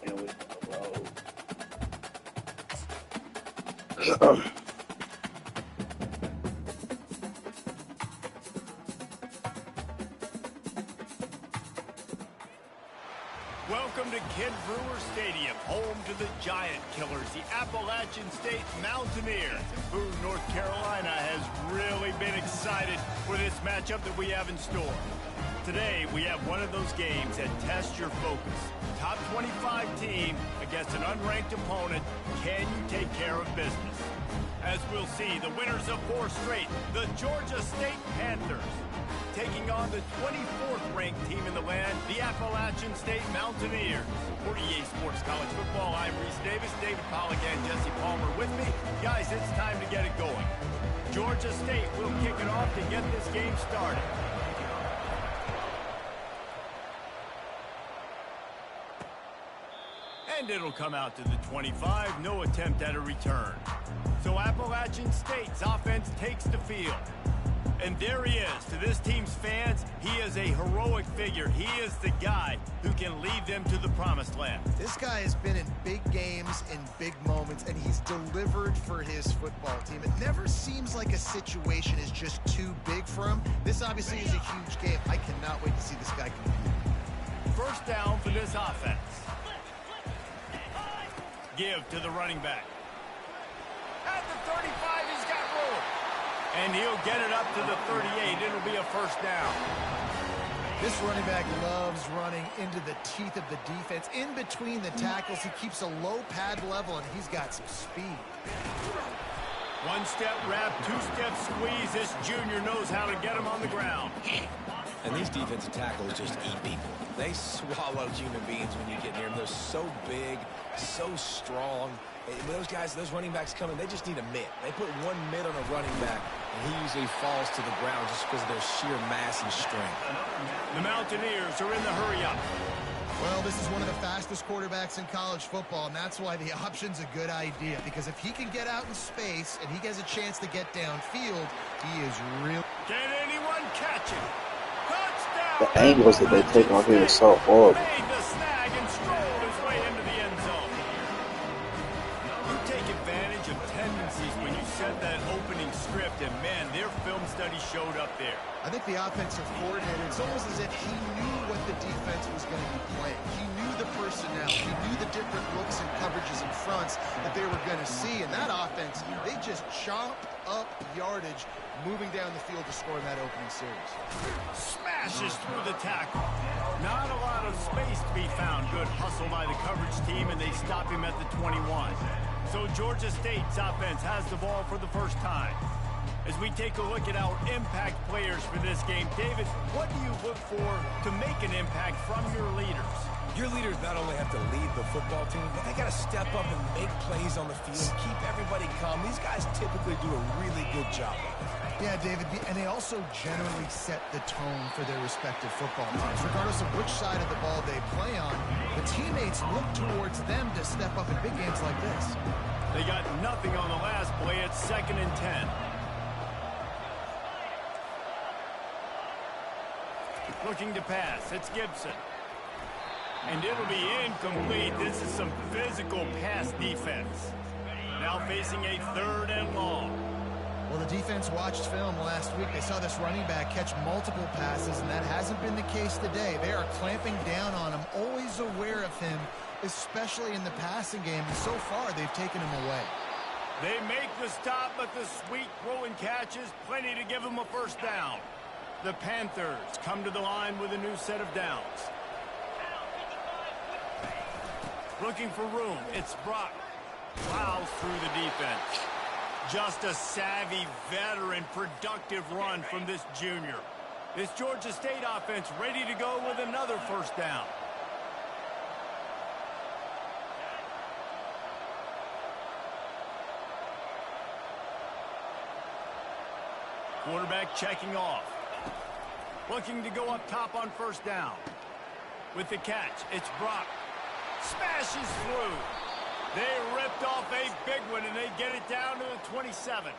And we roll. Welcome to Ken Brewer Stadium, home to the Giant Killers, the Appalachian State Mountaineers. Boone, North Carolina has really been excited for this matchup that we have in store. Today, we have one of those games that tests your focus. Top 25 team against an unranked opponent. Can you take care of business? As we'll see, the winners of 4 straight, the Georgia State Panthers, taking on the 24th ranked team in the land, the Appalachian State Mountaineers. For EA Sports College Football, I'm Reese Davis, David Pollock, and Jesse Palmer with me. Guys, it's time to get it going. Georgia State will kick it off to get this game started. And it'll come out to the 25, no attempt at a return. So Appalachian State's offense takes the field. And there he is. To this team's fans, he is a heroic figure. He is the guy who can lead them to the promised land. This guy has been in big games, in big moments, and he's delivered for his football team. It never seems like a situation is just too big for him. This obviously is a huge game. I cannot wait to see this guy compete. First down for this offense. Give to the running back. At the 35, he's got room. And he'll get it up to the 38. It'll be a first down. This running back loves running into the teeth of the defense. In between the tackles, he keeps a low pad level, and he's got some speed. One-step wrap, two-step squeeze. This junior knows how to get him on the ground. And these defensive tackles just eat people. They swallow human beings when you get near them. They're so big, so strong. When those guys, those running backs come in, they just need a mitt. They put one mitt on a running back, and he usually falls to the ground just because of their sheer mass and strength. The Mountaineers are in the hurry-up. Well, this is one of the fastest quarterbacks in college football, and that's why the option's a good idea. Because if he can get out in space and he gets a chance to get downfield, he is real. Can anyone catch him? Touchdown! The angles that they take on here are so horrible. Made the snag and strolled his way into the end zone. You take it advantage of tendencies when you set that opening script, and man, their film study showed up there. I think the offensive coordinator, it's almost as if he knew what the defense was going to be playing. He knew the personnel. He knew the different looks and coverages and fronts that they were going to see. And that offense, they just chopped up yardage moving down the field to score in that opening series. Smashes through the tackle. Not a lot of space to be found. Good hustle by the coverage team, and they stop him at the 21. So Georgia State's offense has the ball for the first time. As we take a look at our impact players for this game, David, what do you look for to make an impact from your leaders? Your leaders not only have to lead the football team, but they got to step up and make plays on the field, keep everybody calm. These guys typically do a really good job of it. Yeah, David, and they also generally set the tone for their respective football teams. Regardless of which side of the ball they play on, the teammates look towards them to step up in big games like this. They got nothing on the last play. It's 2nd and 10. Looking to pass. It's Gibson. And it'll be incomplete. This is some physical pass defense. Now facing a 3rd and long. Well, the defense watched film last week. They saw this running back catch multiple passes, and that hasn't been the case today. They are clamping down on him, always aware of him, especially in the passing game. And so far, they've taken him away. They make the stop, but the sweet throw and catches, plenty to give them a first down. The Panthers come to the line with a new set of downs. Looking for room. It's Brock. Plows through the defense. Just a savvy, veteran, productive run from this junior. This Georgia State offense ready to go with another first down. Quarterback checking off. Looking to go up top on first down. With the catch, it's Brock. Smashes through. They ripped off a big one, and they get it down to the 27.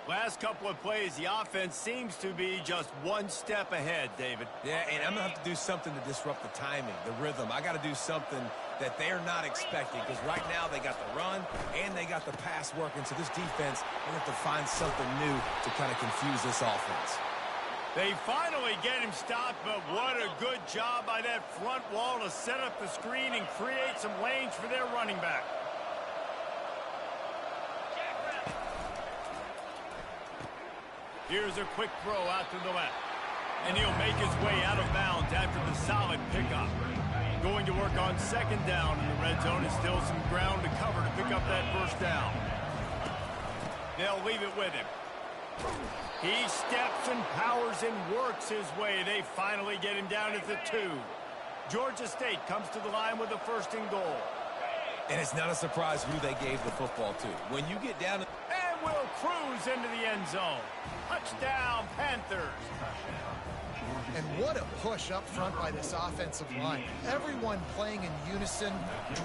Last couple of plays, the offense seems to be just one step ahead, David. Yeah, and I'm going to have to do something to disrupt the timing, the rhythm. I got to do something that they're not expecting, because right now they got the run and they got the pass working. So this defense, they have to find something new to kind of confuse this offense. They finally get him stopped, but what a good job by that front wall to set up the screen and create some lanes for their running back. Here's a quick throw out to the left. And he'll make his way out of bounds after the solid pickup. Going to work on 2nd down in the red zone, and still some ground to cover to pick up that first down. They'll leave it with him. He steps and powers and works his way. They finally get him down at the 2. Georgia State comes to the line with a 1st and goal. And it's not a surprise who they gave the football to. When you get down... And will cruise into the end zone. Touchdown, Panthers. And what a push up front by this offensive line. Everyone playing in unison,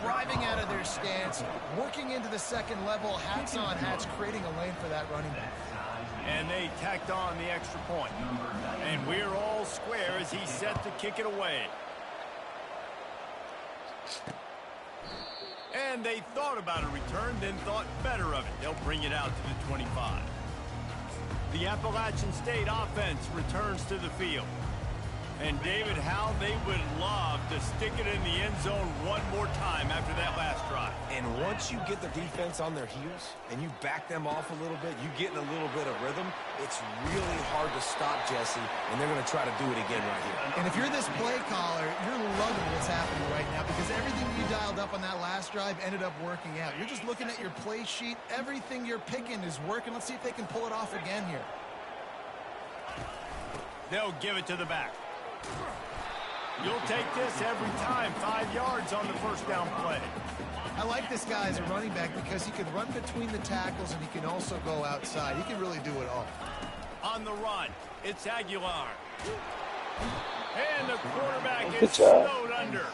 driving out of their stance, working into the 2nd level, hats on hats, creating a lane for that running back. And they tacked on the extra point. And we're all square as he's set to kick it away. And they thought about a return, then thought better of it. They'll bring it out to the 25. The Appalachian State offense returns to the field. And David, how they would love to stick it in the end zone one more time after that last drive. And once you get the defense on their heels and you back them off a little bit, you get in a little bit of rhythm, it's really hard to stop, Jesse, and they're going to try to do it again right here. And if you're this play caller, you're loving what's happening right now, because everything you dialed up on that last drive ended up working out. You're just looking at your play sheet. Everything you're picking is working. Let's see if they can pull it off again here. They'll give it to the back. You'll take this every time. 5 yards on the first down play. I like this guy as a running back because he can run between the tackles and he can also go outside. He can really do it all. On the run, it's Aguilar. And the quarterback is snowed under.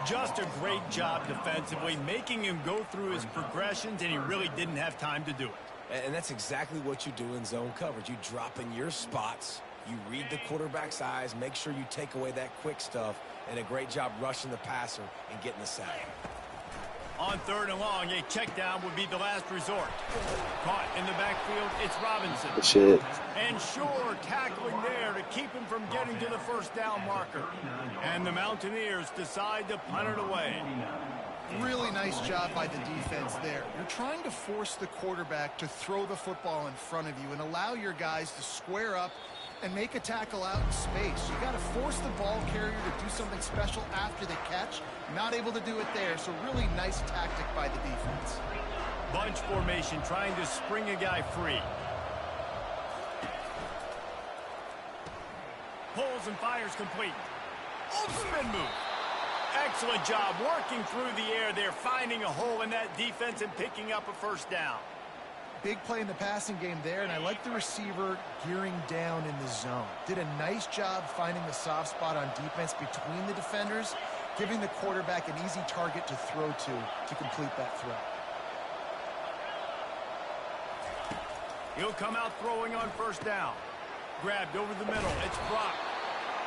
Just a great job defensively, making him go through his progressions, and he really didn't have time to do it. And that's exactly what you do in zone coverage. You drop in your spots. You read the quarterback's eyes, make sure you take away that quick stuff, and a great job rushing the passer and getting the sack. On 3rd and long, a check down would be the last resort. Caught in the backfield, it's Robinson. Shit. And sure, tackling there to keep him from getting to the first down marker. And the Mountaineers decide to punt it away. Really nice job by the defense there. You're trying to force the quarterback to throw the football in front of you and allow your guys to square up and make a tackle out in space. You got to force the ball carrier to do something special after the catch. Not able to do it there, so really nice tactic by the defense. Bunch formation, trying to spring a guy free. Pulls and fires complete. Spin move. Excellent job working through the air there, finding a hole in that defense and picking up a first down. Big play in the passing game there, and I like the receiver gearing down in the zone. Did a nice job finding the soft spot on defense between the defenders, giving the quarterback an easy target to throw to complete that throw. He'll come out throwing on first down. Grabbed over the middle. It's Brock.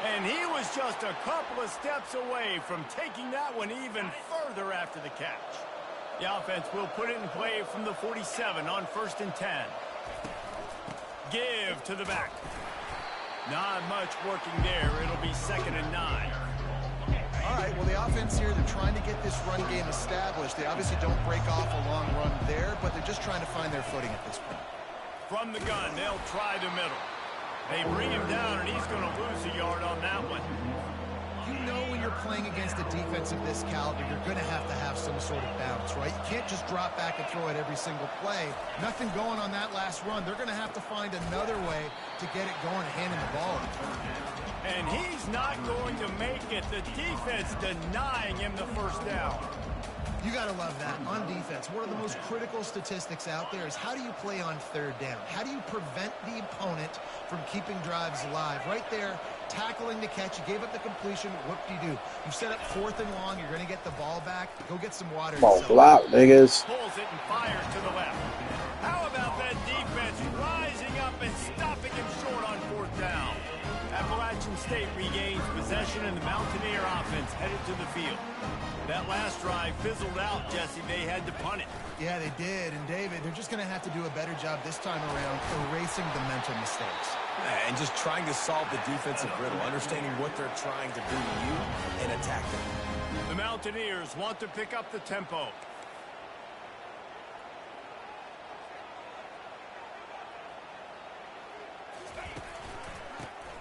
And he was just a couple of steps away from taking that one even further after the catch. The offense will put it in play from the 47 on 1st and 10. Give to the back. Not much working there. It'll be 2nd and 9. All right, well, the offense here, they're trying to get this run game established. They obviously don't break off a long run there, but they're just trying to find their footing at this point. From the gun, they'll try the middle. They bring him down, and he's going to lose a yard on that one. You know when you're playing against a defense of this caliber, you're going to have some sort of bounce, right? You can't just drop back and throw it every single play. Nothing going on that last run. They're going to have to find another way to get it going, handing the ball off. And he's not going to make it. The defense denying him the first down. You got to love that. On defense, one of the most critical statistics out there is how do you play on 3rd down? How do you prevent the opponent from keeping drives alive? Right there, tackling the catch. You gave up the completion. What do? You set up 4th and long. You're going to get the ball back. Go get some water. Come on, block, niggas. Pulls it and fires to the left. How about that defense rising up and stopping him short on 4th down? Appalachian State regains possession, and the Mountaineer offense headed to the field. That last drive fizzled out, Jesse. They had to punt it. Yeah, they did. And, David, they're just going to have to do a better job this time around erasing the mental mistakes. And just trying to solve the defensive riddle, understanding what they're trying to do to you and attack them. The Mountaineers want to pick up the tempo.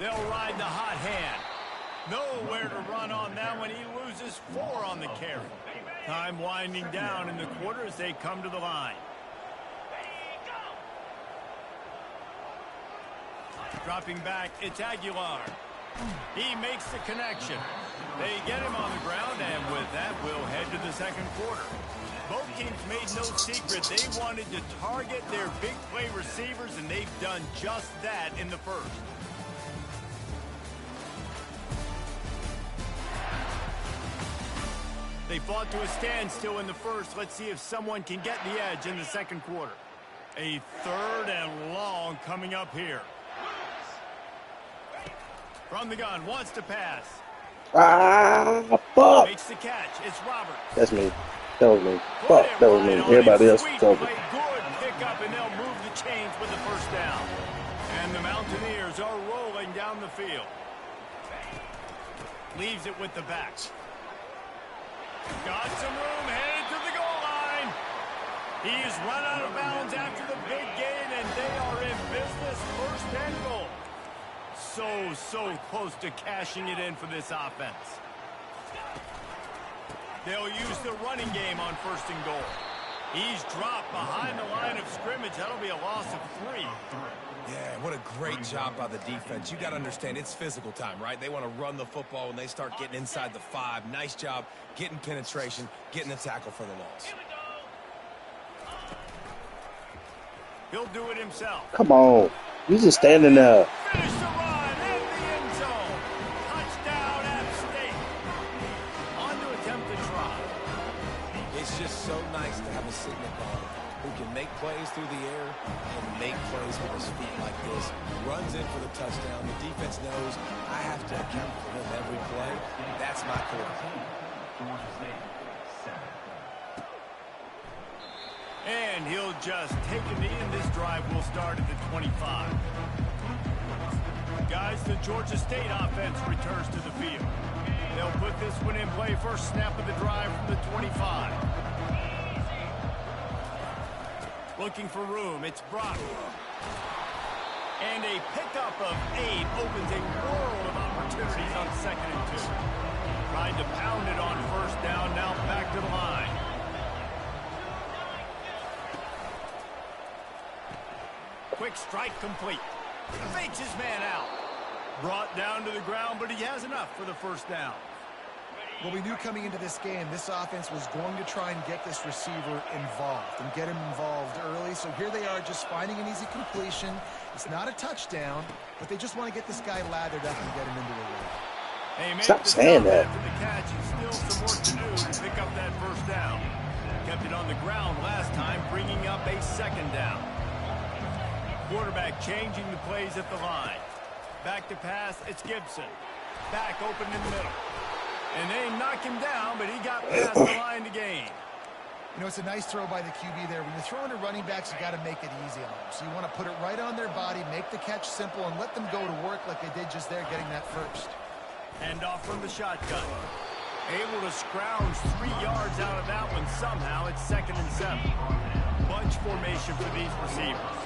They'll ride the hot hand. Nowhere to run on that one. He loses 4 on the carry. Time winding down in the quarter as they come to the line. Dropping back, it's Aguilar. He makes the connection. They get him on the ground, and with that, we'll head to the 2nd quarter. Both teams made no secret. They wanted to target their big play receivers, and they've done just that in the 1st. They fought to a standstill in the 1st. Let's see if someone can get the edge in the 2nd quarter. A 3rd and long coming up here. From the gun, wants to pass. Fuck. Makes the catch. It's Roberts. That's me. That was me. Fuck, that was me. Everybody else was over. Good pickup, and they'll move the chains with the first down. And the Mountaineers are rolling down the field. Leaves it with the backs. Got some room, headed to the goal line. He's run out of bounds after the big gain, and they are in business. 1st and goal. So close to cashing it in for this offense. They'll use the running game on 1st and goal. He's dropped behind the line of scrimmage. That'll be a loss of 3. Yeah, what a great job by the defense. You got to understand, it's physical time, right? They want to run the football when they start getting inside the 5. Nice job getting penetration, getting the tackle for the loss. He'll do it himself. Come on. He's just standing there. Finish the run in the end zone. Touchdown, App State. On to attempt the try. It's just so nice to have a signal caller who can make plays through the air and make plays with his feet like this. Runs in for the touchdown. The defense knows I have to account for him every play. That's my quarterback. And he'll just take a knee, and this drive will start at the 25. Guys, the Georgia State offense returns to the field. They'll put this one in play first snap of the drive from the 25. Looking for room, it's Brock. And a pickup of 8 opens a world of opportunities on 2nd and 2. Trying to pound it on first down, now back to the line. Quick strike complete. Fakes his man out. Brought down to the ground, but he has enough for the first down. Well, we knew coming into this game, this offense was going to try and get this receiver involved and get him involved early. So here they are just finding an easy completion. It's not a touchdown, but they just want to get this guy lathered up and get him into the lead. Stop saying that. After the catch, and still some work to do to pick up that first down. Kept it on the ground last time, bringing up a 2nd down. Quarterback changing the plays at the line. Back to pass, it's Gibson. Back open in the middle. And they knock him down, but he got past the line to gain. You know, it's a nice throw by the QB there. When you're throwing to running backs, you got to make it easy on them. So you want to put it right on their body, make the catch simple, and let them go to work like they did just there, getting that first. Hand off from the shotgun. Able to scrounge 3 yards out of that one somehow. It's 2nd and 7. Bunch formation for these receivers.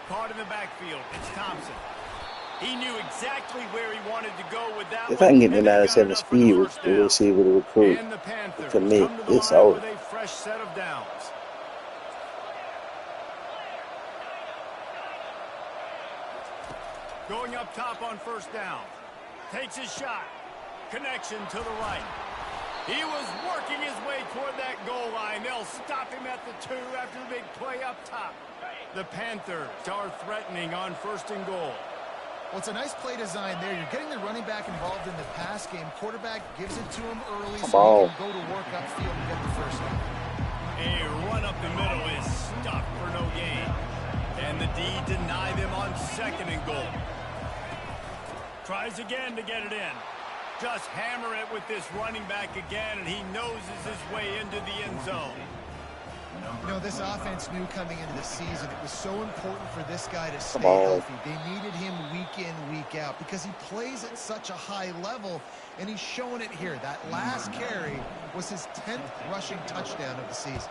Caught in the backfield. It's Thompson. He knew exactly where he wanted to go with that. If I can get the 9-7 speed with the receiver to recruit, to me, it's over. With a fresh set of downs. Going up top on first down. Takes his shot. Connection to the right. He was working his way toward that goal line. They'll stop him at the 2 after the big play up top. The Panthers are threatening on 1st and goal. Well, it's a nice play design there. You're getting the running back involved in the pass game. Quarterback gives it to him early so he can go to work upfield and get the first down. A run up the middle is stuck for no gain. And the D deny them on 2nd and goal. Tries again to get it in. Just hammer it with this running back again, and he noses his way into the end zone. You know, this offense knew coming into the season it was so important for this guy to stay healthy. They needed him week in, week out because he plays at such a high level, and he's showing it here. That last carry was his 10th rushing touchdown of the season.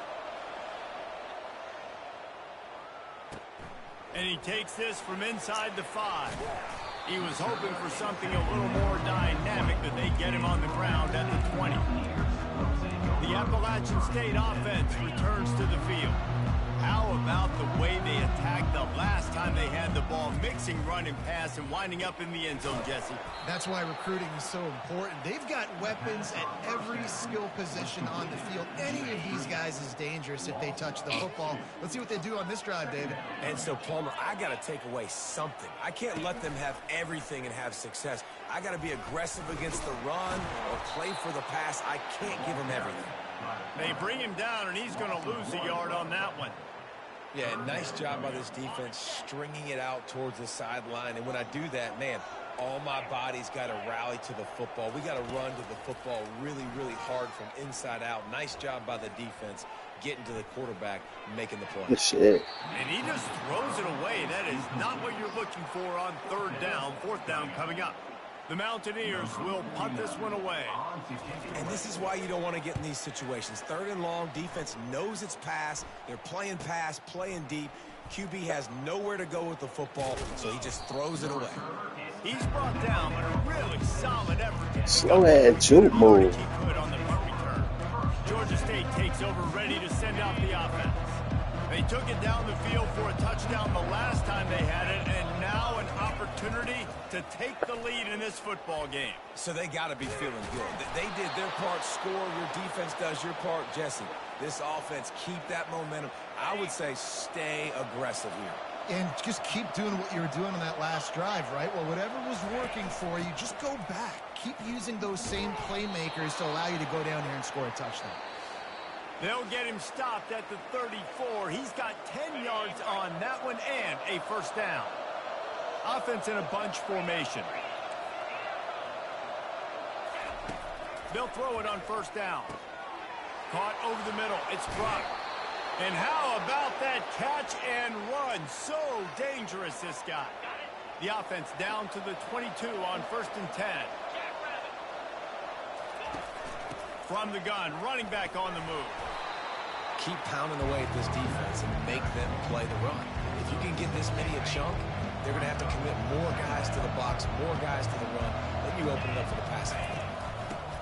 And he takes this from inside the 5. He was hoping for something a little more dynamic, but they get him on the ground at the 20. The Appalachian State offense returns to the field. How about the way they attacked the last time they had the ball, mixing run and pass and winding up in the end zone, Jesse? That's why recruiting is so important. They've got weapons at every skill position on the field. Any of these guys is dangerous if they touch the football. Let's see what they do on this drive, David. And so, Plummer, I got to take away something. I can't let them have everything and have success. I got to be aggressive against the run or play for the pass. I can't give them everything. They bring him down, and he's going to lose a yard on that one. Yeah, nice job by this defense stringing it out towards the sideline. And when I do that, man, all my body's got to rally to the football. We got to run to the football really, really hard from inside out. Nice job by the defense getting to the quarterback, making the play. Good shit. And he just throws it away. That is not what you're looking for on 3rd down. 4th down coming up. The Mountaineers will punt this one away. And this is why you don't want to get in these situations. 3rd and long, defense knows it's pass. They're playing pass, playing deep. QB has nowhere to go with the football, so he just throws it away. He's brought down, but a really solid effort. Slow that juke move. On the punt return. Georgia State takes over, ready to send out the offense. They took it down the field for a touchdown the last time they had it, and now an opportunity to take the lead in this football game. So they got to be feeling good. They did their part, score. Your defense does your part, Jesse. This offense, keep that momentum. I would say stay aggressive here. And just keep doing what you were doing on that last drive, right? Well, whatever was working for you, just go back. Keep using those same playmakers to allow you to go down here and score a touchdown. They'll get him stopped at the 34. He's got 10 yards on that one and a first down. Offense in a bunch formation. They'll throw it on first down. Caught over the middle. It's Brock. And how about that catch and run? So dangerous, this guy. The offense down to the 22 on 1st and 10. From the gun, running back on the move. Keep pounding away at this defense and make them play the run. If you can get this many a chunk, they're going to have to commit more guys to the box, more guys to the run. Then you open it up for the passing game.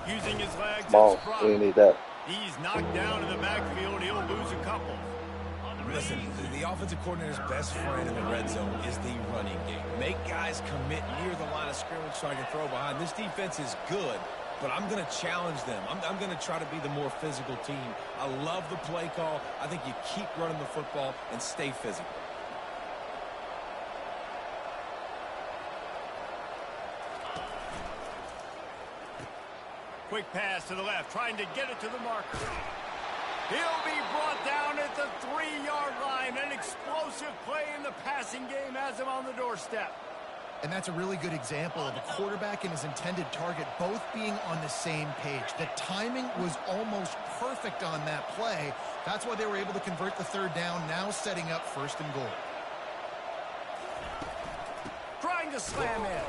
Using his legs, Ball. it's Brock. We need that. He's knocked down in the backfield. He'll lose a couple. Listen, the offensive coordinator's best friend in the red zone is the running game. Make guys commit near the line of scrimmage so I can throw behind. This defense is good, but I'm going to challenge them. I'm going to try to be the more physical team. I love the play call. I think you keep running the football and stay physical. Quick pass to the left, trying to get it to the marker. He'll be brought down at the 3-yard line. An explosive play in the passing game has him on the doorstep. And that's a really good example of a quarterback and his intended target both being on the same page. The timing was almost perfect on that play. That's why they were able to convert the 3rd down, now setting up 1st and goal. Trying to slam in.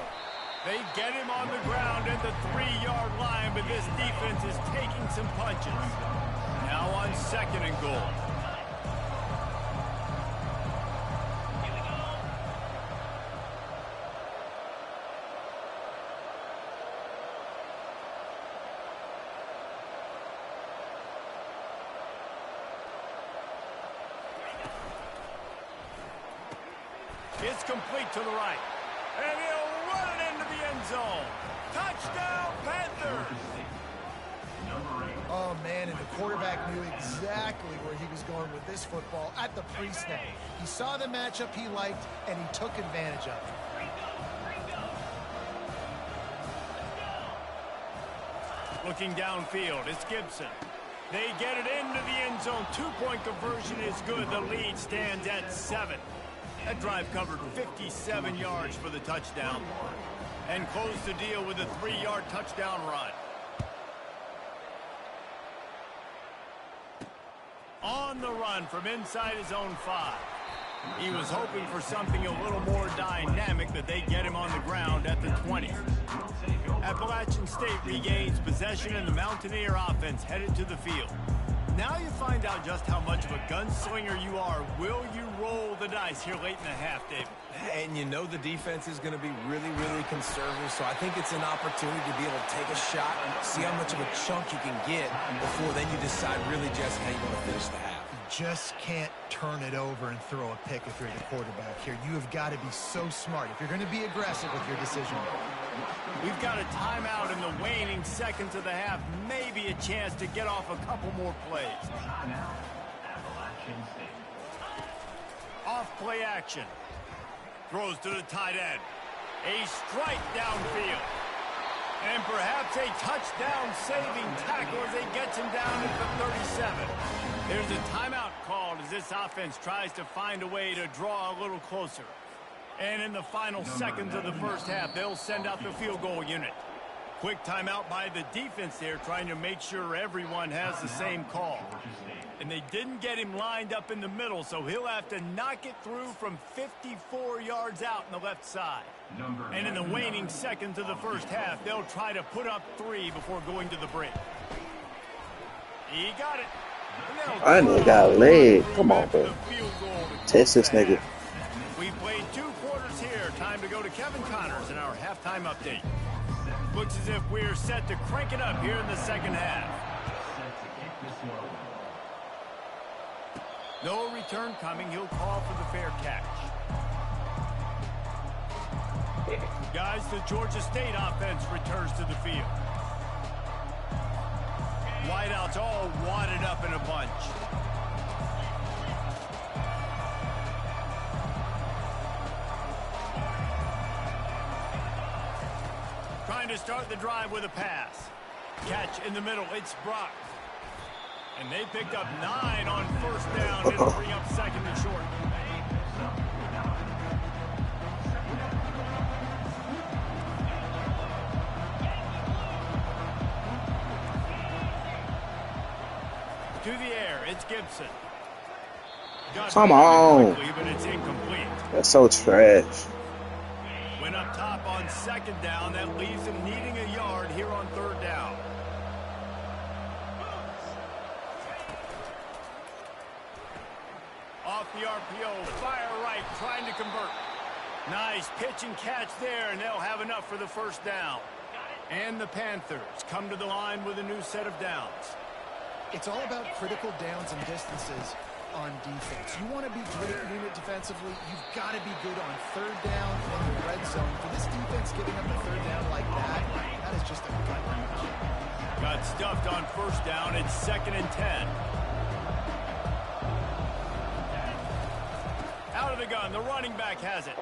They get him on the ground at the 3-yard line, but this defense is taking some punches. Now on 2nd and goal. It's complete to the right. And he'll run it into the end zone. Touchdown, Panthers! Oh, man, and the quarterback knew exactly where he was going with this football at the pre-snap. He saw the matchup he liked, and he took advantage of it. Looking downfield, it's Gibson. They get it into the end zone. 2-point conversion is good. The lead stands at 7. That drive covered 57 yards for the touchdown and closed the deal with a 3-yard touchdown run. On the run from inside his own 5. He was hoping for something a little more dynamic, but they get him on the ground at the 20. Appalachian State regains possession, and the Mountaineer offense headed to the field. Now you find out just how much of a gunslinger you are. Will you roll the dice here late in the half, David? And you know the defense is going to be really, really conservative, so I think it's an opportunity to be able to take a shot, see how much of a chunk you can get before then you decide really just how you're going to finish the half. Just can't turn it over and throw a pick if you're the quarterback here. You have got to be so smart if you're going to be aggressive with your decision. We've got a timeout in the waning seconds of the half. Maybe a chance to get off a couple more plays. Off play action. Throws to the tight end. A strike downfield. And perhaps a touchdown-saving tackle as he gets him down at the 37. There's a timeout called as this offense tries to find a way to draw a little closer. And in the final seconds of the first half, they'll send out the field goal unit. Quick timeout by the defense there, trying to make sure everyone has the same call. And they didn't get him lined up in the middle, so he'll have to knock it through from 54 yards out on the left side. And in the waning seconds of the first half, they'll try to put up 3 before going to the break. He got it. I ain't got a leg. Come on, bro. Test this nigga. We've played 2 quarters here. Time to go to Kevin Connors in our halftime update. Looks as if we're set to crank it up here in the second half. No return coming. He'll call for the fair catch. Guys, the Georgia State offense returns to the field. Wideouts all wadded up in a bunch. Trying to start the drive with a pass. Catch in the middle. It's Brock. And they picked up 9 on first down. It'll bring up 2nd and short. To the air, it's Gibson. Come on. Quickly, but it's incomplete. That's so trash. Went up top on second down. That leaves him needing a yard here on third down. Off the RPO, fire right, trying to convert. Nice pitch and catch there, and they'll have enough for the first down. And the Panthers come to the line with a new set of downs. It's all about critical downs and distances on defense. You want to be great unit defensively, you've got to be good on third down in the red zone. For this defense giving up a third down like that is just a gut wrench. Got stuffed on first down. It's 2nd and 10. Out of the gun, the running back has it.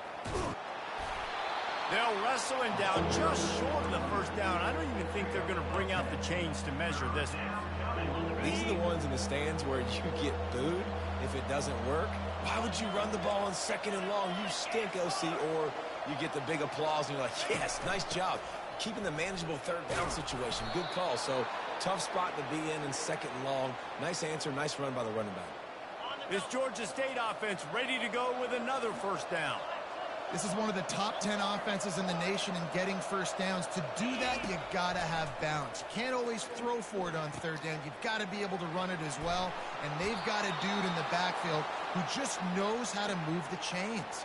They'll wrestle him down just short of the first down. I don't even think they're going to bring out the chains to measure this one. These are the ones in the stands where you get booed if it doesn't work. Why would you run the ball on 2nd and long? You stink, OC. Or you get the big applause and you're like, yes, nice job. Keeping the manageable third down situation. Good call. So tough spot to be in 2nd and long. Nice answer, nice run by the running back. This Georgia State offense ready to go with another first down. This is one of the top 10 offenses in the nation in getting first downs. To do that, you got to have balance. You can't always throw for it on third down. You've got to be able to run it as well. And they've got a dude in the backfield who just knows how to move the chains.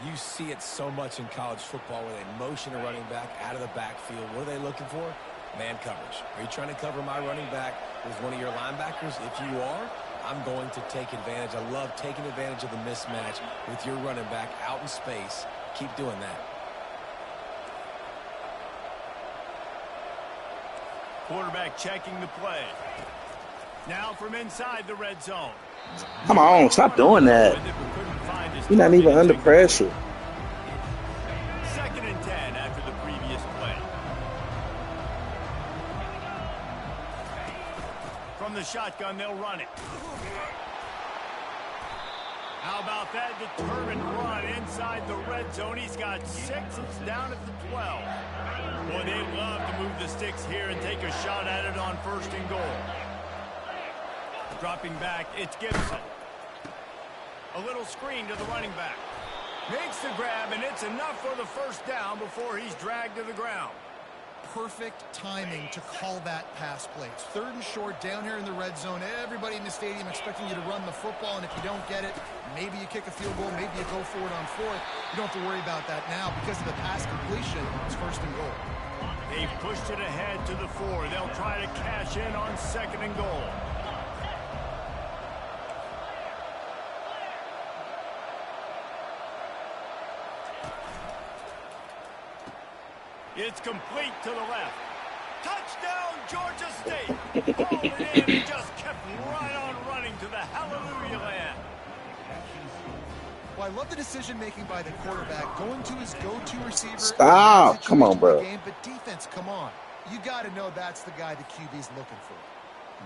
You see it so much in college football where they motion a running back out of the backfield. What are they looking for? Man coverage. Are you trying to cover my running back with one of your linebackers? If you are, I'm going to take advantage. I love taking advantage of the mismatch with your running back out in space. Keep doing that. Quarterback checking the play. Now from inside the red zone. Come on, stop doing that. You're not even under pressure. 2nd and 10 after the previous play. From the shotgun, they'll run it. How about that determined run inside the red zone? He's got 6. It's down at the 12. Boy, they love to move the sticks here and take a shot at it on 1st and goal. Dropping back, it's Gibson. A little screen to the running back. Makes the grab, and it's enough for the first down before he's dragged to the ground. Perfect timing to call that pass play. It's 3rd and short down here in the red zone. Everybody in the stadium expecting you to run the football, and if you don't get it, maybe you kick a field goal, maybe you go for it on 4th. You don't have to worry about that now because of the pass completion. It's 1st and goal. They've pushed it ahead to the 4. They'll try to cash in on 2nd and goal. It's complete to the left. Touchdown, Georgia State. Hauled it in and just kept right on running to the hallelujah land. Well, I love the decision-making by the quarterback, going to his go-to receiver. Stop. Come on, bro. Game, but defense, come on. You got to know that's the guy the QB's looking for.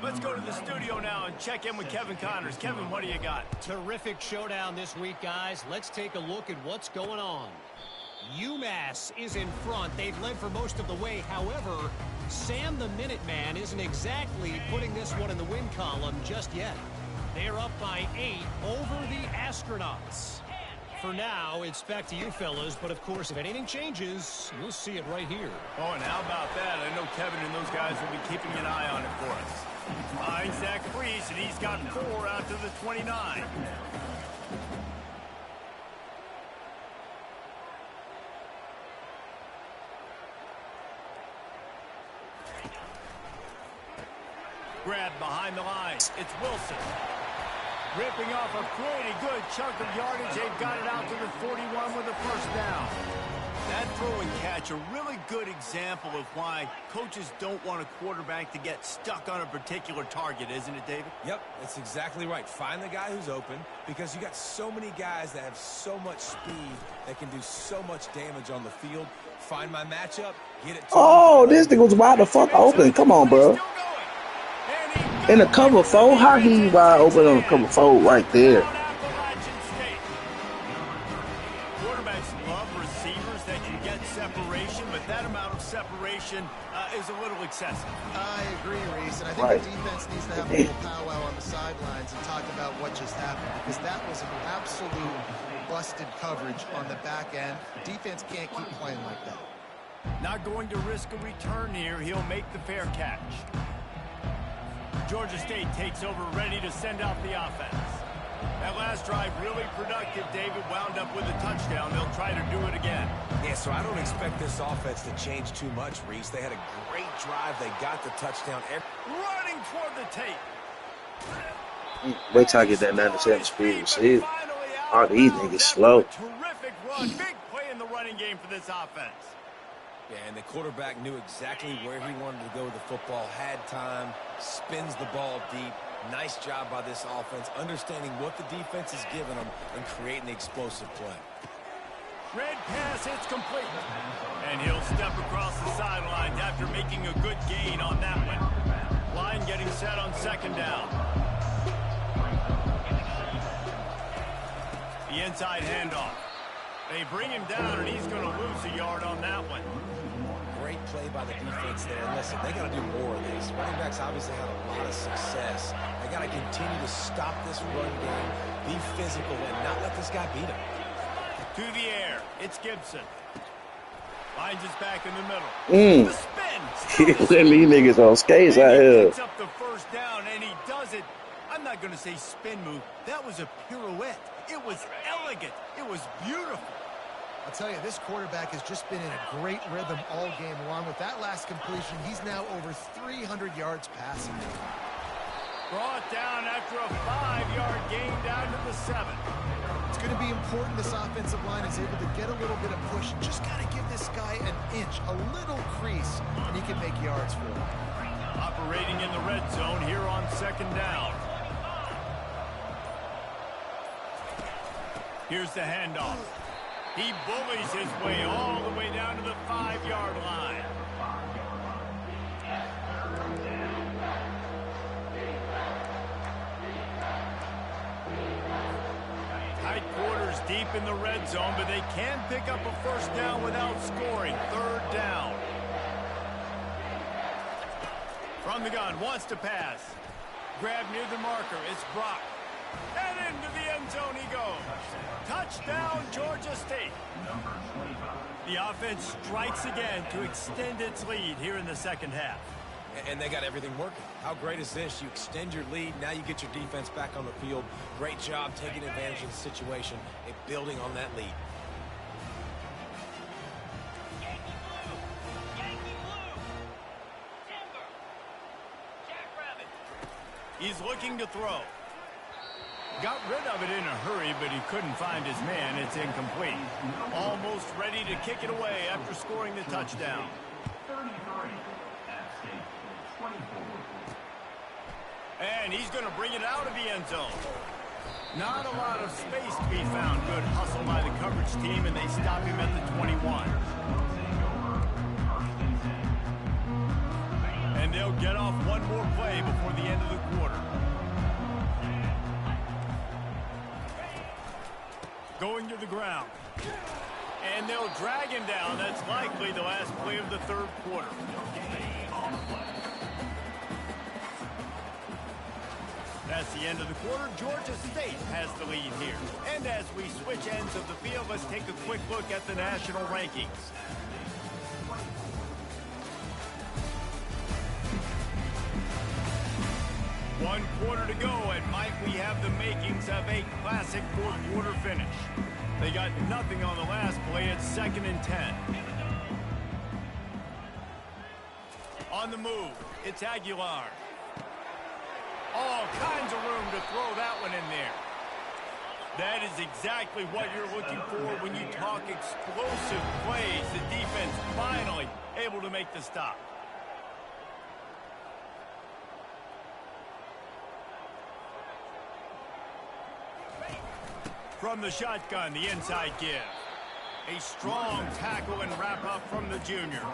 Let's go to the studio now and check in with Kevin Connors. Kevin, what do you got? Terrific showdown this week, guys. Let's take a look at what's going on. UMass is in front. They've led for most of the way. However, Sam the Minuteman isn't exactly putting this one in the win column just yet. They're up by 8 over the Astronauts. For now, it's back to you fellas, but of course, if anything changes, you'll see it right here. Oh, and how about that? I know Kevin and those guys will be keeping an eye on it for us. Finds Zach Freese, and he's got 4 out to the 29. Grab behind the line. It's Wilson. Ripping off a pretty good chunk of yardage. They've got it out to the 41 with a first down. That throw and catch, a really good example of why coaches don't want a quarterback to get stuck on a particular target, isn't it, David? Yep, that's exactly right. Find the guy who's open because you got so many guys that have so much speed that can do so much damage on the field. Find my matchup, get it to Oh, this thing was wide the fuck open. Come on, bro. In the cover 4? How he wide open on the cover 4 right there? Quarterbacks love receivers that can get separation, but that amount of separation is a little excessive. I agree, Reese, and I think the defense needs to have a little powwow on the sidelines and talk about what just happened, because that was an absolute busted coverage on the back end. Defense can't keep playing like that. Not going to risk a return here. He'll make the fair catch. Georgia State takes over, ready to send out the offense. That last drive really productive. David wound up with a touchdown. They'll try to do it again. Yeah, so I don't expect this offense to change too much, Reese. They had a great drive. They got the touchdown. Running toward the tape. Wait till I get that 97 speed receiver. All these niggas slow. Terrific run. Big play in the running game for this offense. Yeah, and the quarterback knew exactly where he wanted to go with the football, had time, spins the ball deep. Nice job by this offense, understanding what the defense is giving them and creating the explosive play. Red pass, it's complete. And he'll step across the sidelines after making a good gain on that one. Line getting set on second down. The inside handoff. They bring him down, and he's going to lose a yard on that one. Great play by the defense there. And listen, they got to do more of this. Running backs obviously had a lot of success. They got to continue to stop this run game, be physical, and not let this guy beat him. To the air, it's Gibson. Finds his back in the middle. The spin. These niggas on skates out here. Picks up the first down, and he does it. I'm not going to say spin move. That was a pirouette. It was elegant. It was beautiful. I'll tell you, this quarterback has just been in a great rhythm all game long. With that last completion, he's now over 300 yards passing. Brought down after a 5-yard gain down to the 7. It's going to be important this offensive line is able to get a little bit of push. Just got to give this guy an inch, a little crease, and he can make yards for him. Operating in the red zone here on second down. Here's the handoff. He bullies his way all the way down to the 5-yard line. Tight quarters deep in the red zone, but they can pick up a first down without scoring. Third down. From the gun, wants to pass. Grab near the marker, it's Brock. And into the end zone he goes. Touchdown, Georgia State. The offense strikes again to extend its lead here in the second half. And they got everything working. How great is this? You extend your lead. Now you get your defense back on the field. Great job taking advantage of the situation and building on that lead. He's looking to throw. Got rid of it in a hurry, but he couldn't find his man. It's incomplete. Almost ready to kick it away after scoring the touchdown. 33. App State 24. And he's going to bring it out of the end zone. Not a lot of space to be found. Good hustle by the coverage team, and they stop him at the 21. And they'll get off one more play before the end of the quarter. Going to the ground. And they'll drag him down. That's likely the last play of the third quarter. That's the end of the quarter. Georgia State has the lead here. And as we switch ends of the field, let's take a quick look at the national rankings. One quarter to go, and might we have the makings of a classic fourth quarter finish. They got nothing on the last play. It's 2nd and 10. On the move, it's Aguilar. All kinds of room to throw that one in there. That is exactly what you're looking for when you talk explosive plays. The defense finally able to make the stop. From the shotgun, the inside give. A strong tackle and wrap up from the junior.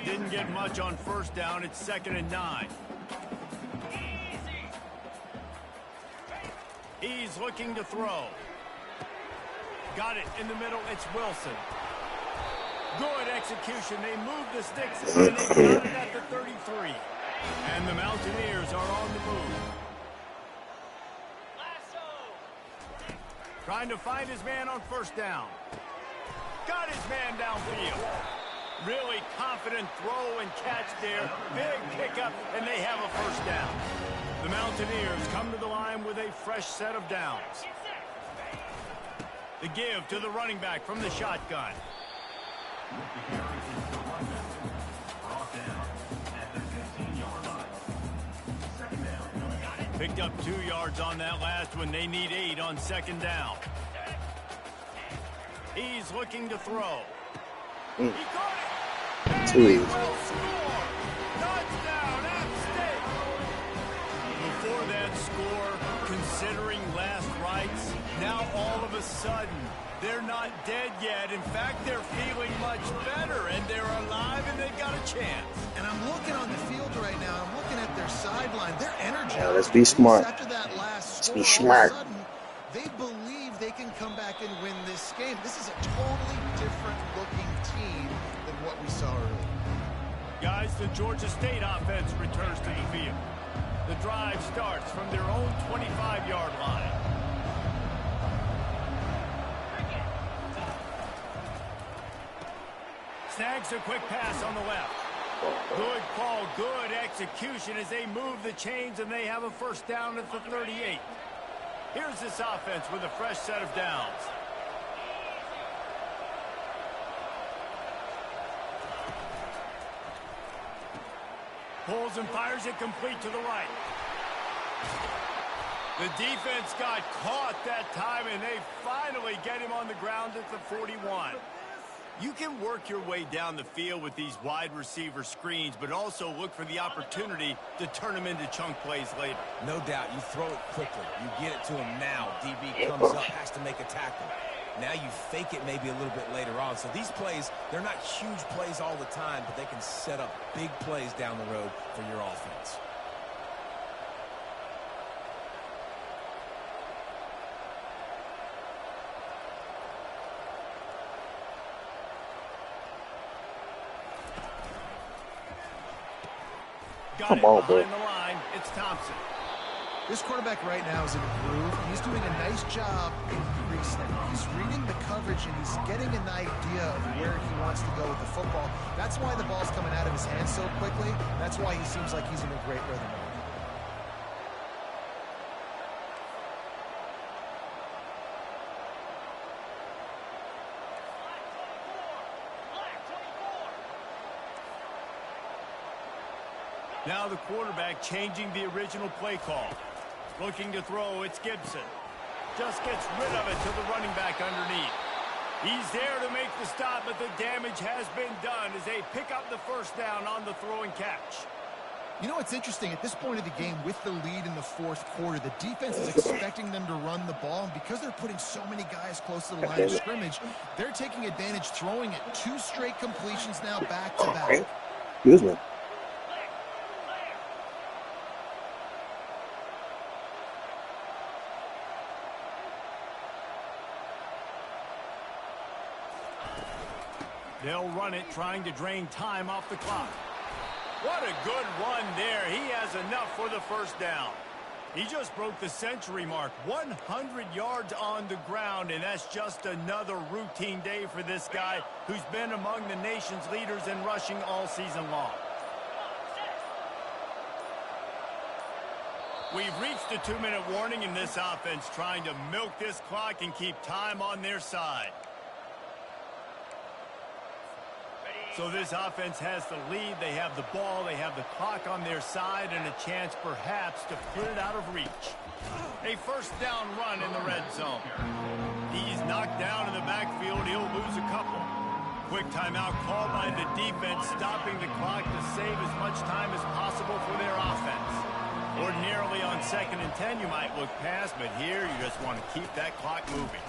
Didn't get much on first down. It's 2nd and 9. He's looking to throw. Got it in the middle. It's Wilson. Good execution. They move the sticks and they got it at the 33. And the Mountaineers are on the move. Trying to find his man on first down. Got his man downfield. Really confident throw and catch there. Big pickup, and they have a first down. The Mountaineers come to the line with a fresh set of downs. The give to the running back from the shotgun. Picked up 2 yards on that last one. They need 8 on second down. He's looking to throw. He got it. And he will score. Touchdown, App State. Before that score, considering last rites, now all of a sudden, they're not dead yet. In fact, they're feeling much better, and they're alive, and they've got a chance. And I'm looking on the field right now. I'm looking at their sideline. They're energized. Yeah, let's be smart. After that last score, Let's be smart. all of a sudden, they believe they can come back and win this game. This is a totally different-looking team than what we saw earlier. Guys, the Georgia State offense returns to the field. The drive starts from their own 25-yard line. Snags a quick pass on the left. Good call, good execution as they move the chains and they have a first down at the 38. Here's this offense with a fresh set of downs. Pulls and fires it complete to the right. The defense got caught that time and they finally get him on the ground at the 41. You can work your way down the field with these wide receiver screens, but also look for the opportunity to turn them into chunk plays later. No doubt, you throw it quickly. You get it to him now. DB comes up, has to make a tackle. Now you fake it maybe a little bit later on. So these plays, they're not huge plays all the time, but they can set up big plays down the road for your offense. Come on, bro. Behind the line, it's Thompson. This quarterback right now is in a groove. He's doing a nice job in pre-snap. He's reading the coverage and he's getting an idea of where he wants to go with the football. That's why the ball's coming out of his hands so quickly. That's why he seems like he's in a great rhythm. Now the quarterback changing the original play call. Looking to throw, it's Gibson. Just gets rid of it to the running back underneath. He's there to make the stop, but the damage has been done as they pick up the first down on the throw and catch. You know what's interesting? At this point of the game, with the lead in the fourth quarter, the defense is expecting them to run the ball, and because they're putting so many guys close to the line of scrimmage, they're taking advantage, throwing it 2 straight completions now back-to-back. Excuse me. They'll run it, trying to drain time off the clock. What a good run there. He has enough for the first down. He just broke the century mark, 100 yards on the ground, and that's just another routine day for this guy who's been among the nation's leaders in rushing all season long. We've reached the 2-minute warning in this offense, trying to milk this clock and keep time on their side. So this offense has the lead, they have the ball, they have the clock on their side, and a chance perhaps to put it out of reach. A first down run in the red zone. He's knocked down in the backfield, he'll lose a couple. Quick timeout called by the defense, stopping the clock to save as much time as possible for their offense. Ordinarily on 2nd and 10 you might look past, but here you just want to keep that clock moving.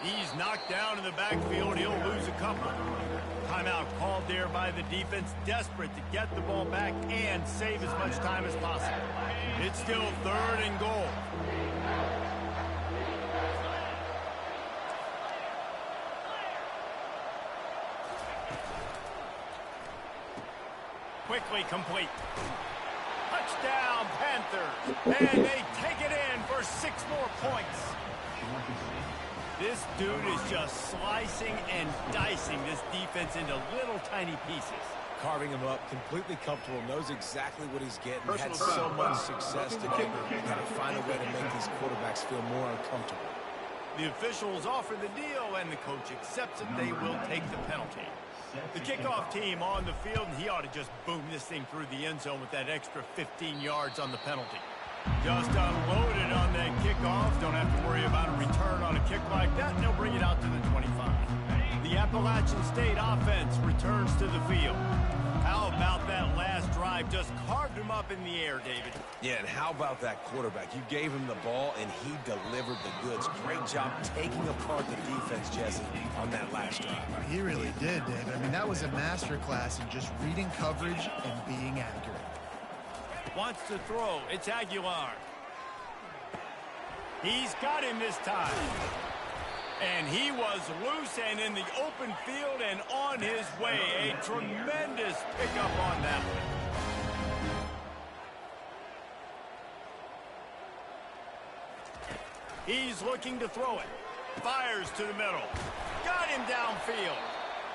He's knocked down in the backfield, he'll lose a couple. Timeout called there by the defense, desperate to get the ball back and save as much time as possible. It's still 3rd and goal. Quickly complete. Touchdown, Panthers. And they take it in for 6 more points. This dude is just slicing and dicing this defense into little tiny pieces. Carving him up, completely comfortable, knows exactly what he's getting. Had so much success today. You got to find a way to make these quarterbacks feel more uncomfortable. The officials offer the deal, and the coach accepts it. They will take the penalty. The kickoff team on the field, and he ought to just boom this thing through the end zone with that extra 15 yards on the penalty. Just unloaded on that kickoff. Don't have to worry about a return on a kick like that, and they'll bring it out to the 25. The Appalachian State offense returns to the field. How about that last drive? Just carved him up in the air, David. Yeah, and how about that quarterback? You gave him the ball, and he delivered the goods. Great job taking apart the defense, Jesse, on that last drive. He really did, David. I mean, that was a masterclass in just reading coverage and being accurate. Wants to throw. It's Aguilar. He's got him this time. And he was loose and in the open field and on his way. A tremendous pickup on that one. He's looking to throw it. Fires to the middle. Got him downfield.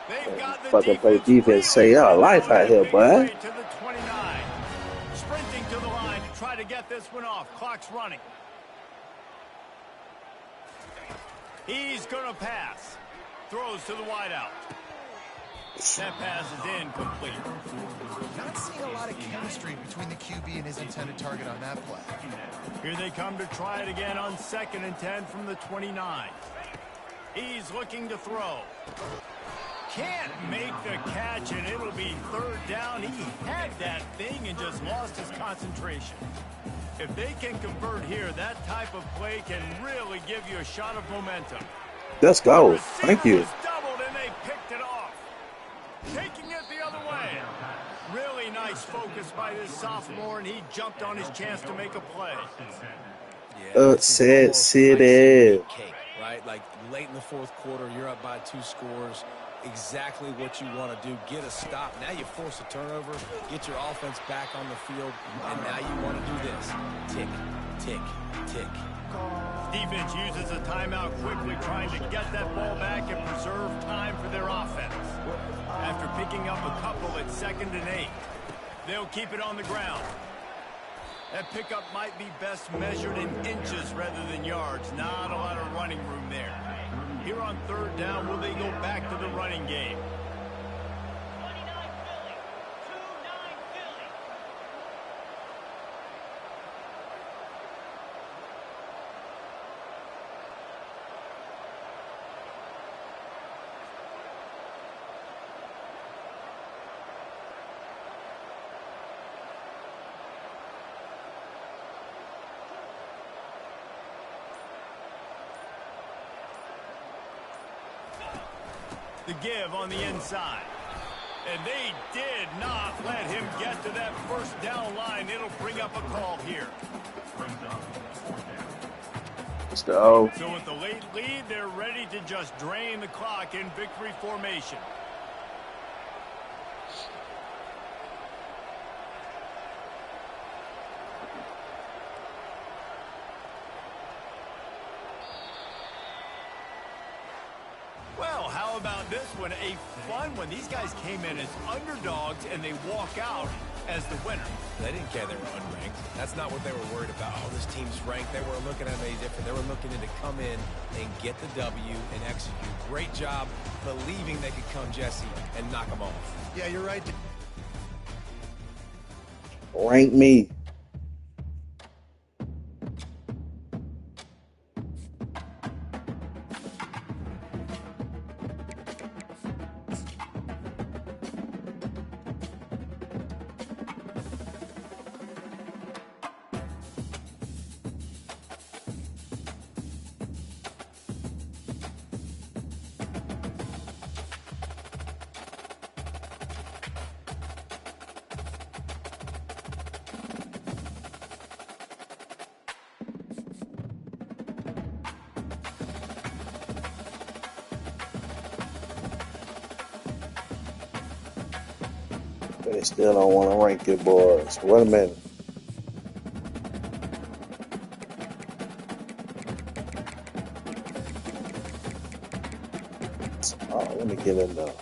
They've got the fucking play defense. Say y'all life out here, boy. To the 29. Sprinting to the line to try to get this one off. Clock's running. He's going to pass. Throws to the wideout. That pass is incomplete. Not seeing a lot of chemistry between the QB and his intended target on that play. Here they come to try it again on 2nd and 10 from the 29. He's looking to throw. Can't make the catch, and it'll be 3rd down. He had that thing and just lost his concentration. If they can convert here, that type of play can really give you a shot of momentum. Let's go. Thank you. Doubled and they picked it off. Taking it the other way. Really nice focus by this sophomore, and he jumped on his chance to make a play. Upset City. Cake, right? Like late in the 4th quarter, you're up by 2 scores. Exactly what you want to do. Get a stop. Now you force a turnover. Get your offense back on the field. And now you want to do this. Tick, tick, tick. Defense uses a timeout quickly, trying to get that ball back and preserve time for their offense. After picking up a couple at 2nd and 8, they'll keep it on the ground. That pickup might be best measured in inches rather than yards. Not a lot of running room there. Here on 3rd down, will they go back to the running game? The give on the inside. And they did not let him get to that 1st down line. It'll bring up a call here. So So with the late lead, they're ready to just drain the clock in victory formation. Well, how about this one? A fun one. These guys came in as underdogs, and they walk out as the winner. They didn't care they were unranked. That's not what they were worried about. Oh, this team's ranked. They weren't looking at it any different. They were looking to come in and get the W and execute. Great job believing they could come, Jesse, and knock them off. Yeah, you're right. rank me. They still don't want to rank your boys. Wait a minute. Oh, let me get in there.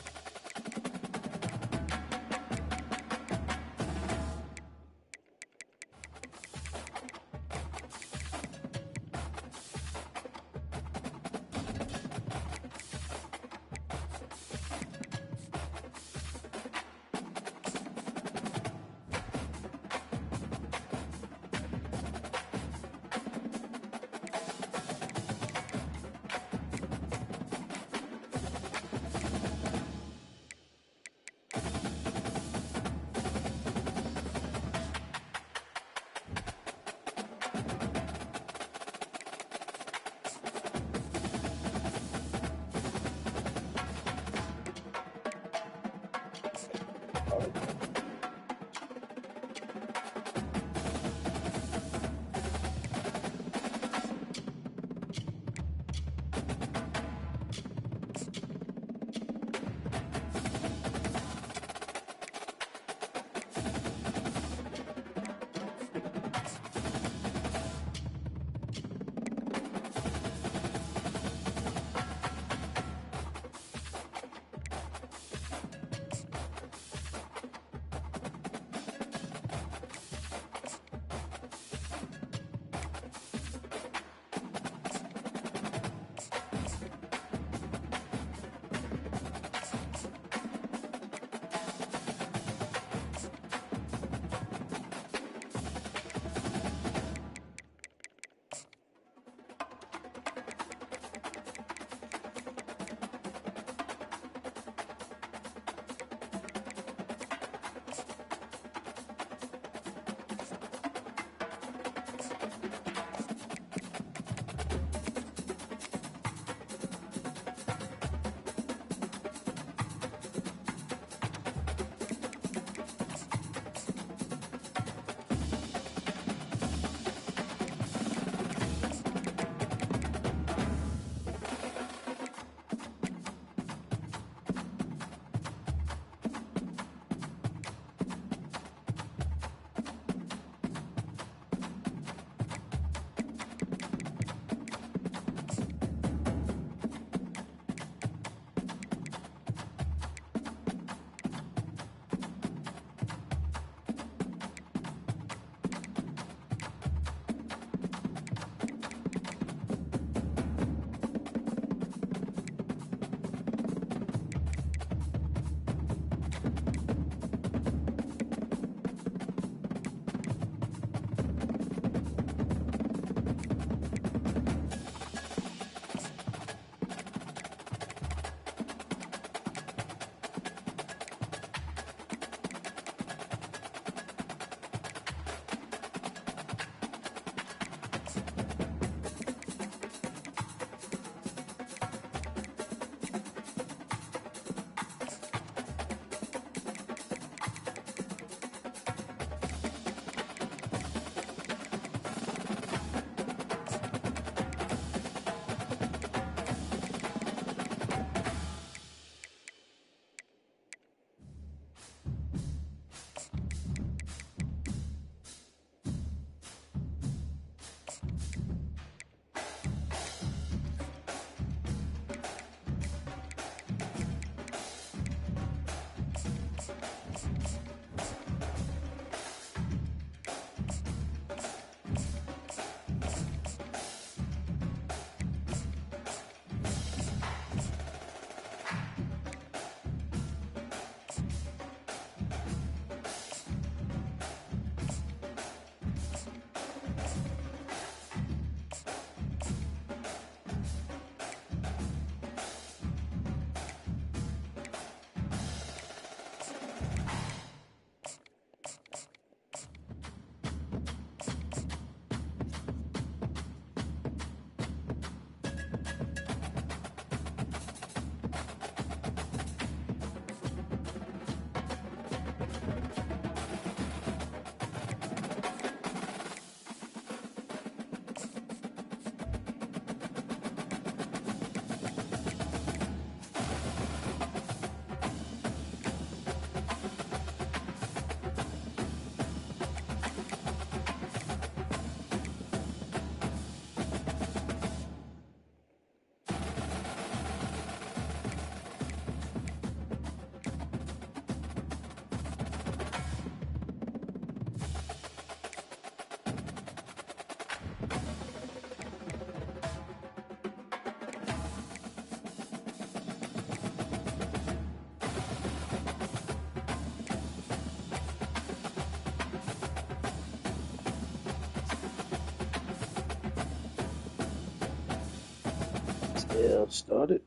Yeah, started.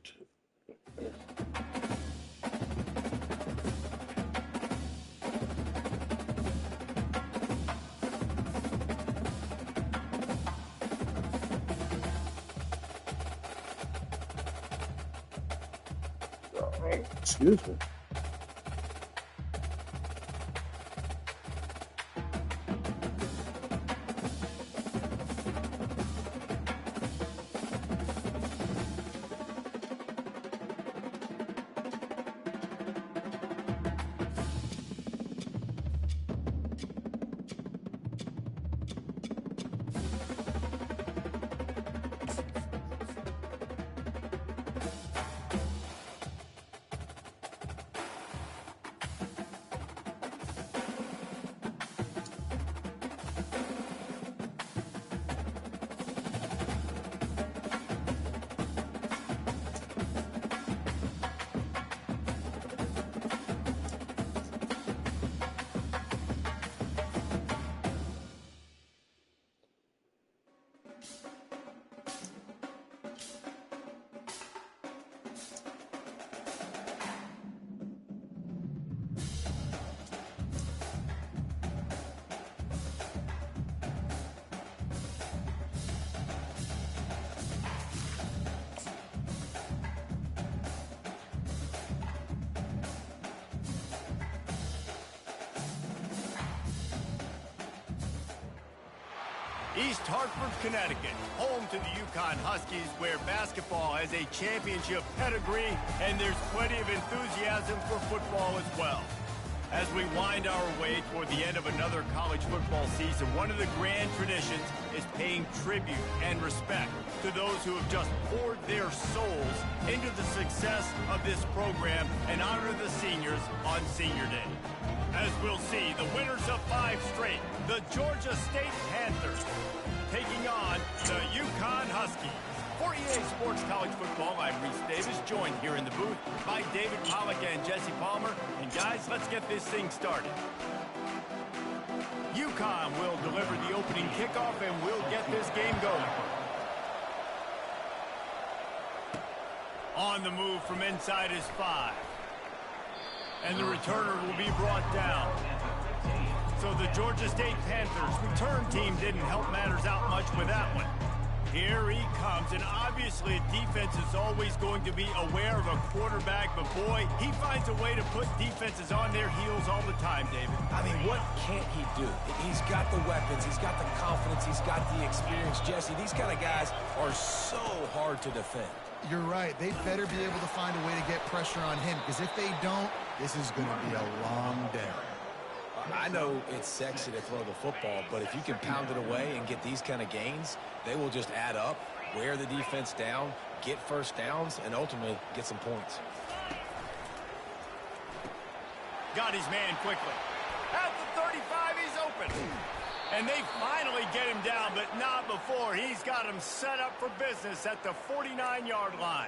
Excuse me. East Hartford, Connecticut, home to the UConn Huskies, where basketball has a championship pedigree, and there's plenty of enthusiasm for football as well. As we wind our way toward the end of another college football season, one of the grand traditions is paying tribute and respect to those who have just poured their souls into the success of this program and honor the seniors on Senior Day. As we'll see, the winners of 5 straight, the Georgia State Panthers, taking on the UConn Huskies. For EA Sports College Football, I'm Reese Davis, joined here in the booth by David Pollack and Jesse Palmer. And guys, let's get this thing started. UConn will deliver the opening kickoff, and we'll get this game going. On the move from inside is 5. And the returner will be brought down. So the Georgia State Panthers return team didn't help matters out much with that one. Here he comes, and obviously a defense is always going to be aware of a quarterback, but boy, he finds a way to put defenses on their heels all the time, David. I mean, what can't he do? He's got the weapons, he's got the confidence, he's got the experience. Jesse, these kind of guys are so hard to defend. You're right. They better be able to find a way to get pressure on him, because if they don't, this is going to be a long day. I know it's sexy to throw the football, but if you can pound it away and get these kind of gains, they will just add up, wear the defense down, get first downs, and ultimately get some points. Got his man quickly. At the 35, he's open. And they finally get him down, but not before. He's got him set up for business at the 49-yard line.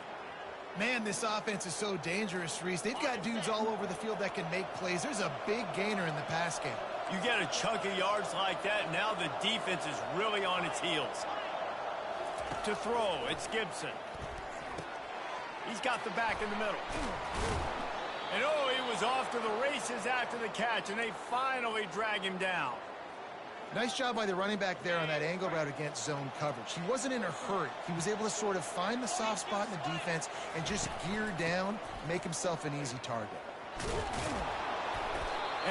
Man, this offense is so dangerous, Reese. They've got dudes all over the field that can make plays. There's a big gainer in the pass game. You get a chunk of yards like that, now the defense is really on its heels. To throw, it's Gibson. He's got the back in the middle. And oh, he was off to the races after the catch, and they finally drag him down. Nice job by the running back there on that angle route against zone coverage. He wasn't in a hurry. He was able to sort of find the soft spot in the defense and just gear down, make himself an easy target.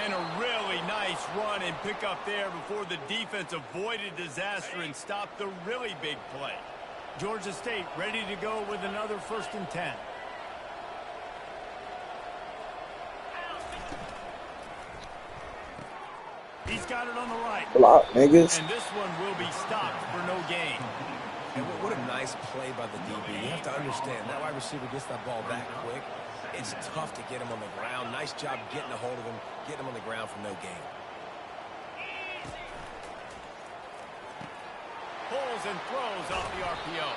And a really nice run and pick up there before the defense avoided disaster and stopped the really big play. Georgia State ready to go with another 1st and 10. He's got it on the right. Block, niggas. And this one will be stopped for no gain. And what a nice play by the DB. You have to understand, that wide receiver gets that ball back quick. It's tough to get him on the ground. Nice job getting a hold of him, getting him on the ground for no gain. Pulls and throws off the RPO.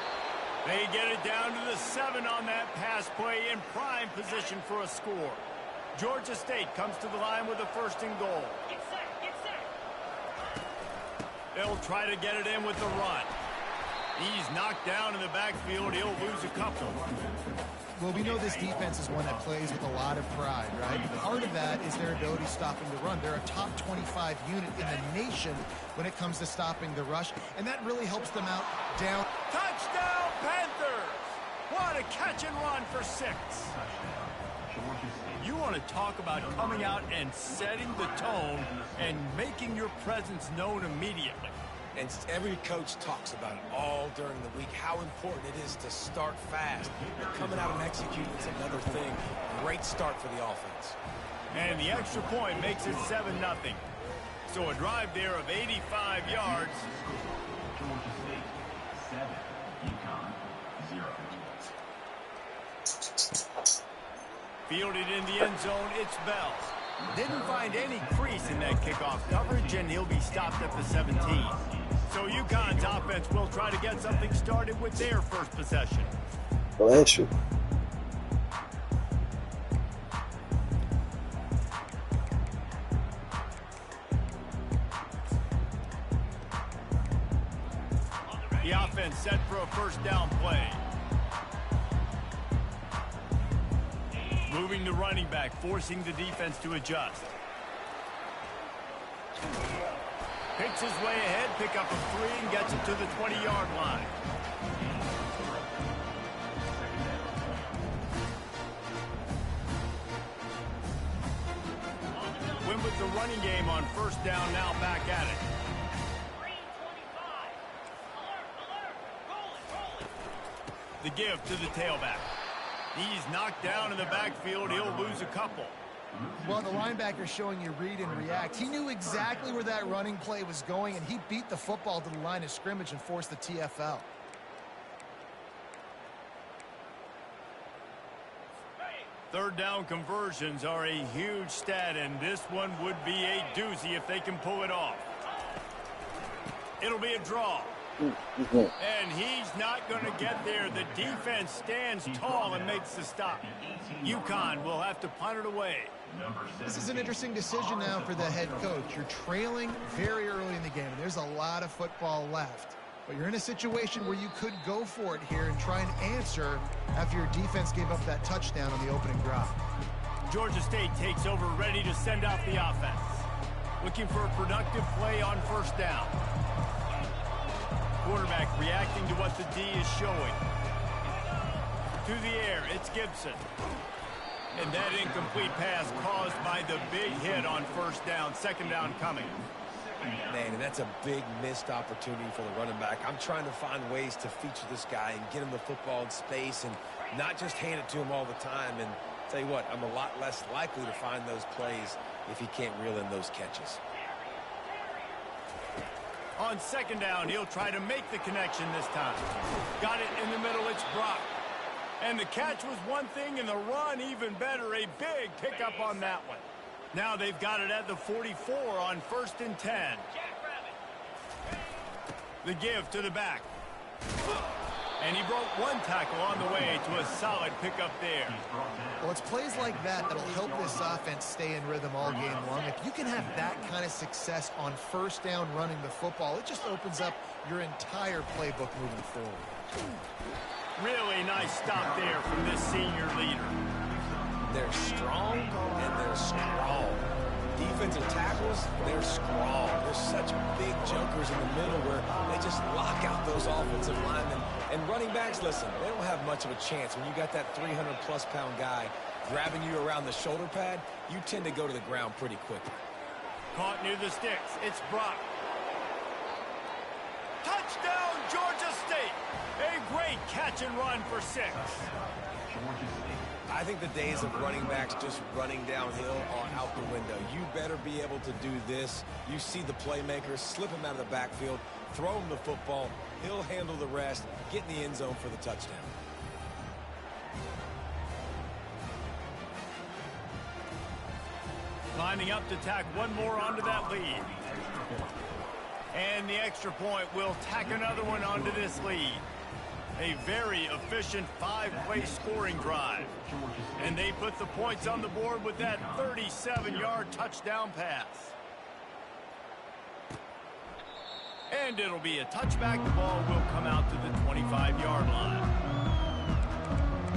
They get it down to the 7 on that pass play in prime position for a score. Georgia State comes to the line with a 1st and goal. Get set, get set. They'll try to get it in with the run. He's knocked down in the backfield. He'll lose a couple. Well, we know this defense is one that plays with a lot of pride, right? Part of that is their ability stopping the run. They're a top 25 unit in the nation when it comes to stopping the rush, and that really helps them out down. Touchdown, Panthers! What a catch and run for 6. You want to talk about coming out and setting the tone and making your presence known immediately. And every coach talks about it all during the week, how important it is to start fast. Coming out and executing is another thing. Great start for the offense. And the extra point makes it 7-0. So a drive there of 85 yards. Georgia State 7, UConn 0. Fielded in the end zone, it's Bell. Didn't find any crease in that kickoff coverage, and he'll be stopped at the 17. So UConn's offense will try to get something started with their first possession. Bless you. The offense set for a first down play. Moving the running back, forcing the defense to adjust. Picks his way ahead, pick up a 3, and gets it to the 20-yard line. Win with the running game on first down, now back at it. The give to the tailback. He's knocked down in the backfield. He'll lose a couple. Well, the linebacker's showing you read and react. He knew exactly where that running play was going, and he beat the football to the line of scrimmage and forced the TFL. Third down conversions are a huge stat, and this one would be a doozy if they can pull it off. It'll be a draw. And he's not going to get there. The defense stands tall and makes the stop. UConn will have to punt it away. This is an interesting decision now for the head coach. You're trailing very early in the game, and there's a lot of football left. But you're in a situation where you could go for it here and try and answer after your defense gave up that touchdown on the opening drive. Georgia State takes over, ready to send out the offense. Looking for a productive play on first down. Quarterback reacting to what the D is showing. To the air, it's Gibson. And that incomplete pass caused by the big hit on first down. Second down coming. Man, and that's a big missed opportunity for the running back. I'm trying to find ways to feature this guy and get him the football in space and not just hand it to him all the time. And tell you what, I'm a lot less likely to find those plays if he can't reel in those catches. On second down, he'll try to make the connection this time. Got it in the middle, it's Brock. And the catch was one thing, and the run even better. A big pickup on that one. Now they've got it at the 44 on 1st and 10. The give to the back. And he broke one tackle on the way to a solid pickup there. Well, it's plays like that that'll help this offense stay in rhythm all game long. If you can have that kind of success on first down running the football, it just opens up your entire playbook moving forward. Really nice stop there from this senior leader. They're strong and they're strong. Defensive tackles, they're strong. There's such big junkers in the middle where they just lock out those offensive linemen. And running backs, listen, they don't have much of a chance. When you got that 300-plus pound guy grabbing you around the shoulder pad, you tend to go to the ground pretty quickly. Caught near the sticks. It's Brock. Touchdown, Georgia State. A great catch and run for 6. I think the days of running backs just running downhill are out the window. You better be able to do this. You see the playmaker, slip him out of the backfield, throw him the football. He'll handle the rest, get in the end zone for the touchdown. Lining up to tack one more onto that lead. And the extra point will tack another one onto this lead. A very efficient 5-play scoring drive. And they put the points on the board with that 37-yard touchdown pass. And it'll be a touchback. The ball will come out to the 25-yard line.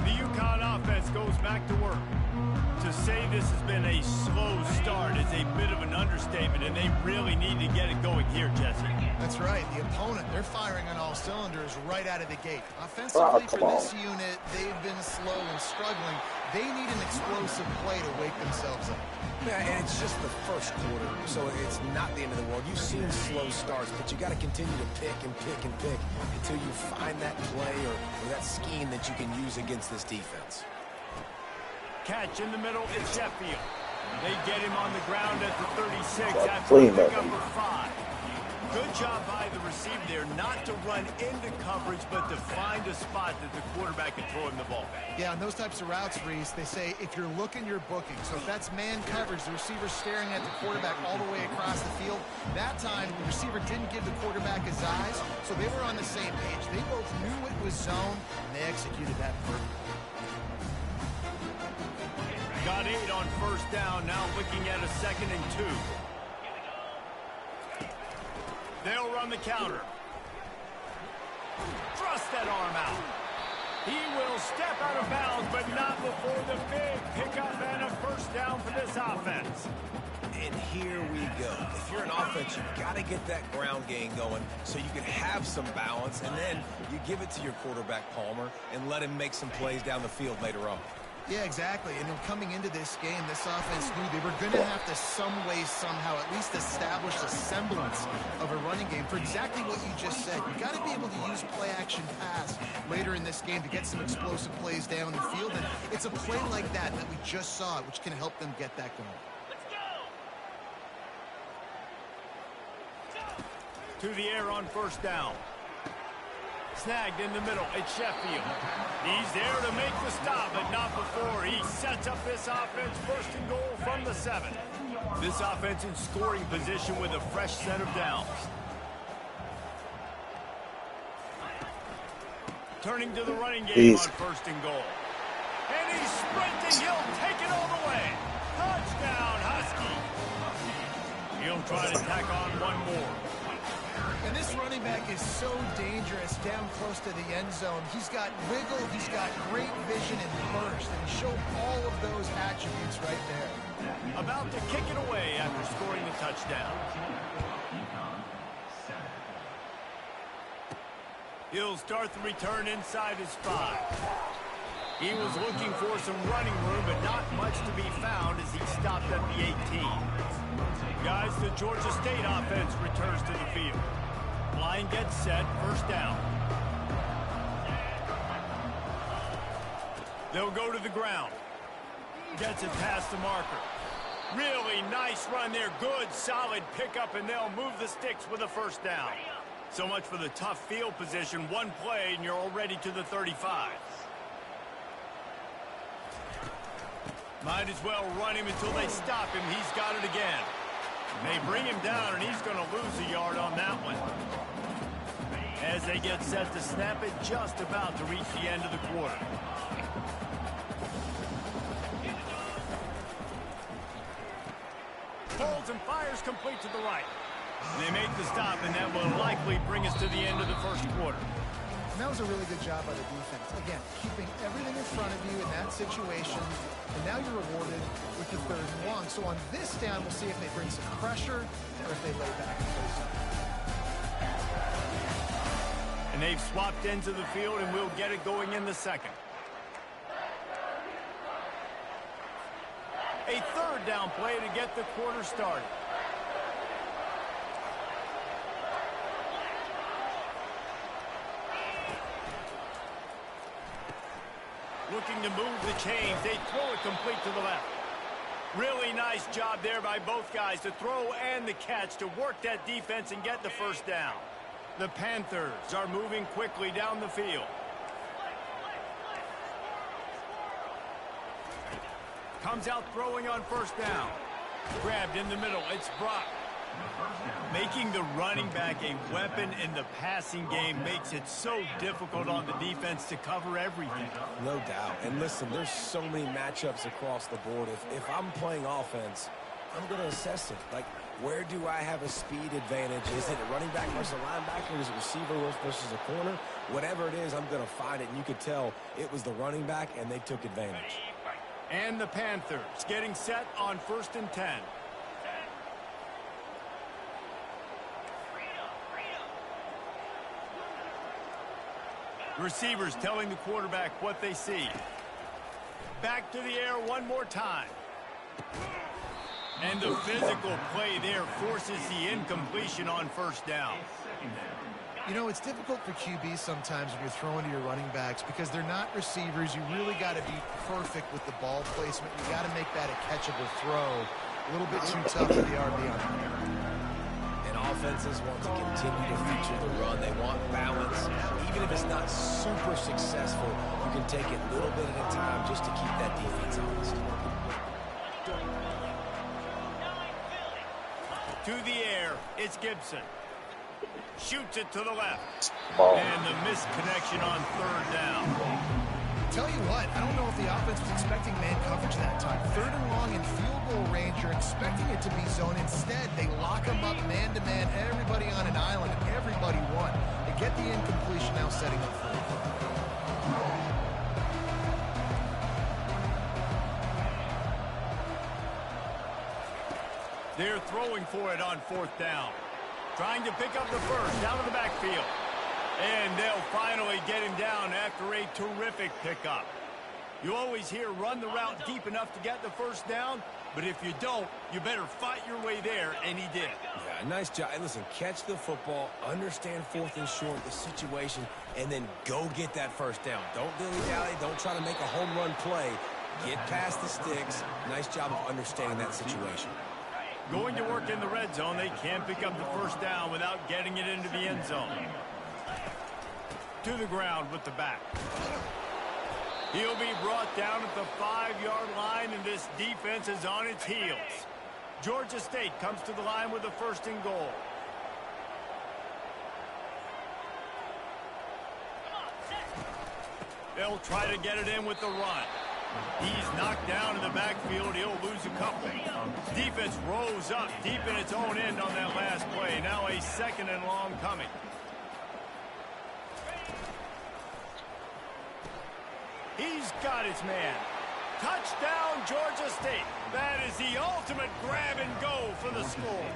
The UConn offense goes back to work. To say this has been a slow start is a bit of an understatement, and they really need to get it going here, Jesse. That's right. The opponent, they're firing on all cylinders right out of the gate. Offensively, for this unit, they've been slow and struggling. They need an explosive play to wake themselves up. Yeah, and it's just the first quarter, so it's not the end of the world. You've seen slow starts, but you got to continue to pick and pick and pick until you find that play or that scheme that you can use against this defense. Catch in the middle, it's Sheffield. They get him on the ground at the 36 That's after clean, pickup of 5. Good job by the receiver there not to run into coverage, but to find a spot that the quarterback can throw him the ball. Yeah, on those types of routes, Reese, they say if you're looking, you're booking. So if that's man coverage, the receiver's staring at the quarterback all the way across the field. That time, the receiver didn't give the quarterback his eyes, so they were on the same page. They both knew it was zone, and they executed that perfectly. Got 8 on first down, now looking at a 2nd and 2. They'll run the counter. Thrust that arm out. He will step out of bounds, but not before the big pickup and a first down for this offense. And here we go. If you're an offense, you've got to get that ground game going so you can have some balance, and then you give it to your quarterback, Palmer, and let him make some plays down the field later on. Yeah, exactly. And coming into this game, this offense knew they were going to have to some way, somehow, at least establish a semblance of a running game for exactly what you just said. You got to be able to use play-action pass later in this game to get some explosive plays down the field. And it's a play like that we just saw, which can help them get that going. To the air on first down. Snagged in the middle, it's Sheffield. He's there to make the stop, but not before he sets up this offense. 1st and goal from the 7. This offense in scoring position with a fresh set of downs. Turning to the running game on 1st and goal. And he's sprinting, he'll take it all the way. Touchdown, Husky. He'll try to tack on one more. And this running back is so dangerous down close to the end zone. He's got wiggle, he's got great vision and burst, and he showed all of those attributes right there. About to kick it away after scoring the touchdown. He'll start the return inside his 5. He was looking for some running room, but not much to be found as he stopped at the 18. Guys, the Georgia State offense returns to the field. Line gets set, 1st down. They'll go to the ground. Gets it past the marker. Really nice run there. Good, solid pickup, and they'll move the sticks with a 1st down. So much for the tough field position. One play, and you're already to the 35. Might as well run him until they stop him. He's got it again. They bring him down, and he's going to lose a yard on that one. As they get set to snap it, just about to reach the end of the quarter. Holds and fires complete to the right. They make the stop, and that will likely bring us to the end of the 1st quarter. And that was a really good job by the defense. Again, keeping everything in front of you in that situation, and now you're rewarded with the 3rd and 1. So on this down, we'll see if they bring some pressure or if they lay back and play something. And they've swapped into the field, and we'll get it going in the 2nd. A 3rd down play to get the quarter started. Looking to move the chains. They throw it complete to the left. Really nice job there by both guys to throw and the catch to work that defense and get the 1st down. The Panthers are moving quickly down the field. Comes out throwing on 1st down. Grabbed in the middle. It's Brock. Making the running back a weapon in the passing game makes it so difficult on the defense to cover everything. No doubt. And listen, there's so many matchups across the board. If I'm playing offense, I'm going to assess it. Like, where do I have a speed advantage? Is it a running back versus a linebacker? Is it receiver versus a corner? Whatever it is, I'm going to find it. And you could tell it was the running back, and they took advantage. And the Panthers getting set on 1st and 10. Receivers telling the quarterback what they see. Back to the air one more time. And the physical play there forces the incompletion on 1st down. You know, it's difficult for QBs sometimes when you're throwing to your running backs because they're not receivers. You really got to be perfect with the ball placement. You got to make that a catchable throw. A little bit too tough for the RB on there. And offenses want to continue to feature the run. They want balance. Even if it's not super successful, you can take it little bit at a time just to keep that defense honest. To the air, it's Gibson. Shoots it to the left. Ball. And the missed connection on 3rd down. Tell you what, I don't know if the offense was expecting man coverage that time. 3rd and long in field goal range, you're expecting it to be zone. Instead, they lock them up man-to-man, everybody on an island, and everybody won. They get the incompletion now setting up for it. They're throwing for it on 4th down. Trying to pick up the first, down to the backfield. And they'll finally get him down after a terrific pickup. You always hear run the route deep enough to get the 1st down, but if you don't, you better fight your way there, and he did. Yeah, nice job. And listen, catch the football, understand 4th and short, the situation, and then go get that 1st down. Don't dilly-dally. Don't try to make a home run play. Get past the sticks. Nice job of understanding that situation. Going to work in the red zone, they can't pick up the 1st down without getting it into the end zone. To the ground with the back. He'll be brought down at the 5-yard line, and this defense is on its heels. Georgia State comes to the line with a 1st and goal. They'll try to get it in with the run. He's knocked down in the backfield. He'll lose a couple. Defense rose up deep in its own end on that last play. Now a 2nd and long coming. He's got his man. Touchdown, Georgia State. That is the ultimate grab and go for the score.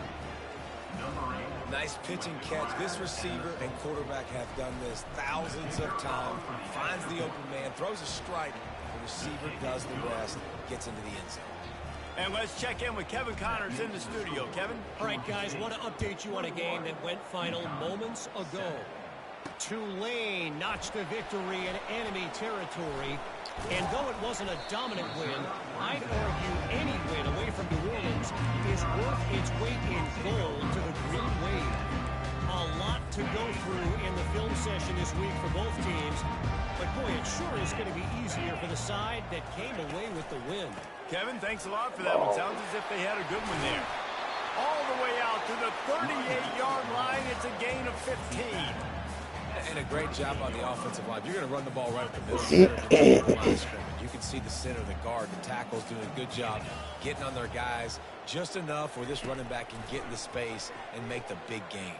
Nice pitch and catch. This receiver and quarterback have done this thousands of times. Finds the open man, throws a strike. The receiver does the rest, gets into the end zone. And let's check in with Kevin Connors in the studio. Kevin? All right, guys, want to update you on a game that went final moments ago. Tulane notched a victory in enemy territory. And though it wasn't a dominant win, I'd argue any win away from New Orleans is worth its weight in gold to the Green Wave. A lot to go through in the film session this week for both teams. But boy, it sure is going to be easier for the side that came away with the win. Kevin, thanks a lot for that one. Sounds as if they had a good one there. All the way out to the 38-yard line. It's a gain of 15. And a great job on the offensive line. You're going to run the ball right up the middle center of the line of scrimmage. You can see the center, the guard, the tackles doing a good job getting on their guys just enough where this running back can get into space and make the big game.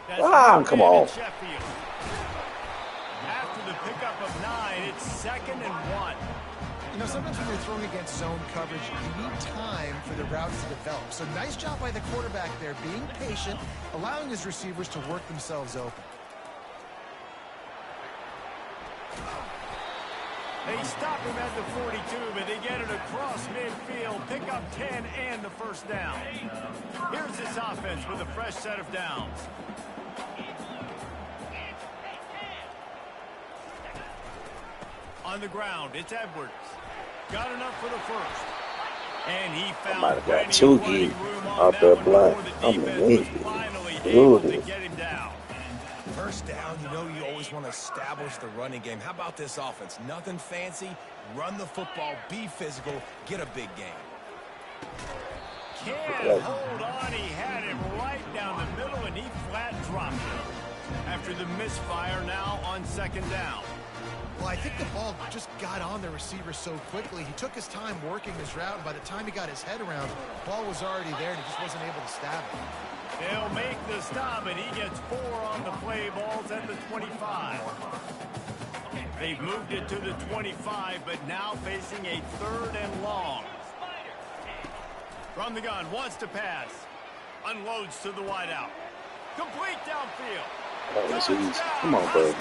Come on. Sheffield. After the pickup of 9, it's 2nd and 1. You know, sometimes when you're throwing against zone coverage, you need time for the routes to develop. So nice job by the quarterback there, being patient, allowing his receivers to work themselves open. They stop him at the 42, but they get it across midfield, pick up 10 and the 1st down. Here's this offense with a fresh set of downs. On the ground, it's Edwards. Got enough for the 1st. And he found might have got plenty two of running geeks room on out that there one black. before the I'm defense was amazed. finally Ooh. able to get him down. 1st down, you know you always want to establish the running game. How about this offense? Nothing fancy. Run the football, be physical, get a big game. Can't hold on. He had it right down the middle, and he flat dropped it. After the misfire, now on 2nd down. Well, I think the ball just got on the receiver so quickly. He took his time working his route, and by the time he got his head around, the ball was already there, and he just wasn't able to stab it. They'll make the stop, and he gets 4 on the play. Ball's at the 25. They've moved it to the 25, but now facing a 3rd and long. From the gun, wants to pass. Unloads to the wideout. Complete downfield. Oh, that's easy. Come on, bro.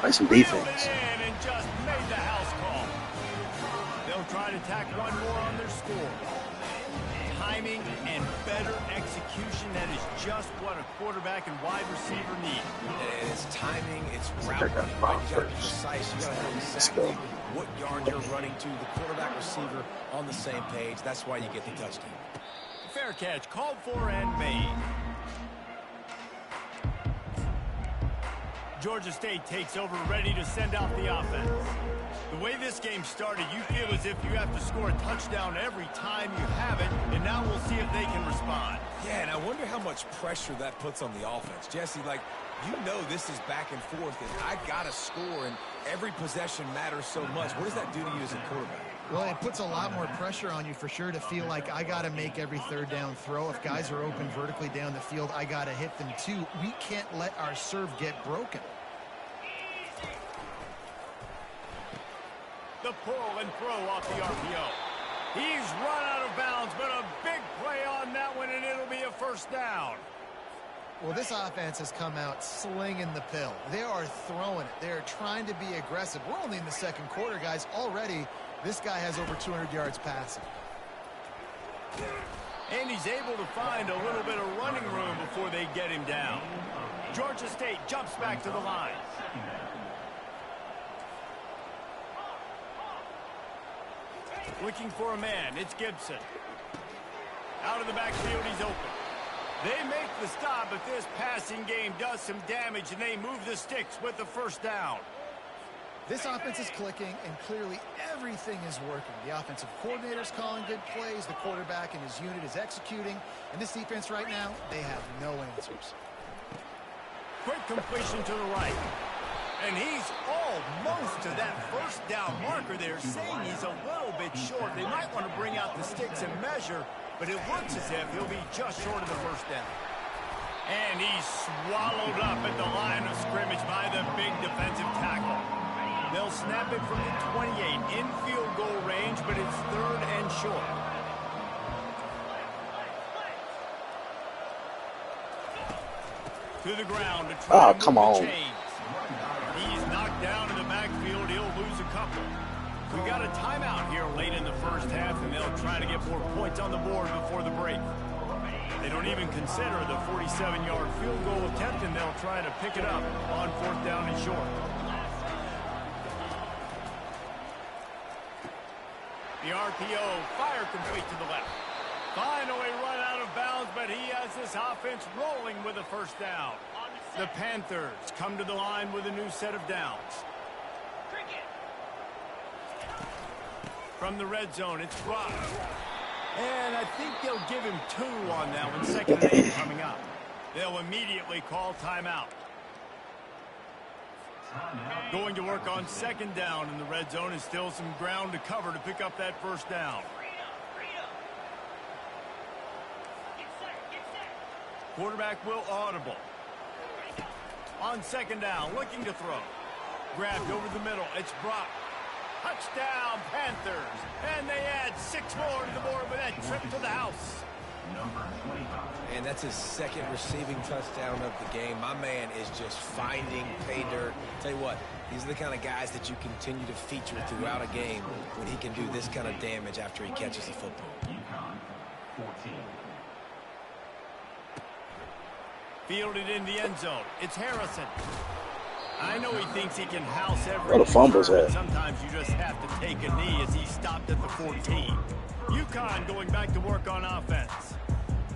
Play some defense. And just made the house call. They'll try to tack one more on their score. Timing and better execution, that is just what a quarterback and wide receiver need. And it's timing, it's route running, right? You got to be precise. You got to know exactly what yard you're running to. The quarterback receiver on the same page. That's why you get the touchdown. Fair catch, called for and made. Georgia State takes over, ready to send out the offense. The way this game started, you feel as if you have to score a touchdown every time you have it, and now we'll see if they can respond. Yeah, and I wonder how much pressure that puts on the offense. Jesse, like, you know this is back and forth, and I got to score, and every possession matters so much. What does that do to you as a quarterback? Well, it puts a lot more pressure on you for sure to feel like I got to make every 3rd down throw. If guys are open vertically down the field, I got to hit them too. We can't let our serve get broken. The pull and throw off the RPO. He's run out of bounds, but a big play on that one, and it'll be a 1st down. Well, this offense has come out slinging the pill. They are throwing it. They are trying to be aggressive. We're only in the 2nd quarter, guys. Already, this guy has over 200 yards passing. And he's able to find a little bit of running room before they get him down. Georgia State jumps back to the line. Looking for a man. It's Gibson. Out of the backfield, he's open. They make the stop, but this passing game does some damage, and they move the sticks with the 1st down. This offense is clicking, and clearly everything is working. The offensive coordinator's calling good plays. The quarterback and his unit is executing. And this defense right now, they have no answers. Quick completion to the right. And he's almost to that 1st down marker there, saying he's a little bit short. They might want to bring out the sticks and measure, but it looks as if he'll be just short of the 1st down. And he's swallowed up at the line of scrimmage by the big defensive tackle. They'll snap it from the 28 in field goal range, but it's 3rd and short. To the ground to try to come move on. the chains. He's knocked down in the backfield. He'll lose a couple. We got a timeout here late in the 1st half, and they'll try to get more points on the board before the break. They don't even consider the 47-yard field goal attempt, and they'll try to pick it up on 4th down and short. The RPO, fire complete to the left. Finally run out of bounds, but he has this offense rolling with a 1st down. The Panthers come to the line with a new set of downs. From the red zone, it's Brock. And I think they'll give him 2 on that one. 2nd and 8 coming up. They'll immediately call timeout. Going to work on 2nd down in the red zone, and still some ground to cover to pick up that 1st down. Quarterback will audible. On 2nd down, looking to throw. Grabbed over the middle. It's Brock. Touchdown, Panthers. And they add 6 more to the board with that trip to the house. And that's his 2nd receiving touchdown of the game. My man is just finding pay dirt. Tell you what, these are the kind of guys that you continue to feature throughout a game when he can do this kind of damage after he catches the football. Fielded in the end zone. It's Harrison. I know he thinks he can house every Where the fumbles but at? sometimes you just have to take a knee as he stopped at the 14. UConn going back to work on offense.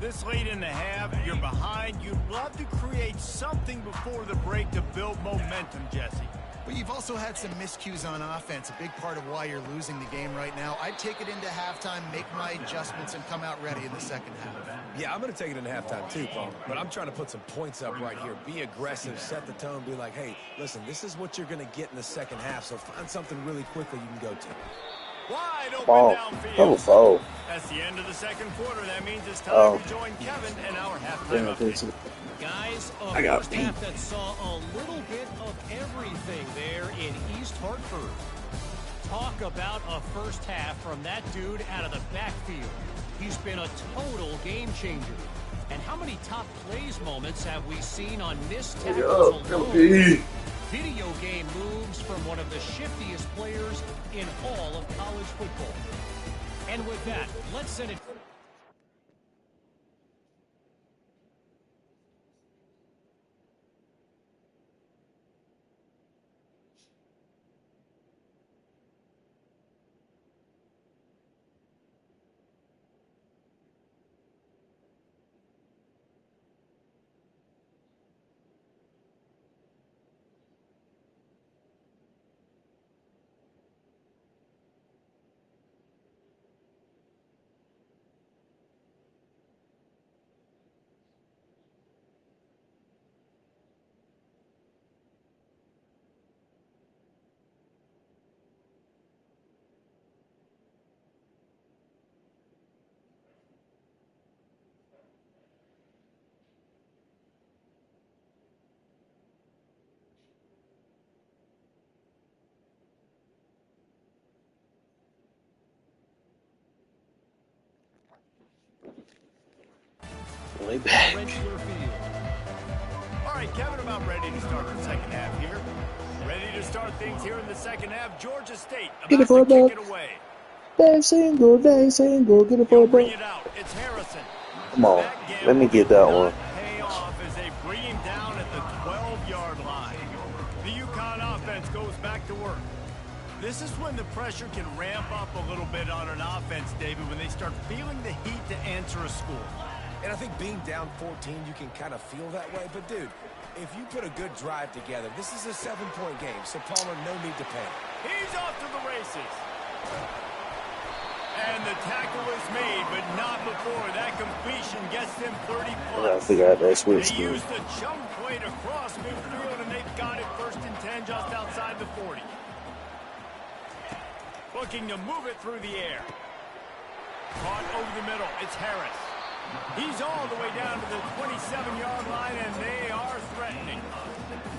This late in the half, you're behind. You'd love to create something before the break to build momentum, Jesse. But you've also had some miscues on offense, a big part of why you're losing the game right now. I'd take it into halftime, make my adjustments, and come out ready in the second half. Yeah, I'm going to take it into halftime too, Paul. But I'm trying to put some points up right here. Be aggressive, set the tone, be like, hey, listen, this is what you're going to get in the second half, so find something really quickly you can go to. Wide open Ball. Double downfield. foul. That's the end of the second quarter. That means it's time to join Kevin and our halftime Yeah, update. Guys, a I got first beat. half that saw a little bit of everything there in East Hartford. Talk about a first half from that dude out of the backfield. He's been a total game changer. And how many top plays moments have we seen on missed tackles alone? Video game moves from one of the shiftiest players in all of college football. And with that, let's send it. Way back. Rentschler Field. All right, Kevin, about ready to start the second half here. Ready to start things here in the second half. Georgia State Get it about for to a kick buck. it away. They single, get it for He'll a bring buck. it out. It's Harrison. Come on, That gamble let me get that did one. not pay off as they bring him down at the 12-yard line. The UConn offense goes back to work. This is when the pressure can ramp up a little bit on an offense, David, when they start feeling the heat to answer a score. And I think being down 14, you can kind of feel that way. But, dude, if you put a good drive together, this is a 7-point game. So, Palmer, no need to panic. He's off to the races. And the tackle is made, but not before that completion gets them 30 I plus. gotta figure out that switch They scheme. use the chunk play to cross midfield, and they've got it 1st and 10 just outside the 40. Looking to move it through the air. Caught over the middle. It's Harris. He's all the way down to the 27-yard line, and they are threatening.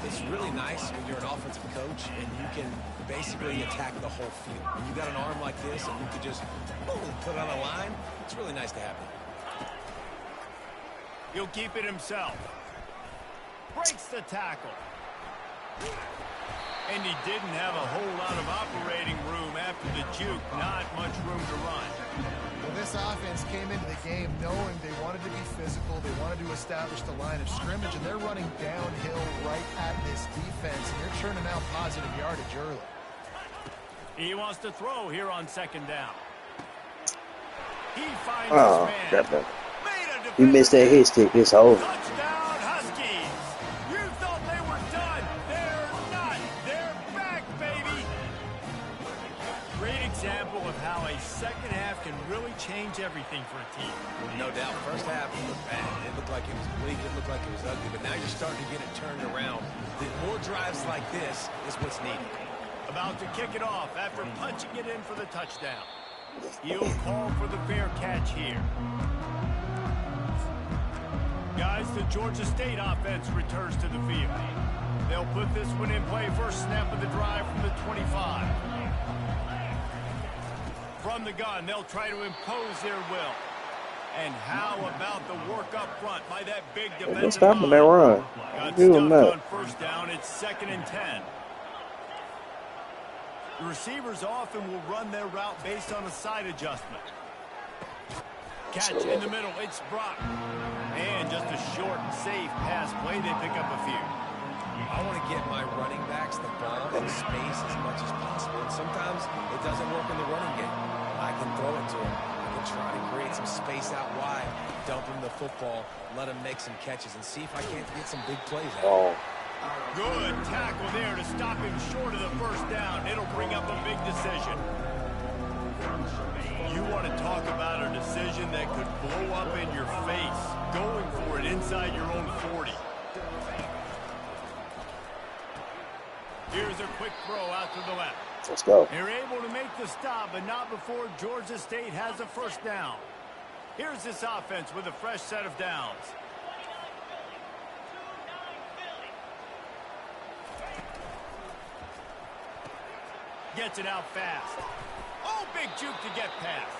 It's really nice when you're an offensive coach and you can basically attack the whole field. When you got an arm like this and you can just boom, put it on a line, it's really nice to have that. He'll keep it himself. Breaks the tackle. And he didn't have a whole lot of operating room after the juke. Not much room to run. Well, this offense came into the game knowing they wanted to be physical, they wanted to establish the line of scrimmage, and they're running downhill right at this defense, and they're churning out positive yardage early. He wants to throw here on 2nd down. He finds Oh, his man. that bad. Made a You missed that hit stick. It's over. touchdown, Huskies. You thought they were done. They're not. They're back, baby. Great example of how a second half can really change everything for a team. No doubt, first half looked bad. It looked like it was bleak. It looked like it was ugly. But now you're starting to get it turned around. The more drives like this is what's needed. About to kick it off after punching it in for the touchdown. He'll call for the fair catch here. Guys, the Georgia State offense returns to the field. They'll put this one in play. First snap of the drive from the 25. From the gun, they'll try to impose their will. And how about the work up front by that big defensive Don't stop line? them that run. Got Do them stuffed that. on 1st down. It's 2nd and 10. The receivers often will run their route based on a side adjustment. Catch in the middle. It's Brock. And just a short and safe pass play. They pick up a few. I want to get my running backs the ball in space as much as possible. And sometimes it doesn't work in the running game. I can throw it to them. I can try to create some space out wide, dump him the football, let him make some catches, and see if I can't get some big plays out. Oh, Good tackle there to stop him short of the first down. It'll bring up a big decision. You want to talk about a decision that could blow up in your face, going for it inside your own 40. Here's a quick throw out to the left. Let's go. They're able to make the stop, but not before Georgia State has a first down. Here's this offense with a fresh set of downs. Gets it out fast. Oh, big juke to get past.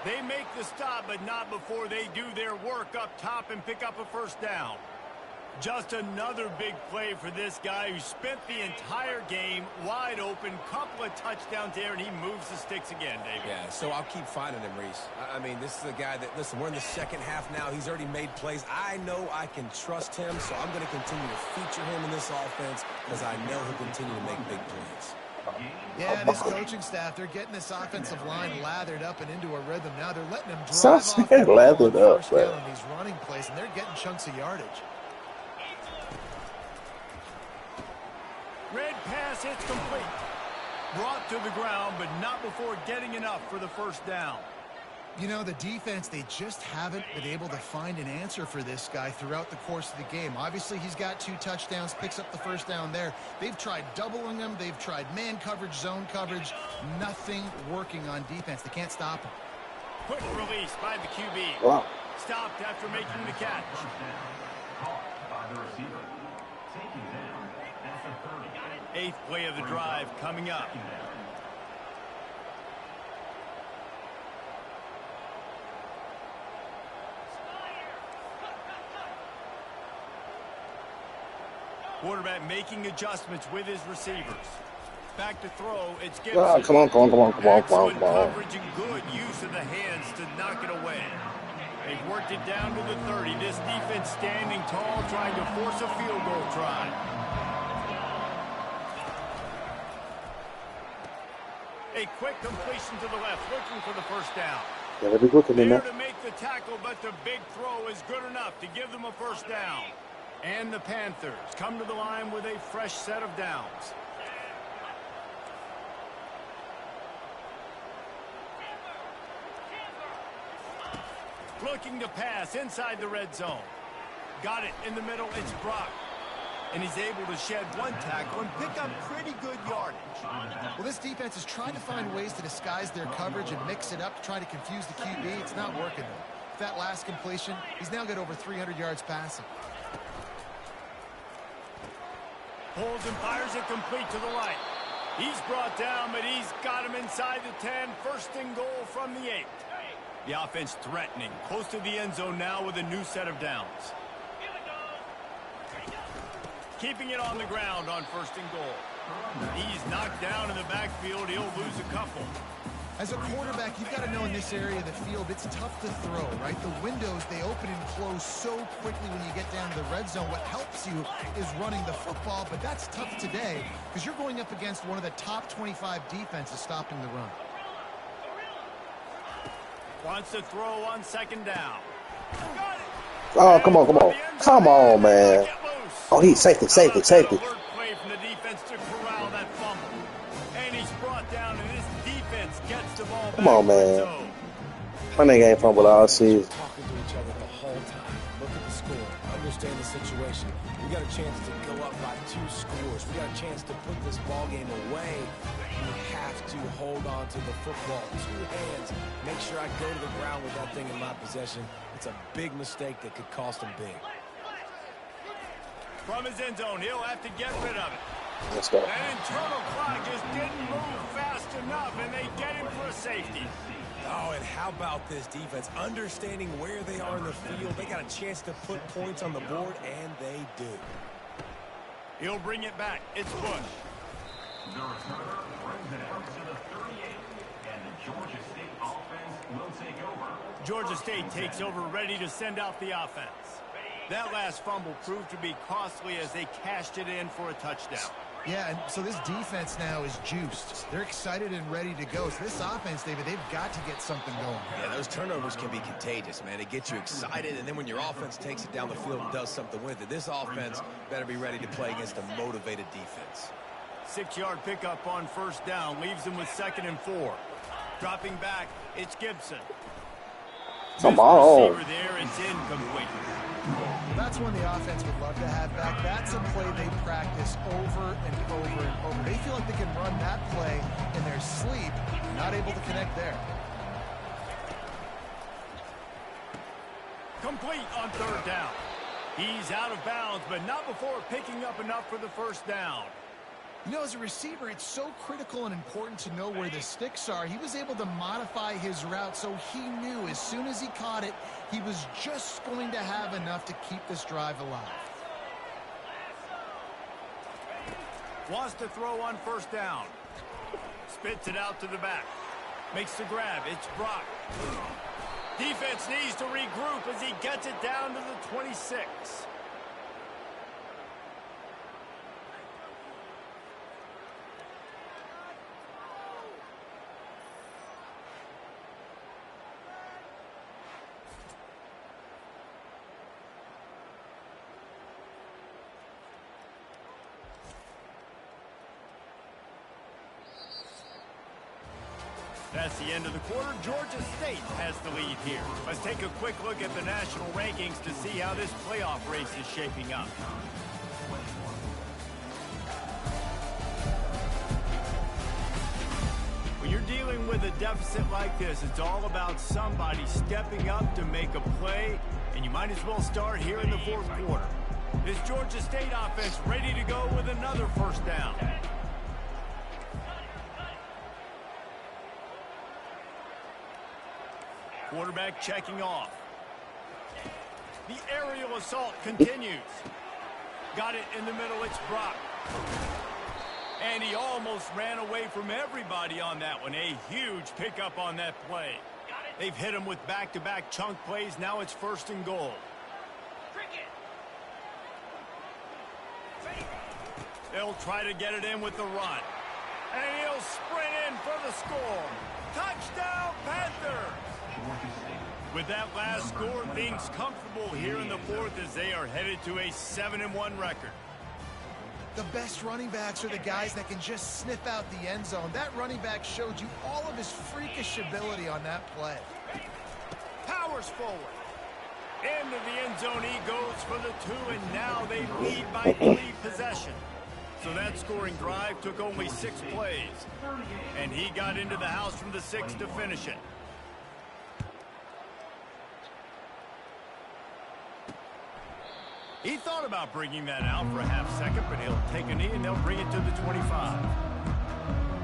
They make the stop, but not before they do their work up top and pick up a first down. Just another big play for this guy who spent the entire game wide open. Couple of touchdowns there, and he moves the sticks again, David. Yeah, so I'll keep finding him, Reese. I mean, this is a guy that, listen, we're in the second half now. He's already made plays. I know I can trust him, so I'm going to continue to feature him in this offense because I know he'll continue to make big plays. Yeah, this coaching staff, they're getting this offensive line lathered up and into a rhythm. Now they're letting them drive Stop off saying the lathered ball on up, first down man. on these running plays, and they're getting chunks of yardage. Red pass hits complete. Brought to the ground, but not before getting enough for the first down. You know, the defense, they just haven't been able to find an answer for this guy throughout the course of the game. Obviously, he's got 2 touchdowns, picks up the first down there. They've tried doubling him. They've tried man coverage, zone coverage. Nothing working on defense. They can't stop him. Quick release by the QB. Wow. Stopped after making the catch. Caught by the receiver. Taken down at the 30. 8th play of the drive coming up. Quarterback making adjustments with his receivers. Back to throw, it's Gibson. Ah, come on. Excellent coverage and good use of the hands to knock it away. They've worked it down to the 30. This defense standing tall, trying to force a field goal try. A quick completion to the left, looking for the first down. Yeah, let me look at him There now. to make the tackle, but the big throw is good enough to give them a first down. And the Panthers come to the line with a fresh set of downs. Looking to pass inside the red zone. Got it in the middle. It's Brock. And he's able to shed one tackle and pick up pretty good yardage. Well, this defense is trying to find ways to disguise their coverage and mix it up to try to confuse the QB. It's not working, though. With that last completion, he's now got over 300 yards passing. Pulls and fires it complete to the right. He's brought down, but he's got him inside the 10. First and goal from the 8. The offense threatening. Close to the end zone now with a new set of downs. Keeping it on the ground on first and goal. He's knocked down in the backfield. He'll lose a couple. As a quarterback, you've got to know in this area of the field, it's tough to throw, right? The windows, they open and close so quickly when you get down to the red zone. What helps you is running the football, but that's tough today because you're going up against one of the top 25 defenses stopping the run. Wants to throw on second down. Got it. Oh, come on. Come on, man. Oh, he's safety. Alert play from the defense to corral that fumble. And he's brought down, and this defense gets the ball back. Come on, man. My nigga ain't fumbled all season. Talking to each other the whole time. Look at the score. Understand the situation. We got a chance to go up by 2 scores. We got a chance to put this ball game away. We have to hold on to the football. 2 hands. Make sure I go to the ground with that thing in my possession. It's a big mistake that could cost him big. From his end zone, he'll have to get rid of it. Let's go. That internal clock just didn't move fast enough, and they get him for a safety. Oh, and how about this defense? Understanding where they are in the field. They got a chance to put points on the board, and they do. He'll bring it back. It's Bush. The returner brings it out to the 38, and the Georgia State offense will take over. Georgia State takes over, ready to send out the offense. That last fumble proved to be costly as they cashed it in for a touchdown. Yeah, and so this defense now is juiced. They're excited and ready to go. So this offense, David, they've got to get something going. Yeah, those turnovers can be contagious, man. They get you excited, and then when your offense takes it down the field and does something with it, this offense better be ready to play against a motivated defense. 6-yard pickup on first down. Leaves them with 2nd and 4. Dropping back, it's Gibson. Come on. Receiver there, it's incomplete. That's one the offense would love to have back. That's a play they practice over and over and over. They feel like they can run that play in their sleep, not able to connect there. Complete on 3rd down. He's out of bounds, but not before picking up enough for the first down. You know, as a receiver, it's so critical and important to know where the sticks are. He was able to modify his route so he knew as soon as he caught it, he was just going to have enough to keep this drive alive. Wants to throw on first down. Spits it out to the back. Makes the grab. It's Brock. Defense needs to regroup as he gets it down to the 26. That's the end of the quarter. Georgia State has the lead here. Let's take a quick look at the national rankings to see how this playoff race is shaping up. When you're dealing with a deficit like this, it's all about somebody stepping up to make a play, and you might as well start here in the 4th quarter. This Georgia State offense ready to go with another first down. Quarterback checking off. The aerial assault continues. Got it in the middle. It's Brock. And he almost ran away from everybody on that one. A huge pickup on that play. They've hit him with back-to-back chunk plays. Now it's 1st and goal. They'll try to get it in with the run. And he'll sprint in for the score. Touchdown, Panther! With that last score, things comfortable here in the 4th as they are headed to a 7-1 record. The best running backs are the guys that can just sniff out the end zone. That running back showed you all of his freakish ability on that play. Powers forward. Into the end zone he goes for the 2, and now they lead by 3 possessions. So that scoring drive took only 6 plays. And he got into the house from the 6 to finish it. He thought about bringing that out for a half-second, but he'll take a knee and they'll bring it to the 25.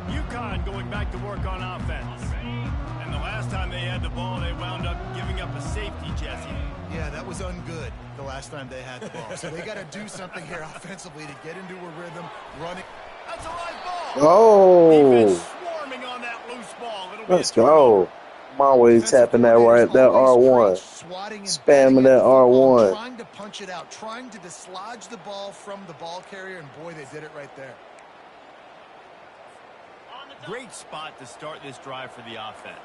UConn going back to work on offense. And the last time they had the ball, they wound up giving up a safety, Jesse. Yeah, that was ungood the last time they had the ball. So they got to do something here offensively to get into a rhythm, running. That's a live ball. Oh. Defense swarming on that loose ball. Let's go. I'm always tapping that R1. Spamming that R1. Trying to punch it out, trying to dislodge the ball from the ball carrier, and boy, they did it right there. Great spot to start this drive for the offense.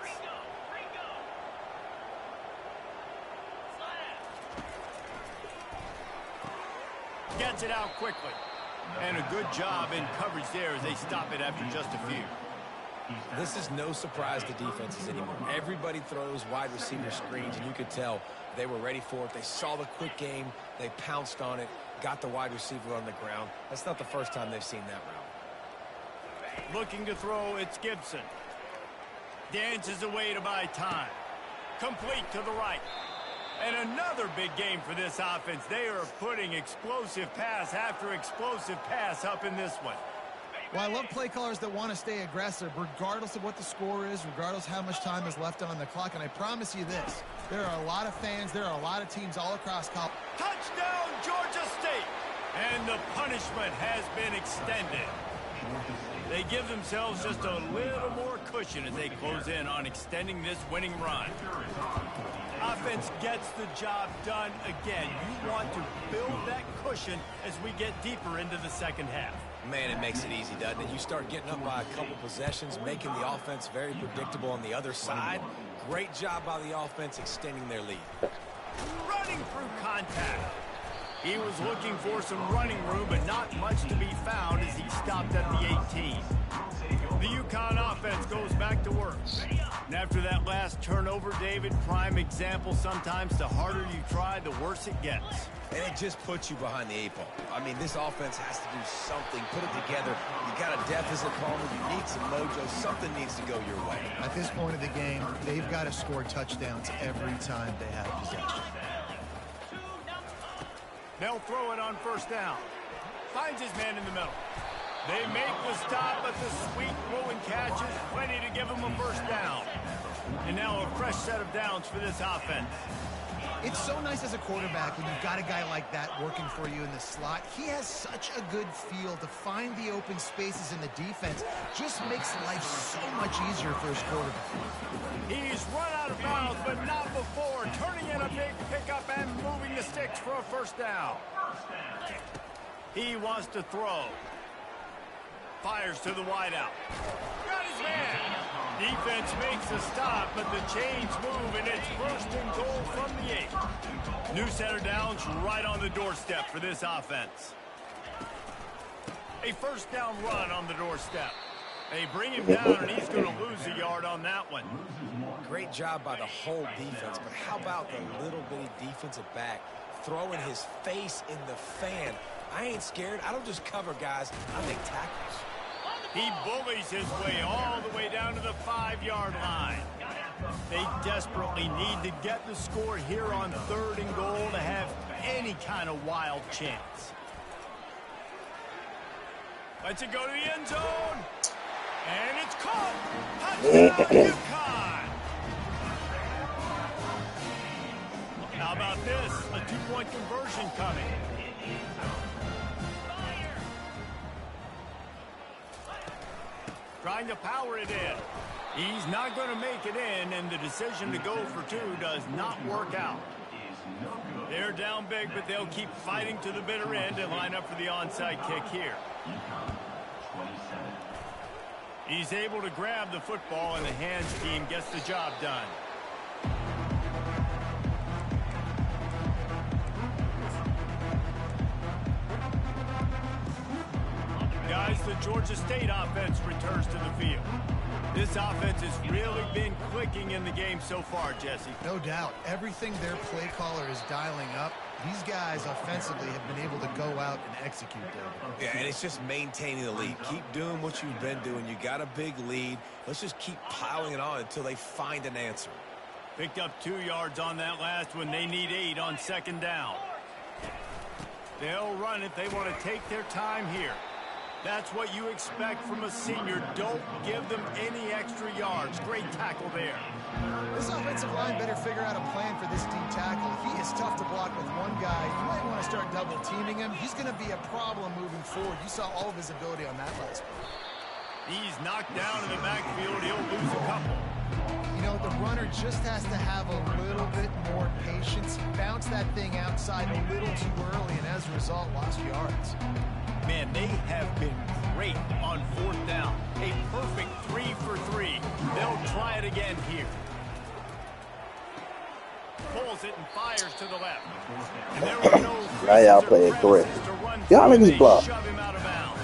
Gets it out quickly. And a good job in coverage there as they stop it after just a few. This is no surprise to defenses anymore. Everybody throws wide receiver screens, and you could tell they were ready for it. They saw the quick game. They pounced on it, got the wide receiver on the ground. That's not the first time they've seen that route. Looking to throw, it's Gibson. Dances away to buy time. Complete to the right. And another big game for this offense. They are putting explosive pass after explosive pass up in this one. Well, I love play callers that want to stay aggressive, regardless of what the score is, regardless how much time is left on the clock. And I promise you this, there are a lot of fans, there are a lot of teams all across college. Touchdown, Georgia State! And the punishment has been extended. They give themselves just a little more cushion as they close in on extending this winning run. Offense gets the job done again. You want to build that cushion as we get deeper into the second half. Man, it makes it easy, doesn't it? You start getting up by a couple possessions, making the offense very predictable on the other side. Great job by the offense extending their lead. Running through contact. He was looking for some running room, but not much to be found as he stopped at the 18. The UConn offense goes back to work. And after that last turnover, David, prime example, sometimes the harder you try, the worse it gets. And it just puts you behind the 8 ball. I mean, this offense has to do something, put it together. You got a deficit, Palmer. You need some mojo. Something needs to go your way. At this point of the game, they've got to score touchdowns every time they have possession. They'll throw it on first down. Finds his man in the middle. They make the stop, but the sweet rolling catch is plenty to give him a first down. And now a fresh set of downs for this offense. It's so nice as a quarterback when you've got a guy like that working for you in the slot. He has such a good feel to find the open spaces in the defense. Just makes life so much easier for his quarterback. He's run out of bounds, but not before. Turning in a big pickup and moving the sticks for a first down. He wants to throw. Fires to the wideout. Got his man. Defense makes a stop, but the chains move, and it's first and goal from the 8. New set of downs right on the doorstep for this offense. A first down run on the doorstep. They bring him down, and he's going to lose a yard on that one. Great job by the whole defense, but how about the little bitty defensive back throwing his face in the fan? I ain't scared. I don't just cover guys. I make tackles. He bullies his way all the way down to the 5-yard line. They desperately need to get the score here on 3rd and goal to have any kind of wild chance. Lets it go to the end zone. And it's caught. Touchdown, UConn. How about this? A 2-point conversion coming. Trying to power it in. He's not going to make it in, and the decision to go for 2 does not work out. They're down big, but they'll keep fighting to the bitter end and line up for the onside kick here. He's able to grab the football, and the hands team gets the job done. Guys, the Georgia State offense returns to the field. This offense has really been clicking in the game so far, Jesse. No doubt. Everything their play caller is dialing up, these guys offensively have been able to go out and execute them. Yeah, and it's just maintaining the lead. Keep doing what you've been doing. You got a big lead. Let's just keep piling it on until they find an answer. Picked up 2 yards on that last one. They need 8 on 2nd down. They'll run it. They want to take their time here. That's what you expect from a senior. Don't give them any extra yards. Great tackle there. This offensive line better figure out a plan for this D tackle. He is tough to block with one guy. You might want to start double teaming him. He's going to be a problem moving forward. You saw all of his ability on that last play. He's knocked down in the backfield. He'll lose a couple. You know, the runner just has to have a little bit more patience. He bounced that thing outside a little too early, and as a result, lost yards. Man, they have been great on 4th down. A perfect 3 for 3. They'll try it again here. Pulls it and fires to the left. And there were no Now y'all play it correct. Y'all niggas block. Shove him out of bounds.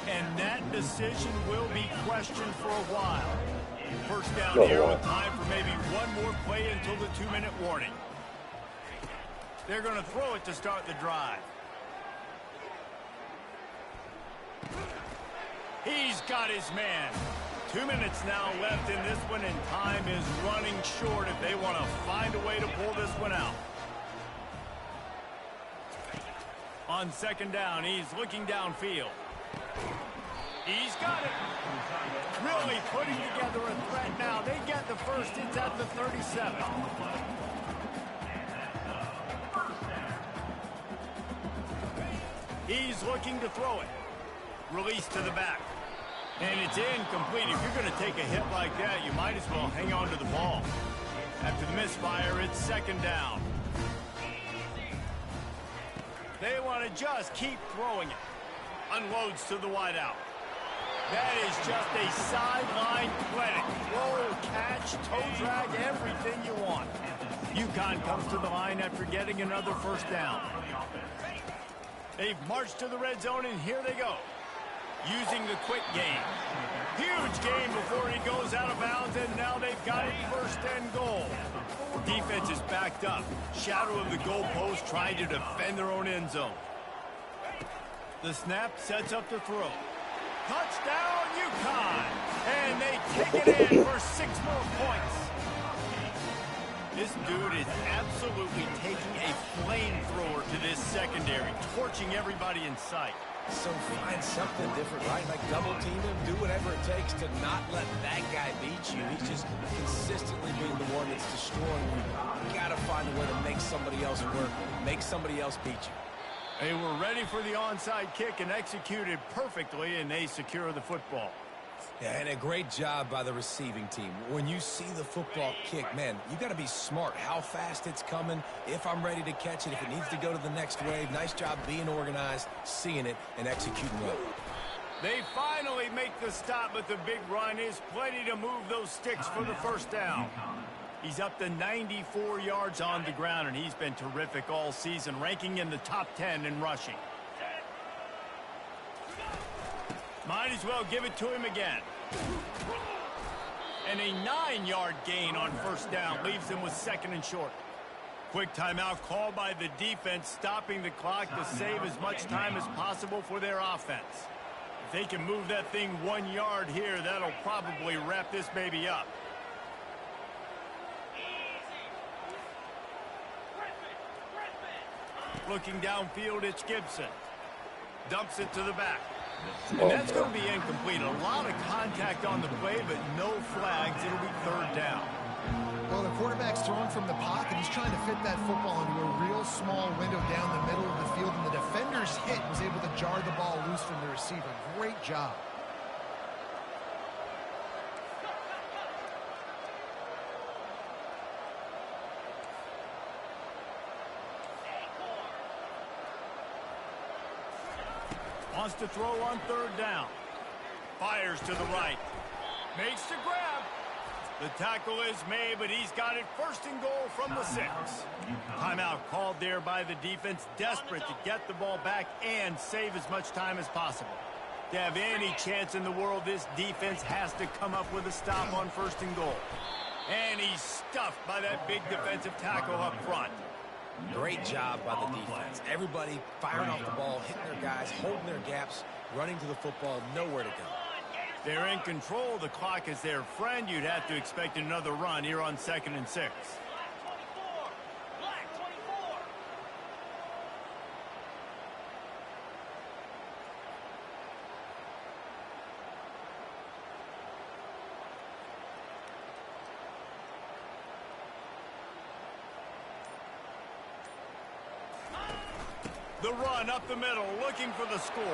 And that decision will be questioned for a while. First down here with time for maybe one more play until the 2-minute warning. They're going to throw it to start the drive. He's got his man. 2 minutes now left in this one, and time is running short if they want to find a way to pull this one out. On 2nd down, he's looking downfield. He's got it. Really putting together a threat now. They get the first. It's at the 37. He's looking to throw it. Release to the back. And it's incomplete. If you're going to take a hit like that, you might as well hang on to the ball. After the misfire, it's 2nd down. They want to just keep throwing it. Unloads to the wideout. That is just a sideline clinic. Roll, catch, toe drag, everything you want. UConn comes to the line after getting another first down. They've marched to the red zone, and here they go. Using the quick game. Huge game before he goes out of bounds, and now they've got it first and goal. Defense is backed up. Shadow of the goalpost trying to defend their own end zone. The snap sets up the throw. Touchdown, UConn! And they kick it in for 6 more points. This dude is absolutely taking a flamethrower to this secondary, torching everybody in sight. So find something different, right? Like double team him, do whatever it takes to not let that guy beat you. He's just consistently being the one that's destroying you. You gotta find a way to make somebody else work, make somebody else beat you. They were ready for the onside kick and executed perfectly, and they secure the football. Yeah, and a great job by the receiving team. When you see the football kick, man, you got to be smart how fast it's coming, if I'm ready to catch it, if it needs to go to the next wave. Nice job being organized, seeing it, and executing well. They finally make the stop, but the big run is plenty to move those sticks for the first down. He's up to 94 yards on the ground, and he's been terrific all season, ranking in the top 10 in rushing. Might as well give it to him again. And a 9-yard gain on first down leaves them with 2nd and short. Quick timeout called by the defense, stopping the clock to save as much time as possible for their offense. If they can move that thing 1 yard here, that'll probably wrap this baby up. Looking downfield, it's Gibson. Dumps it to the back. And that's going to be incomplete. A lot of contact on the play, but no flags. It'll be 3rd down. Well, the quarterback's throwing from the pocket. He's trying to fit that football into a real small window down the middle of the field, and the defender's hit was able to jar the ball loose from the receiver. Great job. Wants to throw on 3rd down. Fires to the right. Makes the grab. The tackle is made, but he's got it 1st and goal from the 6. Timeout called there by the defense, desperate to get the ball back and save as much time as possible. To have any chance in the world, this defense has to come up with a stop on 1st and goal. And he's stuffed by that big defensive tackle up front. Great job by the defense. Everybody firing off the ball, hitting their guys, holding their gaps, running to the football, nowhere to go. They're in control. The clock is their friend. You'd have to expect another run here on 2nd and 6. The run up the middle, looking for the score.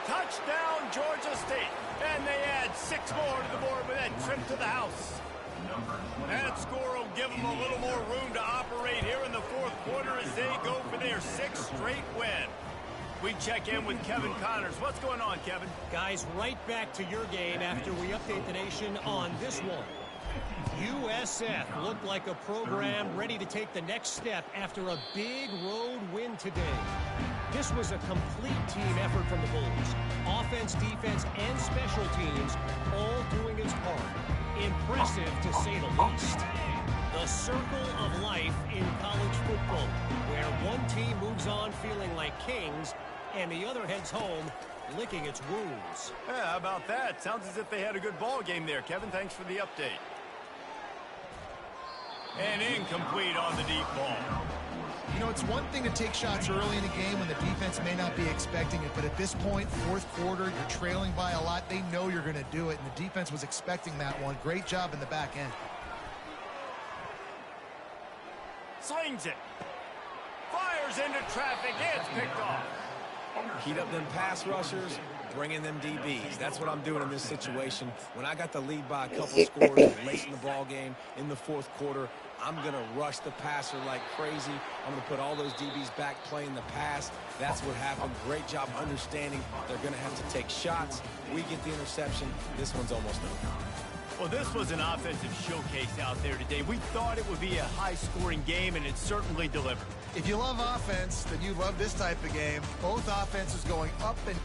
Touchdown, Georgia State. And they add 6 more to the board with that trip to the house. That score will give them a little more room to operate here in the 4th quarter as they go for their 6th straight win. We check in with Kevin Connors. What's going on, Kevin? Guys, right back to your game after we update the nation on this one. USF looked like a program ready to take the next step after a big road win today. This was a complete team effort from the Bulls. Offense, defense, and special teams all doing its part. Impressive, to say the least. The circle of life in college football, where one team moves on feeling like kings, and the other heads home licking its wounds. Yeah, how about that? Sounds as if they had a good ball game there, Kevin. Thanks for the update. And incomplete on the deep ball. You know, it's one thing to take shots early in a game when the defense may not be expecting it, but at this point, 4th quarter, you're trailing by a lot. They know you're going to do it, and the defense was expecting that one. Great job in the back end. Slings it. Fires into traffic. It's picked off. Heat up them pass rushers, bring in them DBs. That's what I'm doing in this situation. When I got the lead by a couple scores late in the ball game, in the fourth quarter, I'm going to rush the passer like crazy. I'm going to put all those DBs back playing the pass. That's what happened. Great job understanding they're going to have to take shots. We get the interception. This one's almost over. Well, this was an offensive showcase out there today. We thought it would be a high-scoring game, and it certainly delivered. If you love offense, then you love this type of game. Both offenses going up and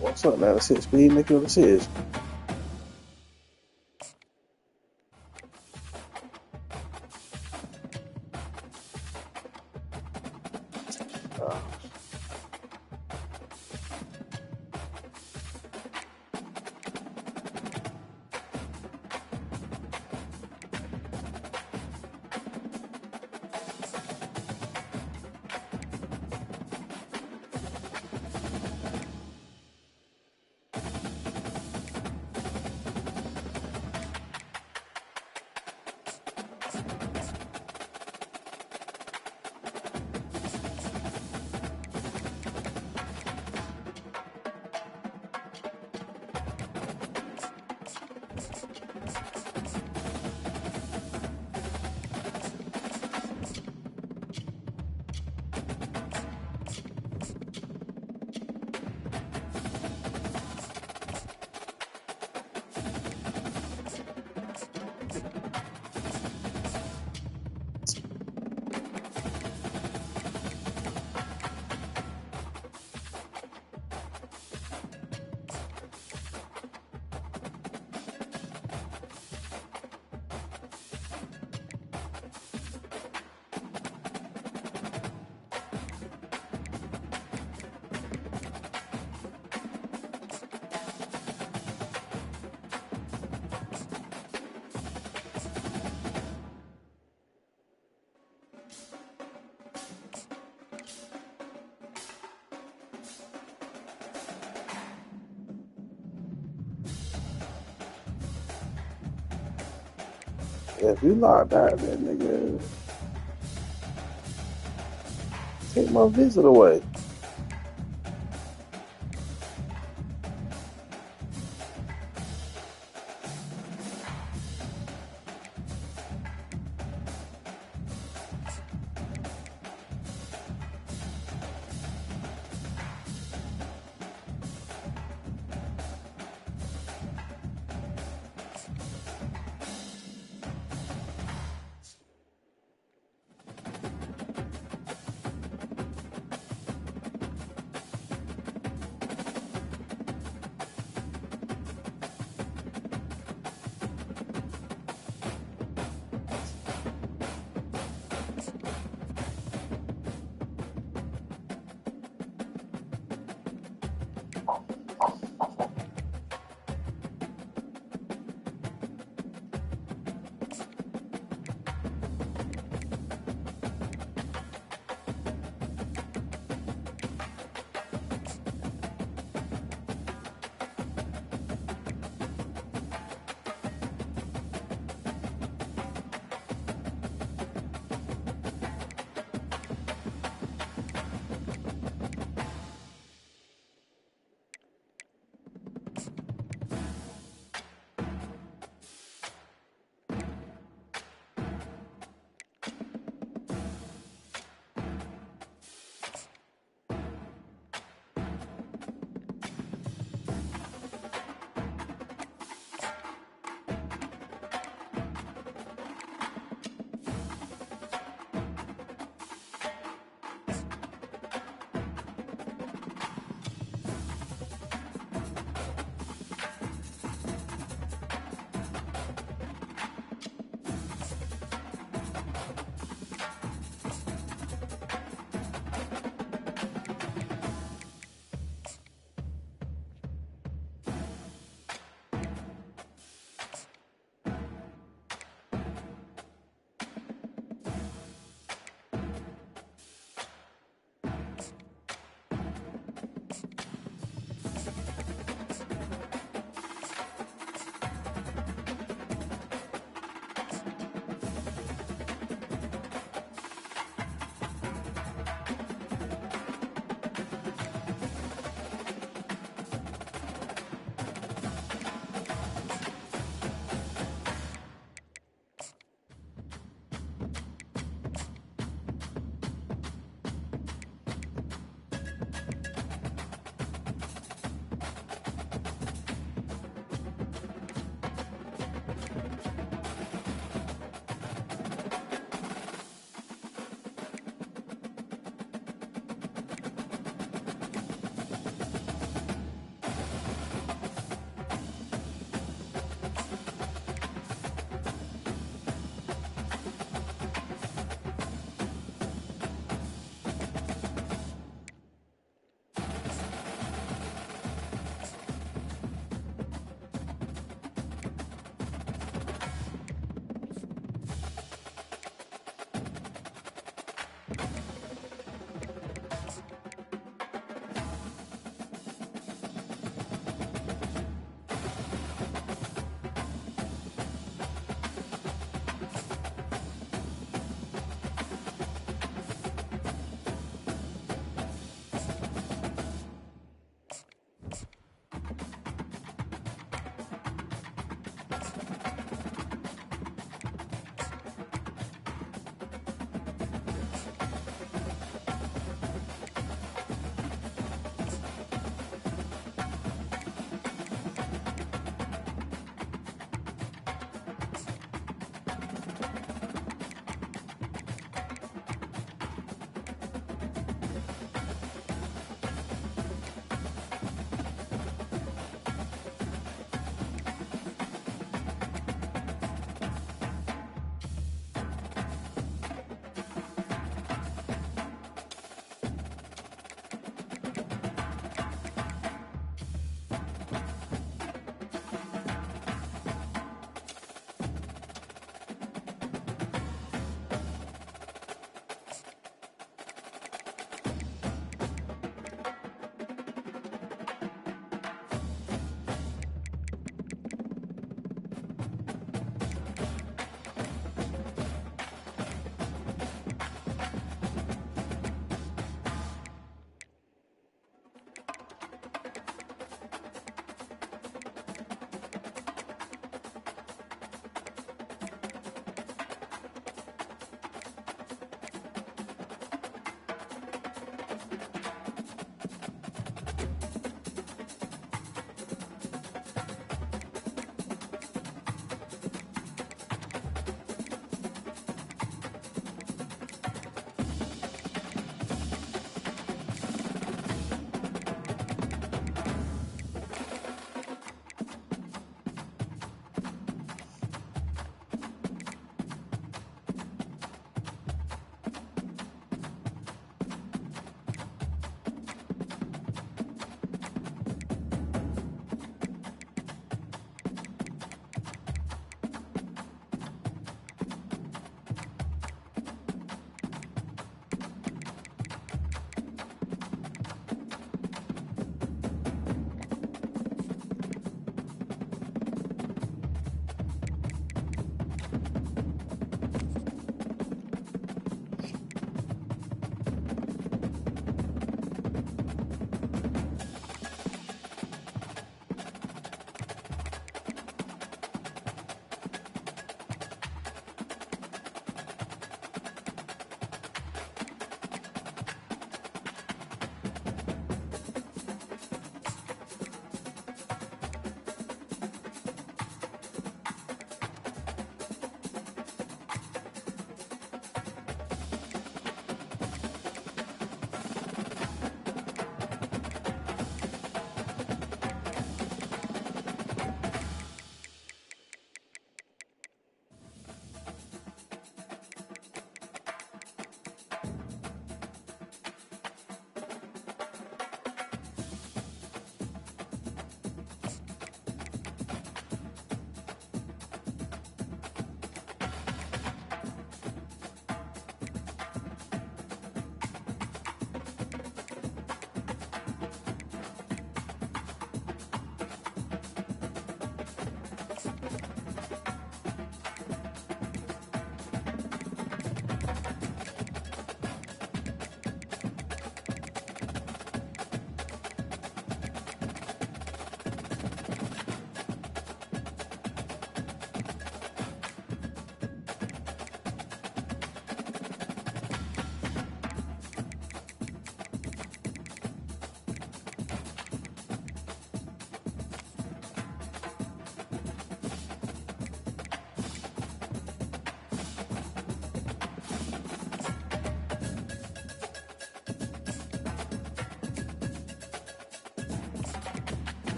What's up now? That's it. Speed, make your decision. If you locked out that nigga, take my visit away.